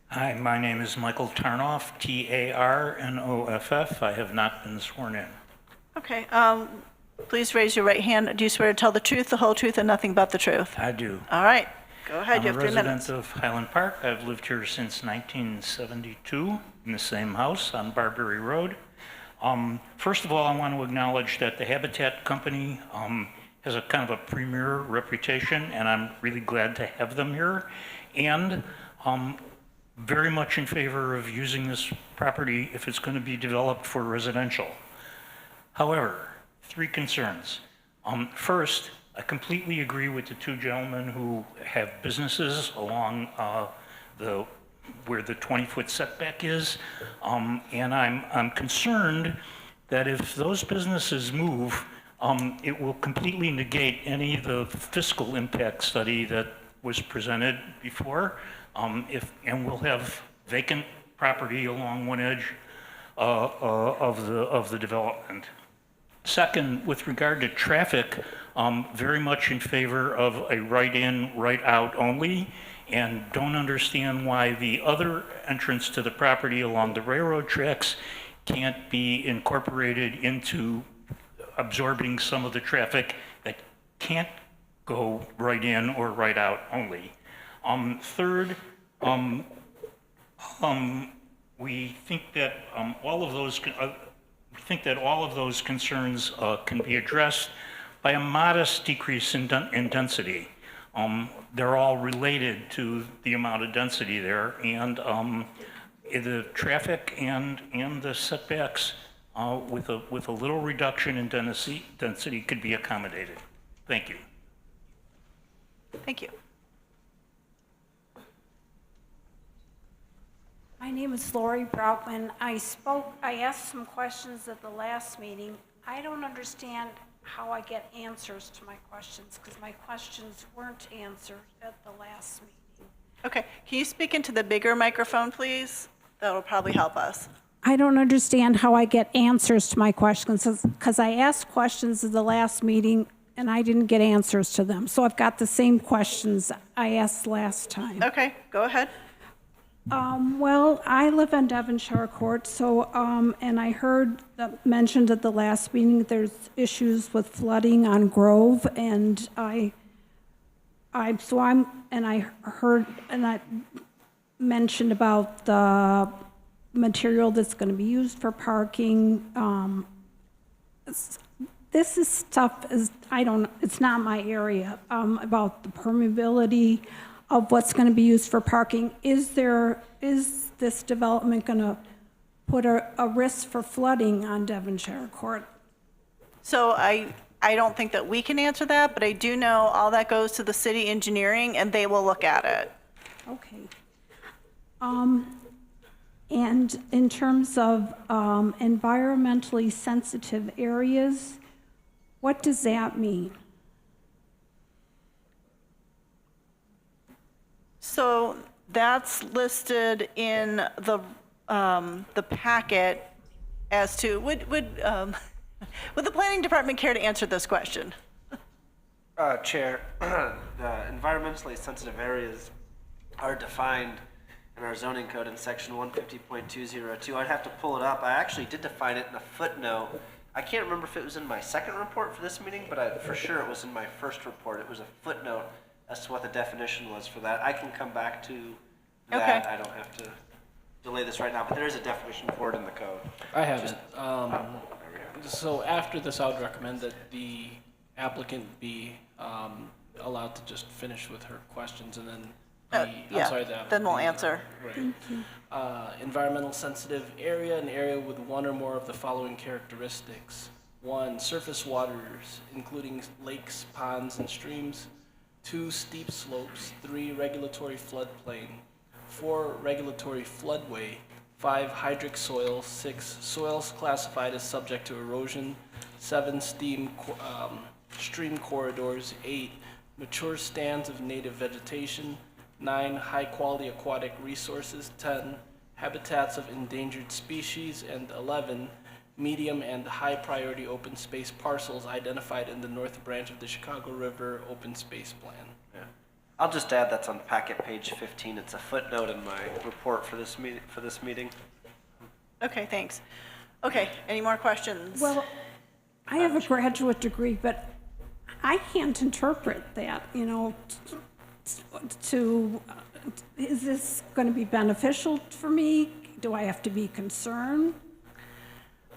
Hi, my name is Michael Tarnoff, Tarnoff. I have not been sworn in. Okay, please raise your right hand. Do you swear to tell the truth, the whole truth, and nothing but the truth? I do. All right, go ahead, you have 3 I'm a minutes. resident of Highland Park. I've lived here since 1972 in the same house on Barbary Road. First of all, I want to acknowledge that the Habitat Company has a kind of a premier reputation, and I'm really glad to have them here. And very much in favor of using this property if it's going to be developed for residential. However, 3 concerns. First, I completely agree with the 2 gentlemen who have businesses along where the 20-foot setback is, and I'm concerned that if those businesses move, it will completely negate any of the fiscal impact study that was presented before. And we'll have vacant property along one edge of the development. Second, with regard to traffic, very much in favor of a right-in, right-out only, and don't understand why the other entrance to the property along the railroad tracks can't be incorporated into absorbing some of the traffic that can't go right in or right out only. Third, we think that all of those concerns can be addressed by a modest decrease in density. They're all related to the amount of density there, and the traffic and the setbacks with a little reduction in density could be accommodated. Thank you. Thank you. My name is Lori Brockman. I asked some questions at the last meeting. I don't understand how I get answers to my questions because my questions weren't answered at the last meeting. Okay, can you speak into the bigger microphone, please? That'll probably help us. I don't understand how I get answers to my questions because I asked questions at the last meeting and I didn't get answers to them. So I've got the same questions I asked last time. Okay, go ahead. Well, I live on Devonshire Court, so, and I heard that mentioned at the last meeting, there's issues with flooding on Grove, and I heard, and I mentioned about the material that's going to be used for parking. This is stuff, it's not my area, about the permeability of what's going to be used for parking. Is this development going to put a risk for flooding on Devonshire Court? So I don't think that we can answer that, but I do know all that goes to the city engineering and they will look at it. Okay. And in terms of environmentally sensitive areas, what does that mean? So that's listed in the packet as to, would the planning department care to answer this question? Chair, the environmentally sensitive areas are defined in our zoning code in section 150.202. I'd have to pull it up. I actually did define it in a footnote. I can't remember if it was in my second report for this meeting, but for sure it was in my first report. It was a footnote as to what the definition was for that. I can come back to that. Okay. I don't have to delay this right now, but there is a definition for it in the code. I have it. So after this, I would recommend that the applicant be allowed to just finish with her questions, and then then we'll answer. Right. Environmental sensitive area, an area with one or more of the following characteristics. 1, surface waters, including lakes, ponds, and streams. 2, steep slopes. 3, regulatory floodplain. 4, regulatory floodway. 5, hydric soil. 6, soils classified as subject to erosion. 7, stream corridors. 8, mature stands of native vegetation. 9, high-quality aquatic resources. 10, habitats of endangered species. And 11, medium and high-priority open space parcels identified in the north branch of the Chicago River Open Space Plan. Yeah. I'll just add that's on packet page 15. It's a footnote in my report for this meeting. Okay, thanks. Okay, any more questions? Well, I have a graduate degree, but I can't interpret that, is this going to be beneficial for me? Do I have to be concerned?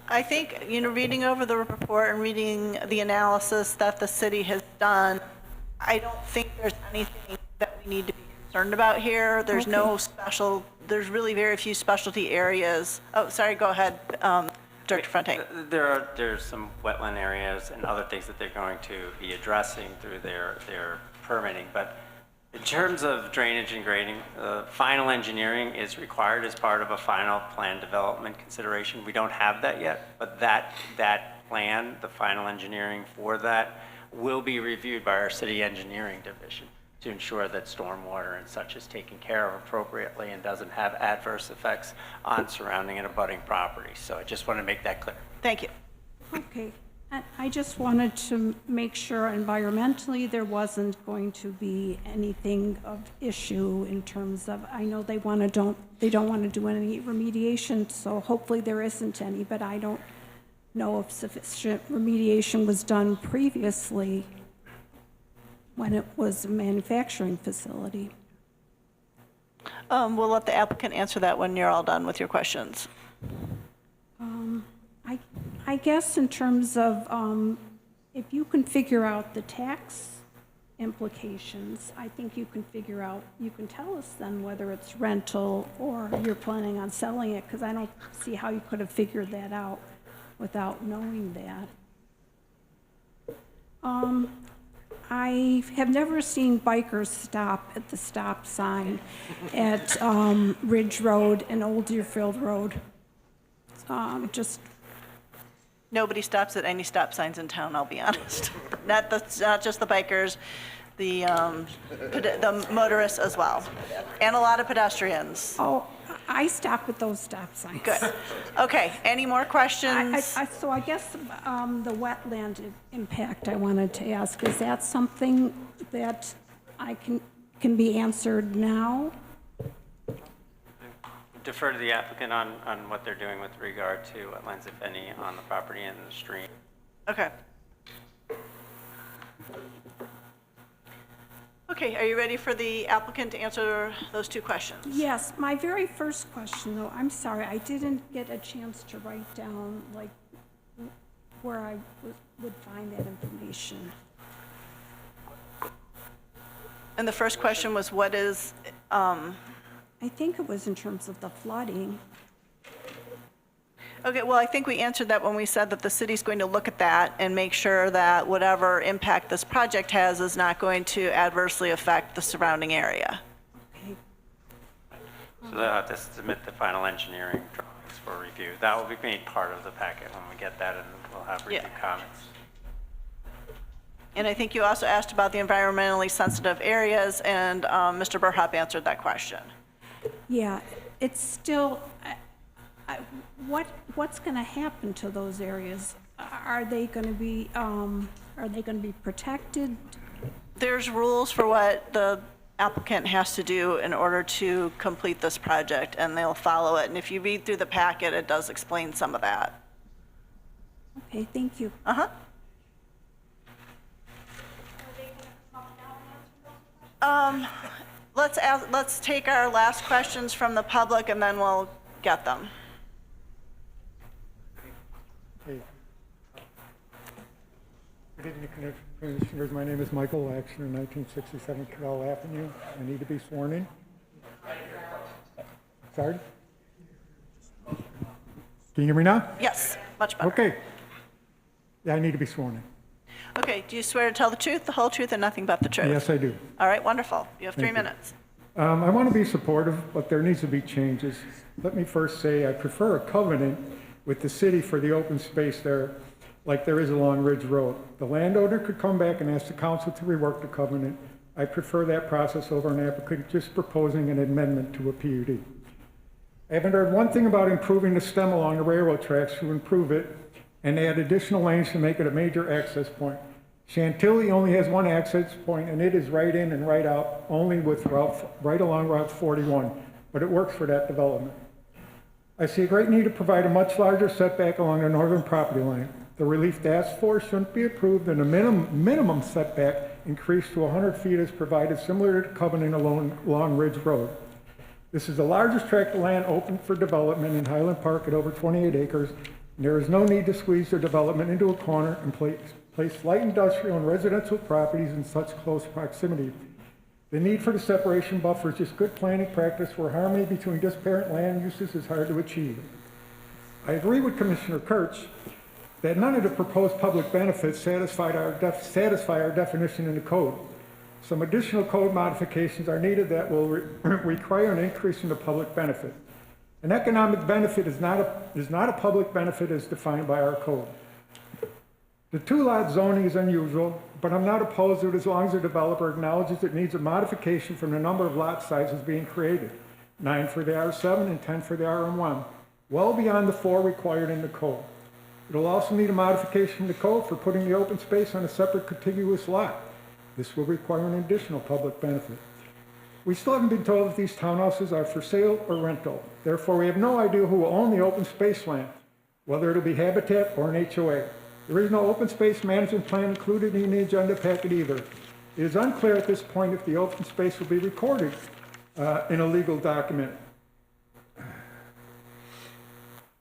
I think, reading over the report and reading the analysis that the city has done, I don't think there's anything that we need to be concerned about here. There's there's really very few specialty areas. Oh, sorry, go ahead, Director Fontaine. There's some wetland areas and other things that they're going to be addressing through their permitting, but in terms of drainage and grading, final engineering is required as part of a final plan development consideration. We don't have that yet, but that plan, the final engineering for that, will be reviewed by our city engineering division to ensure that stormwater and such is taken care of appropriately and doesn't have adverse effects on surrounding and abutting property. So I just want to make that clear. Thank you. Okay. And I just wanted to make sure environmentally there wasn't going to be anything of issue in terms of, I know they don't want to do any remediation, so hopefully there isn't any, but I don't know if sufficient remediation was done previously when it was a manufacturing facility. We'll let the applicant answer that when you're all done with your questions. I guess in terms of if you can figure out the tax implications, I think you can tell us then whether it's rental or you're planning on selling it, because I don't see how you could have figured that out without knowing that. I have never seen bikers stop at the stop sign at Ridge Road and Old Deerfield Road. Nobody stops at any stop signs in town, I'll be honest. Not just the bikers, the motorists as well, and a lot of pedestrians. Oh, I stop at those stop signs. Good. Okay, any more questions? So I guess the wetland impact I wanted to ask, is that something that I can be answered now? Defer to the applicant on what they're doing with regard to wetlands, if any, on the property and the stream. Okay. Okay, are you ready for the applicant to answer those two questions? Yes, my very first question, though, I'm sorry, I didn't get a chance to write down, like, where I would find that information. And the first question was, what is... I think it was in terms of the flooding. Okay, well, I think we answered that when we said that the city's going to look at that and make sure that whatever impact this project has is not going to adversely affect the surrounding area. Okay. So they'll have to submit the final engineering drawings for review. That will be made part of the packet when we get that, and we'll have review comments. And I think you also asked about the environmentally sensitive areas, and Mr. Burhop answered that question. Yeah, it's still, what's going to happen to those areas? Are they going to be protected? There's rules for what the applicant has to do in order to complete this project, and they'll follow it. And if you read through the packet, it does explain some of that. Okay, thank you. Uh-huh. Let's take our last questions from the public, and then we'll get them. Hey. Good evening, Commissioners. My name is Michael Laxner, 1967 Carroll Avenue. I need to be sworn in. Sorry? Can you hear me now? Yes, much better. Okay. Yeah, I need to be sworn in. Okay, do you swear to tell the truth, the whole truth, and nothing but the truth? Yes, I do. All right, wonderful. You have 3 Thank you. minutes. I want to be supportive, but there needs to be changes. Let me first say I prefer a covenant with the city for the open space there, like there is along Ridge Road. The landowner could come back and ask the council to rework the covenant. I prefer that process over an applicant just proposing an amendment to a PUD. I haven't heard one thing about improving the stem along the railroad tracks to improve it and add additional lanes to make it a major access point. Chantilly only has one access point, and it is right in and right out, only with right along Route 41, but it works for that development. I see a great need to provide a much larger setback along the northern property line. The relief asked for shouldn't be approved, and the minimum setback increased to 100 feet as provided, similar to the covenant along Ridge Road. This is the largest tract of land open for development in Highland Park at over 28 acres, and there is no need to squeeze the development into a corner and place light industrial and residential properties in such close proximity. The need for the separation buffer is just good planning practice where harmony between disparate land uses is hard to achieve. I agree with Commissioner Kurtz that none of the proposed public benefits satisfy our definition in the code. Some additional code modifications are needed that will require an increase in the public benefit. An economic benefit is not a public benefit as defined by our code. The two-lot zoning is unusual, but I'm not opposed to it as long as the developer acknowledges it needs a modification from the number of lot sizes being created, 9 for the R7 and 10 for the RM1, well beyond the 4 required in the code. It'll also need a modification in the code for putting the open space on a separate contiguous lot. This will require an additional public benefit. We still haven't been told if these townhouses are for sale or rental. Therefore, we have no idea who will own the open space land, whether it'll be Habitat or an HOA. There is no open space management plan included in the agenda packet either. It is unclear at this point if the open space will be recorded in a legal document.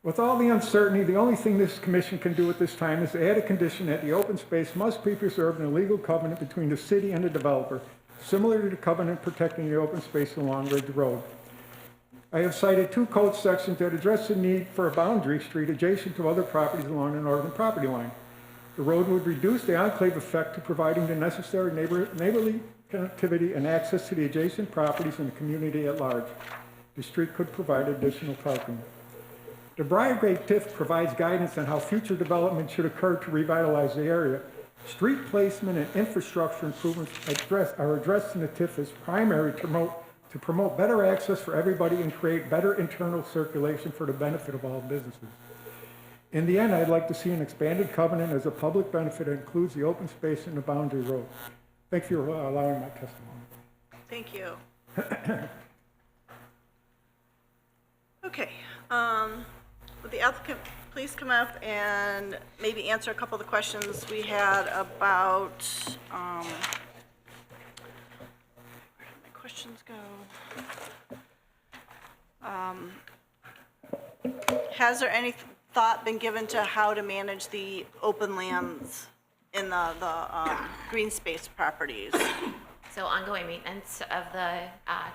With all the uncertainty, the only thing this commission can do at this time is to add a condition that the open space must be preserved in a legal covenant between the city and the developer, similar to the covenant protecting the open space along Ridge Road. I have cited 2 code sections that address the need for a boundary street adjacent to other properties along the northern property line. The road would reduce the enclave effect to providing the necessary neighborly connectivity and access to the adjacent properties and the community at large. The street could provide additional parking. The Briargate TIF provides guidance on how future development should occur to revitalize the area. Street placement and infrastructure improvements are addressed in the TIF as primary to promote better access for everybody and create better internal circulation for the benefit of all businesses. In the end, I'd like to see an expanded covenant as a public benefit that includes the open space and the boundary road. Thank you for allowing my testimony. Thank you. Okay. Would the applicant please come up and maybe answer a couple of the questions we had about, where did my questions go? Has there any thought been given to how to manage the open lands in the green space properties? So ongoing maintenance of the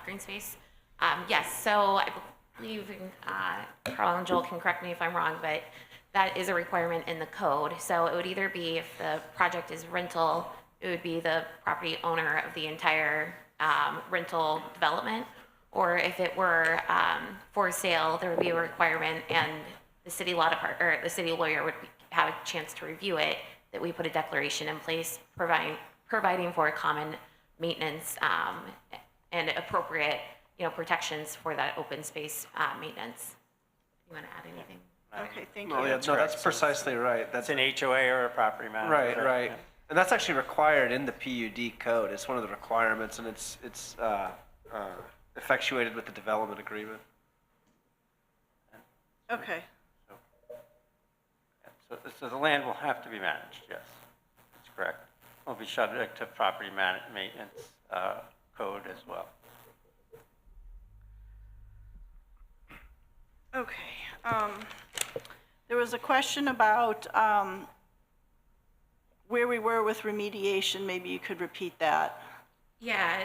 green space? Yes, so I believe Carl and Joel can correct me if I'm wrong, but that is a requirement in the code. So it would either be if the project is rental, it would be the property owner of the entire rental development, or if it were for sale, there would be a requirement, and the city the city lawyer would have a chance to review it, that we put a declaration in place providing for common maintenance and appropriate protections for that open space maintenance. You want to add anything? Okay, thank you. No, yeah, no, that's precisely right. That's It's an HOA or a property manager. right, right. And that's actually required in the PUD code. It's one of the requirements, and it's effectuated with the development agreement. Okay, So the land will have to be managed, yes, that's correct. Will be subject to property maintenance code as well. okay. There was a question about where we were with remediation. Maybe you could repeat that. Yeah,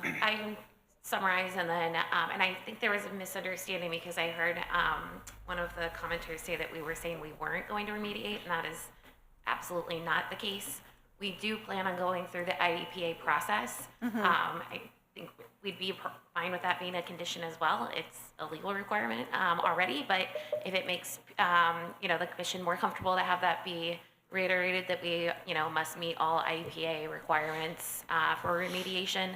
and I can summarize, and then, and I think there was a misunderstanding because I heard one of the commenters say that we were saying we weren't going to remediate, and that is absolutely not the case. We do plan on going through the IEPA process. I think we'd be fine with that being a condition as well. It's a legal requirement already, but if it makes the commission more comfortable to have that be reiterated, that we must meet all IEPA requirements for remediation,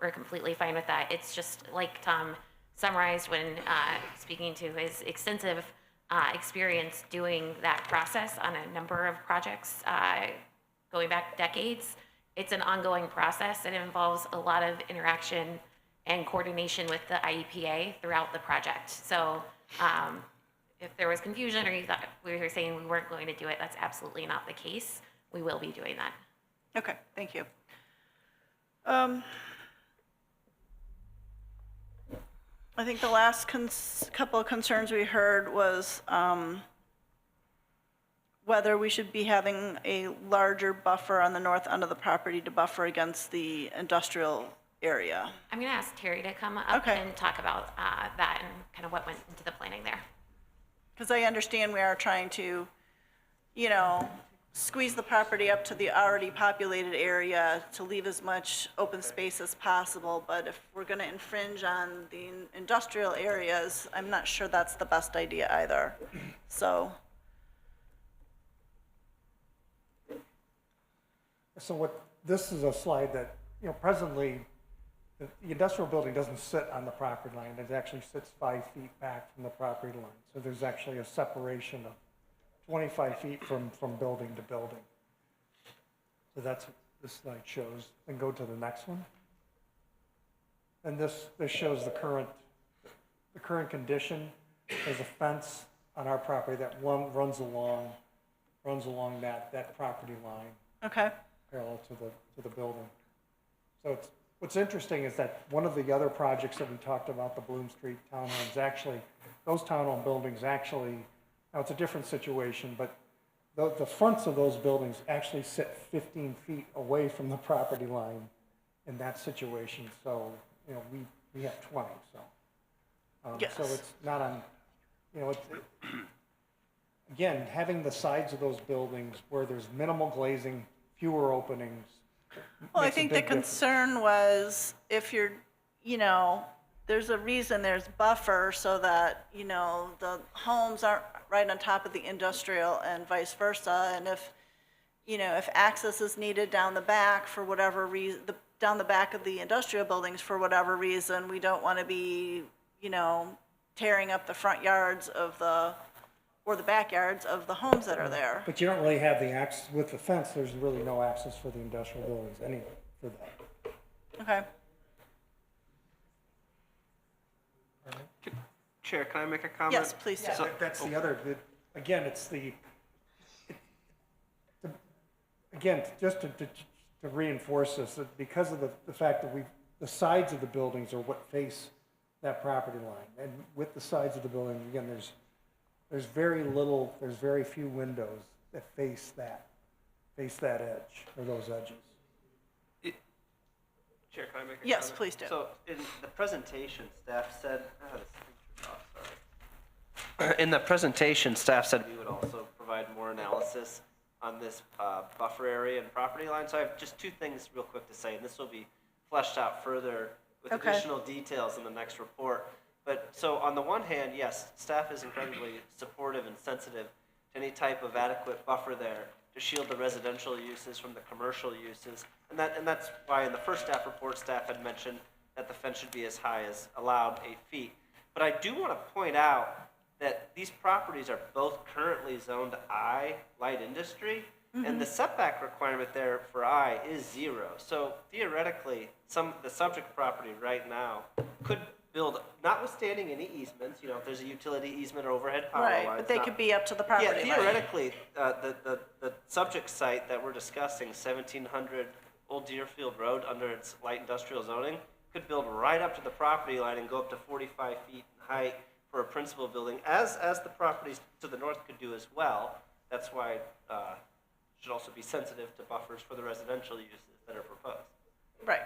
we're completely fine with that. It's just like Tom summarized when speaking to his extensive experience doing that process on a number of projects going back decades. It's an ongoing process. It involves a lot of interaction and coordination with the IEPA throughout the project. So if there was confusion or you thought we were saying we weren't going to do it, that's absolutely not the case. We will be doing that. Okay, thank you. I think the last couple of concerns we heard was whether we should be having a larger buffer on the north end of the property to buffer against the industrial area. I'm going to ask Terry to come up and talk about that and kind of what went into the planning there. Because I understand we are trying to, squeeze the property up to the already populated area to leave as much open space as possible. But if we're going to infringe on the industrial areas, I'm not sure that's the best idea either. So. So this is a slide that, presently, the industrial building doesn't sit on the property line. It actually sits 5 feet back from the property line. So there's actually a separation of 25 feet from building to building. So that's what this slide shows. And go to the next one. And this shows the current condition. There's a fence on our property that runs along that property line. Okay. Parallel to the building. So what's interesting is that one of the other projects that we talked about, the Bloom Street townhomes, those townhome buildings now it's a different situation, but the fronts of those buildings actually sit 15 feet away from the property line in that situation. So, we have 20, so. Yes. So it's not on, again, having the sides of those buildings where there's minimal glazing, fewer openings. Well, I makes a think the big difference. concern was if you're, there's a reason there's buffer so that, the homes aren't right on top of the industrial and vice versa. And if access is needed down the back for whatever reason, down the back of the industrial buildings for whatever reason, we don't want to be, tearing up the front yards or the backyards of the homes that are there. But you don't really have the access, with the fence, there's really no access for the industrial buildings anyway for that. Okay. Chair, can I make a comment? Yes, please do. So that's the other, again, again, just to reinforce this, that because of the fact that the sides of the buildings are what face that property line. And with the sides of the building, again, there's very few windows that face that edge, or those edges. Chair, can I make a Yes, comment? please do. So in the presentation, staff said, in the presentation, staff said we would also provide more analysis on this buffer area and property line. So I have just two things real quick to say, and this will be fleshed out further with additional details in the next report. But so on the one hand, yes, staff is incredibly supportive and sensitive to any type of adequate buffer there to shield the residential uses from the commercial uses. And that's why in the first staff report, staff had mentioned that the fence should be as high as allowed 8 feet. But I do want to point out that these properties are both currently zoned I, light industry, and the setback requirement there for I is 0. So theoretically, the subject property right now could build, notwithstanding any easements, if there's a utility easement or overhead power lines. Right, but they could be up to the property line. Yeah, theoretically, the subject site that we're discussing, 1700 Old Deerfield Road, under its light industrial zoning, could build right up to the property line and go up to 45 feet in height for a principal building, as the properties to the north could do as well. That's why should also be sensitive to buffers for the residential uses that are proposed. Right,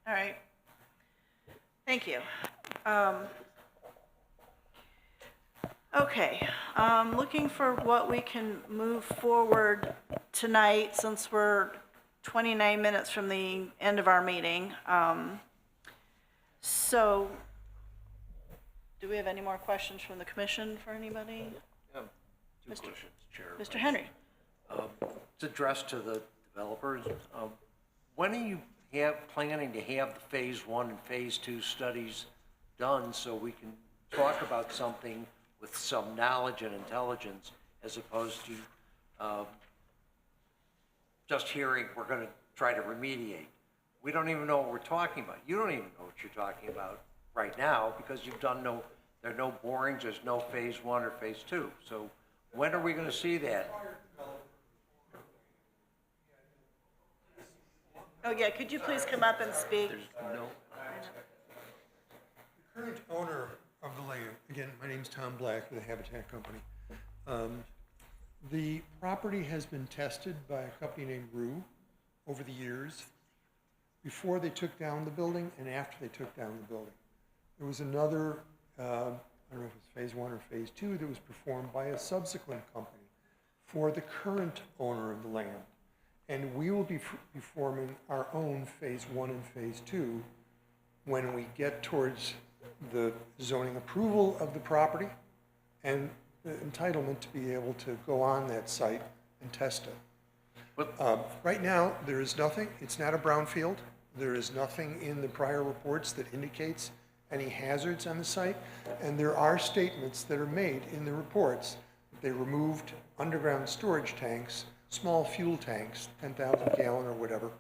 all right. Thank you. Okay, looking for what we can move forward tonight, since we're 29 minutes from the end of our meeting. So, do we have any more questions from the commission for anybody? Two questions, Chair. Mr. Henry? It's addressed to the developers. When are you planning to have the Phase 1 and Phase 2 studies done so we can talk about something with some knowledge and intelligence, as opposed to just hearing we're going to try to remediate? We don't even know what we're talking about. You don't even know what you're talking about right now, because you've done there are no borings, there's no Phase 1 or Phase 2. So when are we going to see that? Oh, yeah, could you please come up and speak? No. The current owner of the land, again, my name's Tom Black with the Habitat Company. The property has been tested by a company named Rue over the years, before they took down the building and after they took down the building. There was another, I don't know if it was Phase 1 or Phase 2, that was performed by a subsequent company for the current owner of the land. And we will be performing our own Phase 1 and Phase 2 when we get towards the zoning approval of the property and the entitlement to be able to go on that site and test it. Right now, there is nothing. It's not a brownfield. There is nothing in the prior reports that indicates any hazards on the site. And there are statements that are made in the reports. They removed underground storage tanks, small fuel tanks, 10,000 gallon or whatever,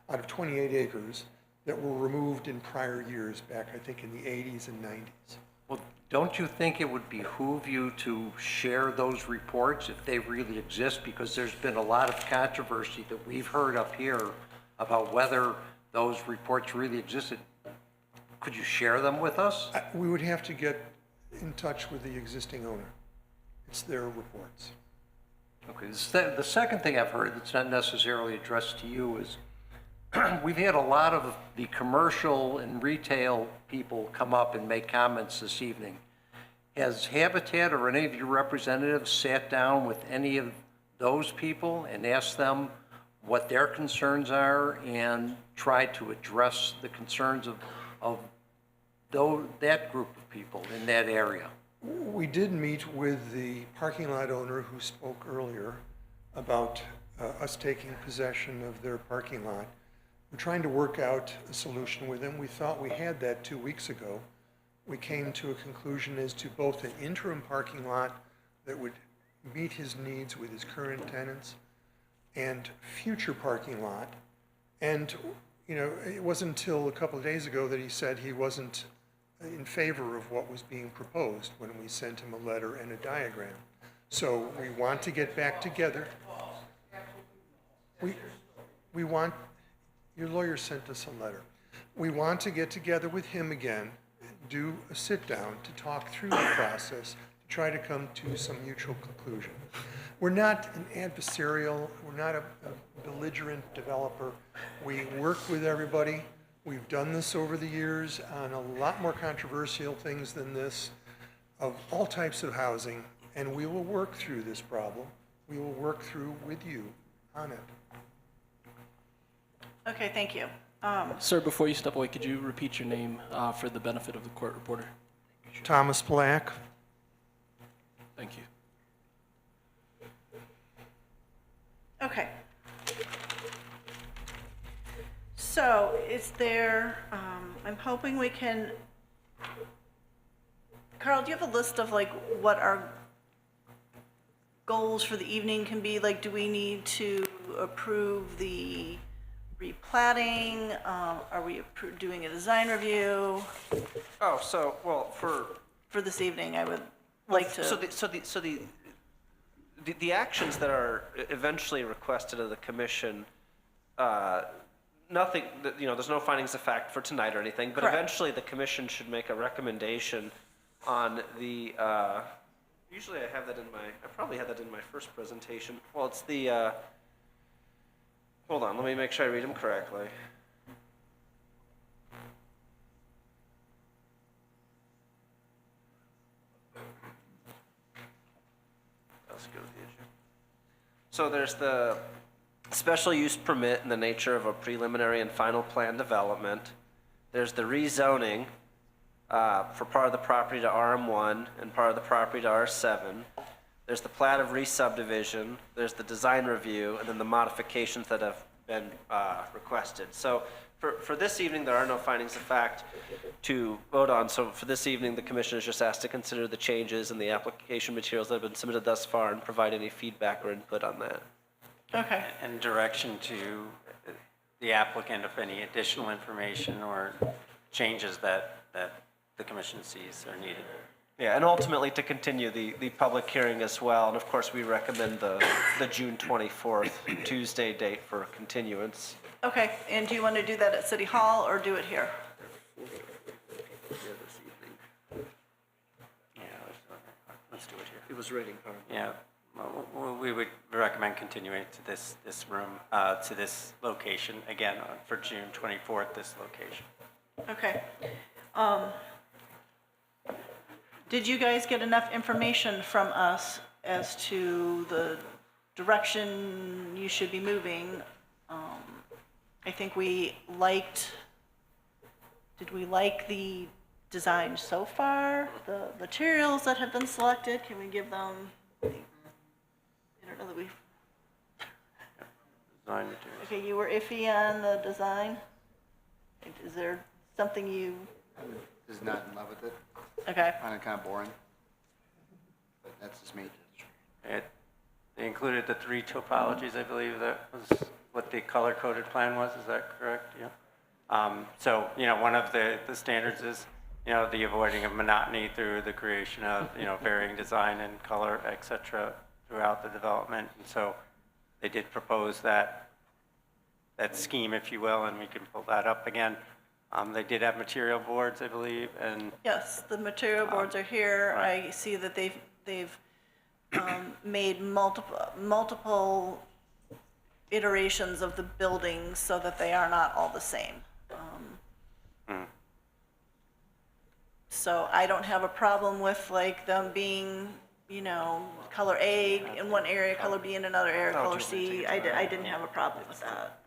out of 28 acres that were removed in prior years, back I think in the 80s and 90s. Well, don't you think it would behoove you to share those reports if they really exist? Because there's been a lot of controversy that we've heard up here about whether those reports really existed. Could you share them with us? We would have to get in touch with the existing owner. It's their reports. Okay, the second thing I've heard that's not necessarily addressed to you is we've had a lot of the commercial and retail people come up and make comments this evening. Has Habitat or any of your representatives sat down with any of those people and asked them what their concerns are and tried to address the concerns of that group of people in that area? We did meet with the parking lot owner who spoke earlier about us taking possession of their parking lot. We're trying to work out a solution with him. We thought we had that 2 weeks ago. We came to a conclusion as to both an interim parking lot that would meet his needs with his current tenants and future parking lot. And, it wasn't until a couple of days ago that he said he wasn't in favor of what was being proposed when we sent him a letter and a diagram. So we want to get back together. We want, your lawyer sent us a letter. We want to get together with him again, do a sit down to talk through the process, to try to come to some mutual conclusion. We're not an adversarial, we're not a belligerent developer. We work with everybody. We've done this over the years on a lot more controversial things than this, of all types of housing, and we will work through this problem. We will work through with you on it. Okay, thank you. Sir, before you step away, could you repeat your name for the benefit of the court reporter? Thomas Black. Thank you. Okay. So is there, I'm hoping we can Carl, do you have a list of like what our goals for the evening can be? Like, do we need to approve the replatting? Are we doing a design review? Oh, so, well, For this evening, I would like to. The actions that are eventually requested of the commission, nothing, there's no findings of fact for tonight or anything, but Correct. eventually the commission should make a recommendation on the, usually I probably had that in my first presentation. Well, it's the, hold on, let me make sure I read them correctly. Let's go to the agenda. So there's the special use permit in the nature of a preliminary and final plan development. There's the rezoning for part of the property to RM1 and part of the property to R7. There's the plat of re-subdivision. There's the design review, and then the modifications that have been requested. So for this evening, there are no findings of fact to vote on. So for this evening, the commission is just asked to consider the changes in the application materials that have been submitted thus far and provide any feedback or input on that. Okay. And direction to the applicant of any additional information or changes that the commission sees are needed. Yeah, and ultimately to continue the public hearing as well. And of course, we recommend the June 24th Tuesday date for continuance. Okay, and do you want to do that at City Hall or do it here? Yeah, let's do it here. It was raining hard. Yeah, well, we would recommend continuing to this room, to this location, again, for June 24th, this location. Okay. Did you guys get enough information from us as to the direction you should be moving? I think we liked, did we like the design so far? The materials that have been selected, can we give them, I don't know that we've, Design materials. okay, you were iffy on the design? Is there something you, Is not in love with it. okay, I find it kind of boring. But that's just me. They included the 3 topologies, I believe that was what the color-coded plan was, is that correct? Yeah. So, one of the standards is, the avoiding of monotony through the creation of, varying design and color, et cetera, throughout the development. And so they did propose that scheme, if you will, and we can pull that up again. They did have material boards, I believe, and yes, the material boards are here. right. I see that they've made multiple iterations of the buildings so that they are not all the same. So I don't have a problem with like them being, color A in one area, color B in another area, color C. I didn't have a problem with that.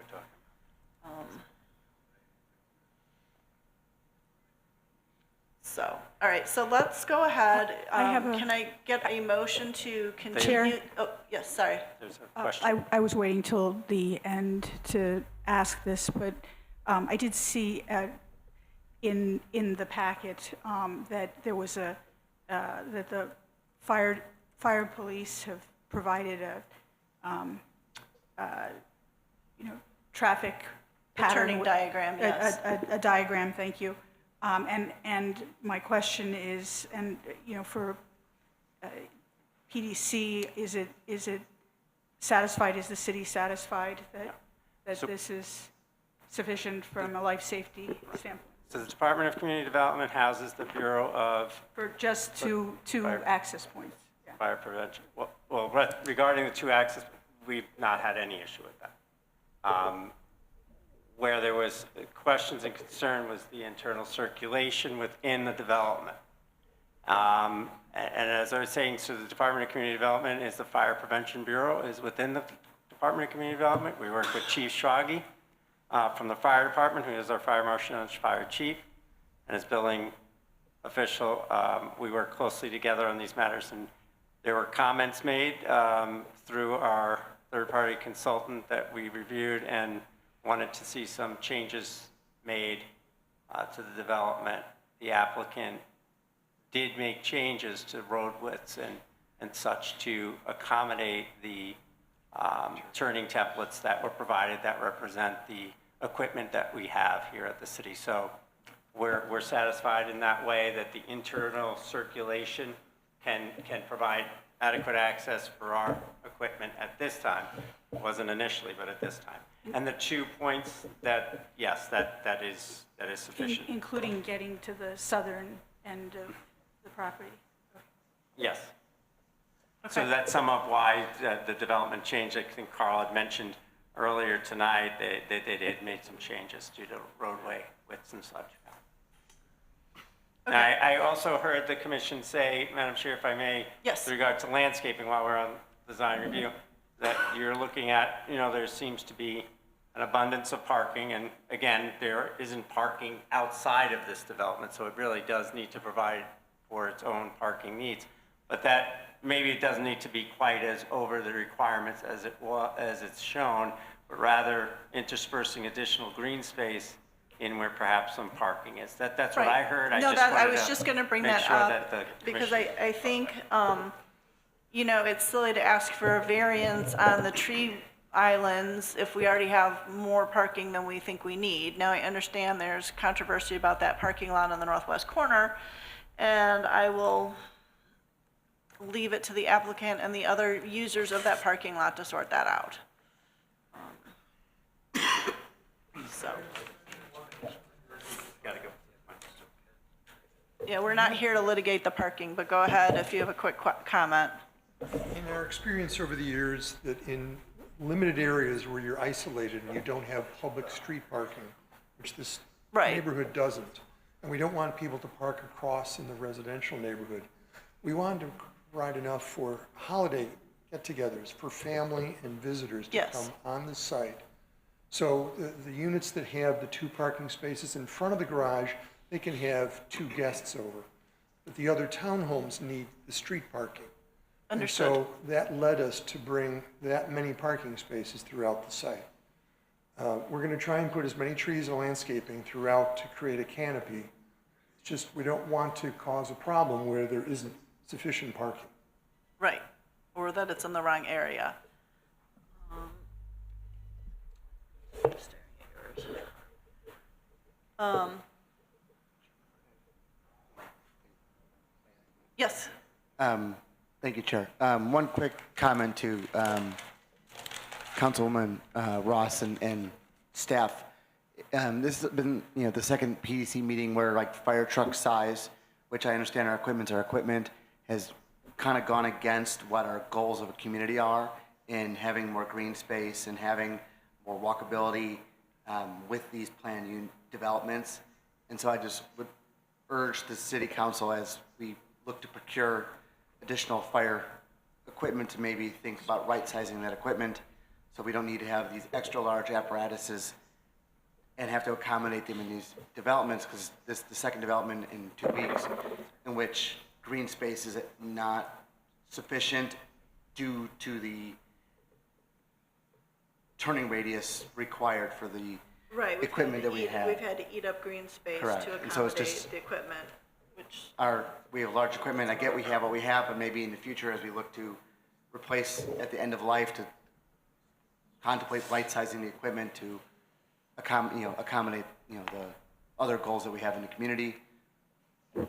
So, all right, so let's go ahead. I have a- Can I get a motion to continue? Chair? Oh, yes, sorry. There's a question. I was waiting till the end to ask this, but I did see in the packet that there was that the fire police have provided a traffic The pattern. turning diagram, yes. A diagram, thank you. And my question is, and, for PDC, is it satisfied, is the city satisfied that So- this is sufficient from a life safety standpoint? So the Department of Community Development houses the Bureau of For just two Fire- access points? Yeah. Fire Prevention. Well, regarding the 2 access, we've not had any issue with that. Where there was questions and concern was the internal circulation within the development. And as I was saying, so the Department of Community Development is the Fire Prevention Bureau, is within the Department of Community Development. We work with Chief Schwagi from the Fire Department, who is our Fire Marshal and Fire Chief, and his building official. We work closely together on these matters, and there were comments made through our third-party consultant that we reviewed and wanted to see some changes made to the development. The applicant did make changes to road widths and such to accommodate the turning templates that were provided that represent the equipment that we have here at the city. So we're satisfied in that way that the internal circulation can provide adequate access for our equipment at this time. It wasn't initially, but at this time. And the 2 points that, yes, that is sufficient. Including getting to the southern end of the property. Yes. So that's some of why the development change, I think Carl had mentioned earlier tonight, they had made some changes due to roadway widths and such. And I also heard the commission say, Madam Chair, if I may, Yes. with regard to landscaping while we're on design review, that you're looking at, there seems to be an abundance of parking, and again, there isn't parking outside of this development, so it really does need to provide for its own parking needs. But that, maybe it doesn't need to be quite as over the requirements as it's shown, but rather interspersing additional green space in where perhaps some parking is. That's what I heard. No, I was just going to bring that up because I think, it's silly to ask for a variance on the tree islands if we already have more parking than we think we need. Now, I understand there's controversy about that parking lot on the northwest corner, and I will leave it to the applicant and the other users of that parking lot to sort that out. So. Yeah, we're not here to litigate the parking, but go ahead if you have a quick comment. In our experience over the years, that in limited areas where you're isolated and you don't have public street parking, which this neighborhood doesn't, and we don't want people to park across in the residential neighborhood, we wanted to provide enough for holiday get-togethers, for family and visitors to come on the site. So the units that have the 2 parking spaces in front of the garage, they can have 2 guests over. But the other townhomes need the street parking. Understood. And so that led us to bring that many parking spaces throughout the site. We're going to try and put as many trees and landscaping throughout to create a canopy. It's just we don't want to cause a problem where there isn't sufficient parking. Right, or that it's in the wrong area. Yes. Thank you, Chair. One quick comment to Councilwoman Ross and staff. This has been, the second PDC meeting where like fire truck size, which I understand our equipment, has kind of gone against what our goals of a community are in having more green space and having more walkability with these planned developments. And so I just would urge the city council as we look to procure additional fire equipment to maybe think about right-sizing that equipment so we don't need to have these extra large apparatuses and have to accommodate them in these developments, because this is the second development in 2 weeks in which green space is not sufficient due to the turning radius required for the equipment that we have. We've had to eat up green space Correct. to And so it's accommodate just the equipment, which. We have large equipment. I get we have what we have, but maybe in the future as we look to replace at the end of life to contemplate right-sizing the equipment to accommodate the other goals that we have in the community. All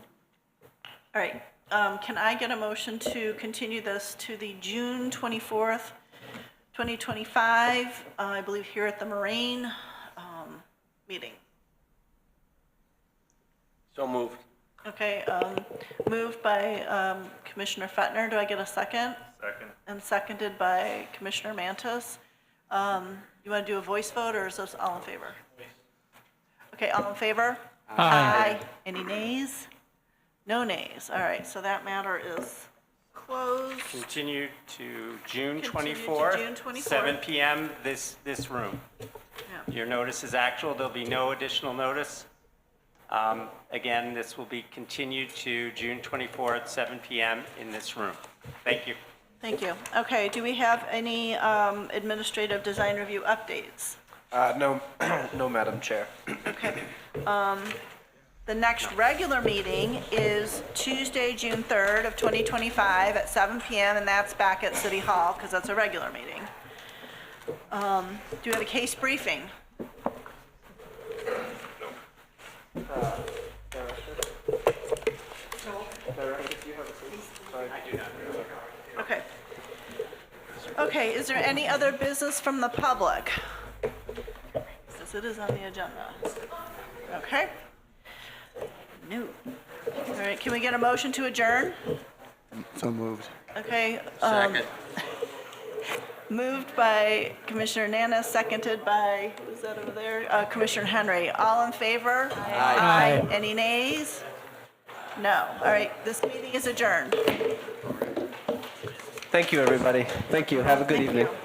right, can I get a motion to continue this to the June 24th, 2025, I believe here at the Moraine meeting? So moved. Okay, moved by Commissioner Fettner. Do I get a second? Second. And seconded by Commissioner Mantis. You want to do a voice vote, or is this all in favor? Okay, all in favor? Aye. Any nays? No nays. All right, so that matter is closed. Continue to June Continue to 24th, June 24th. 7 p.m., this room. Yeah. Your notice is actual. There'll be no additional notice. Again, this will be continued to June 24th, 7 p.m. in this room. Thank you. Thank you. Okay, do we have any administrative design review updates? No, no, Madam Chair. Okay. The next regular meeting is Tuesday, June 3rd of 2025 at 7 PM, and that's back at City Hall, because that's a regular meeting. Do you have a case briefing? Okay. Okay, is there any other business from the public? Since it is on the agenda. Okay. No. All right, can we get a motion to adjourn? So moved. Okay. Second. Moved by Commissioner Nana, seconded by, who's that over there? Commissioner Henry. All in favor? Aye. Any nays? No. All right, this meeting is adjourned. Thank you, everybody. Thank you. Have a good evening. You.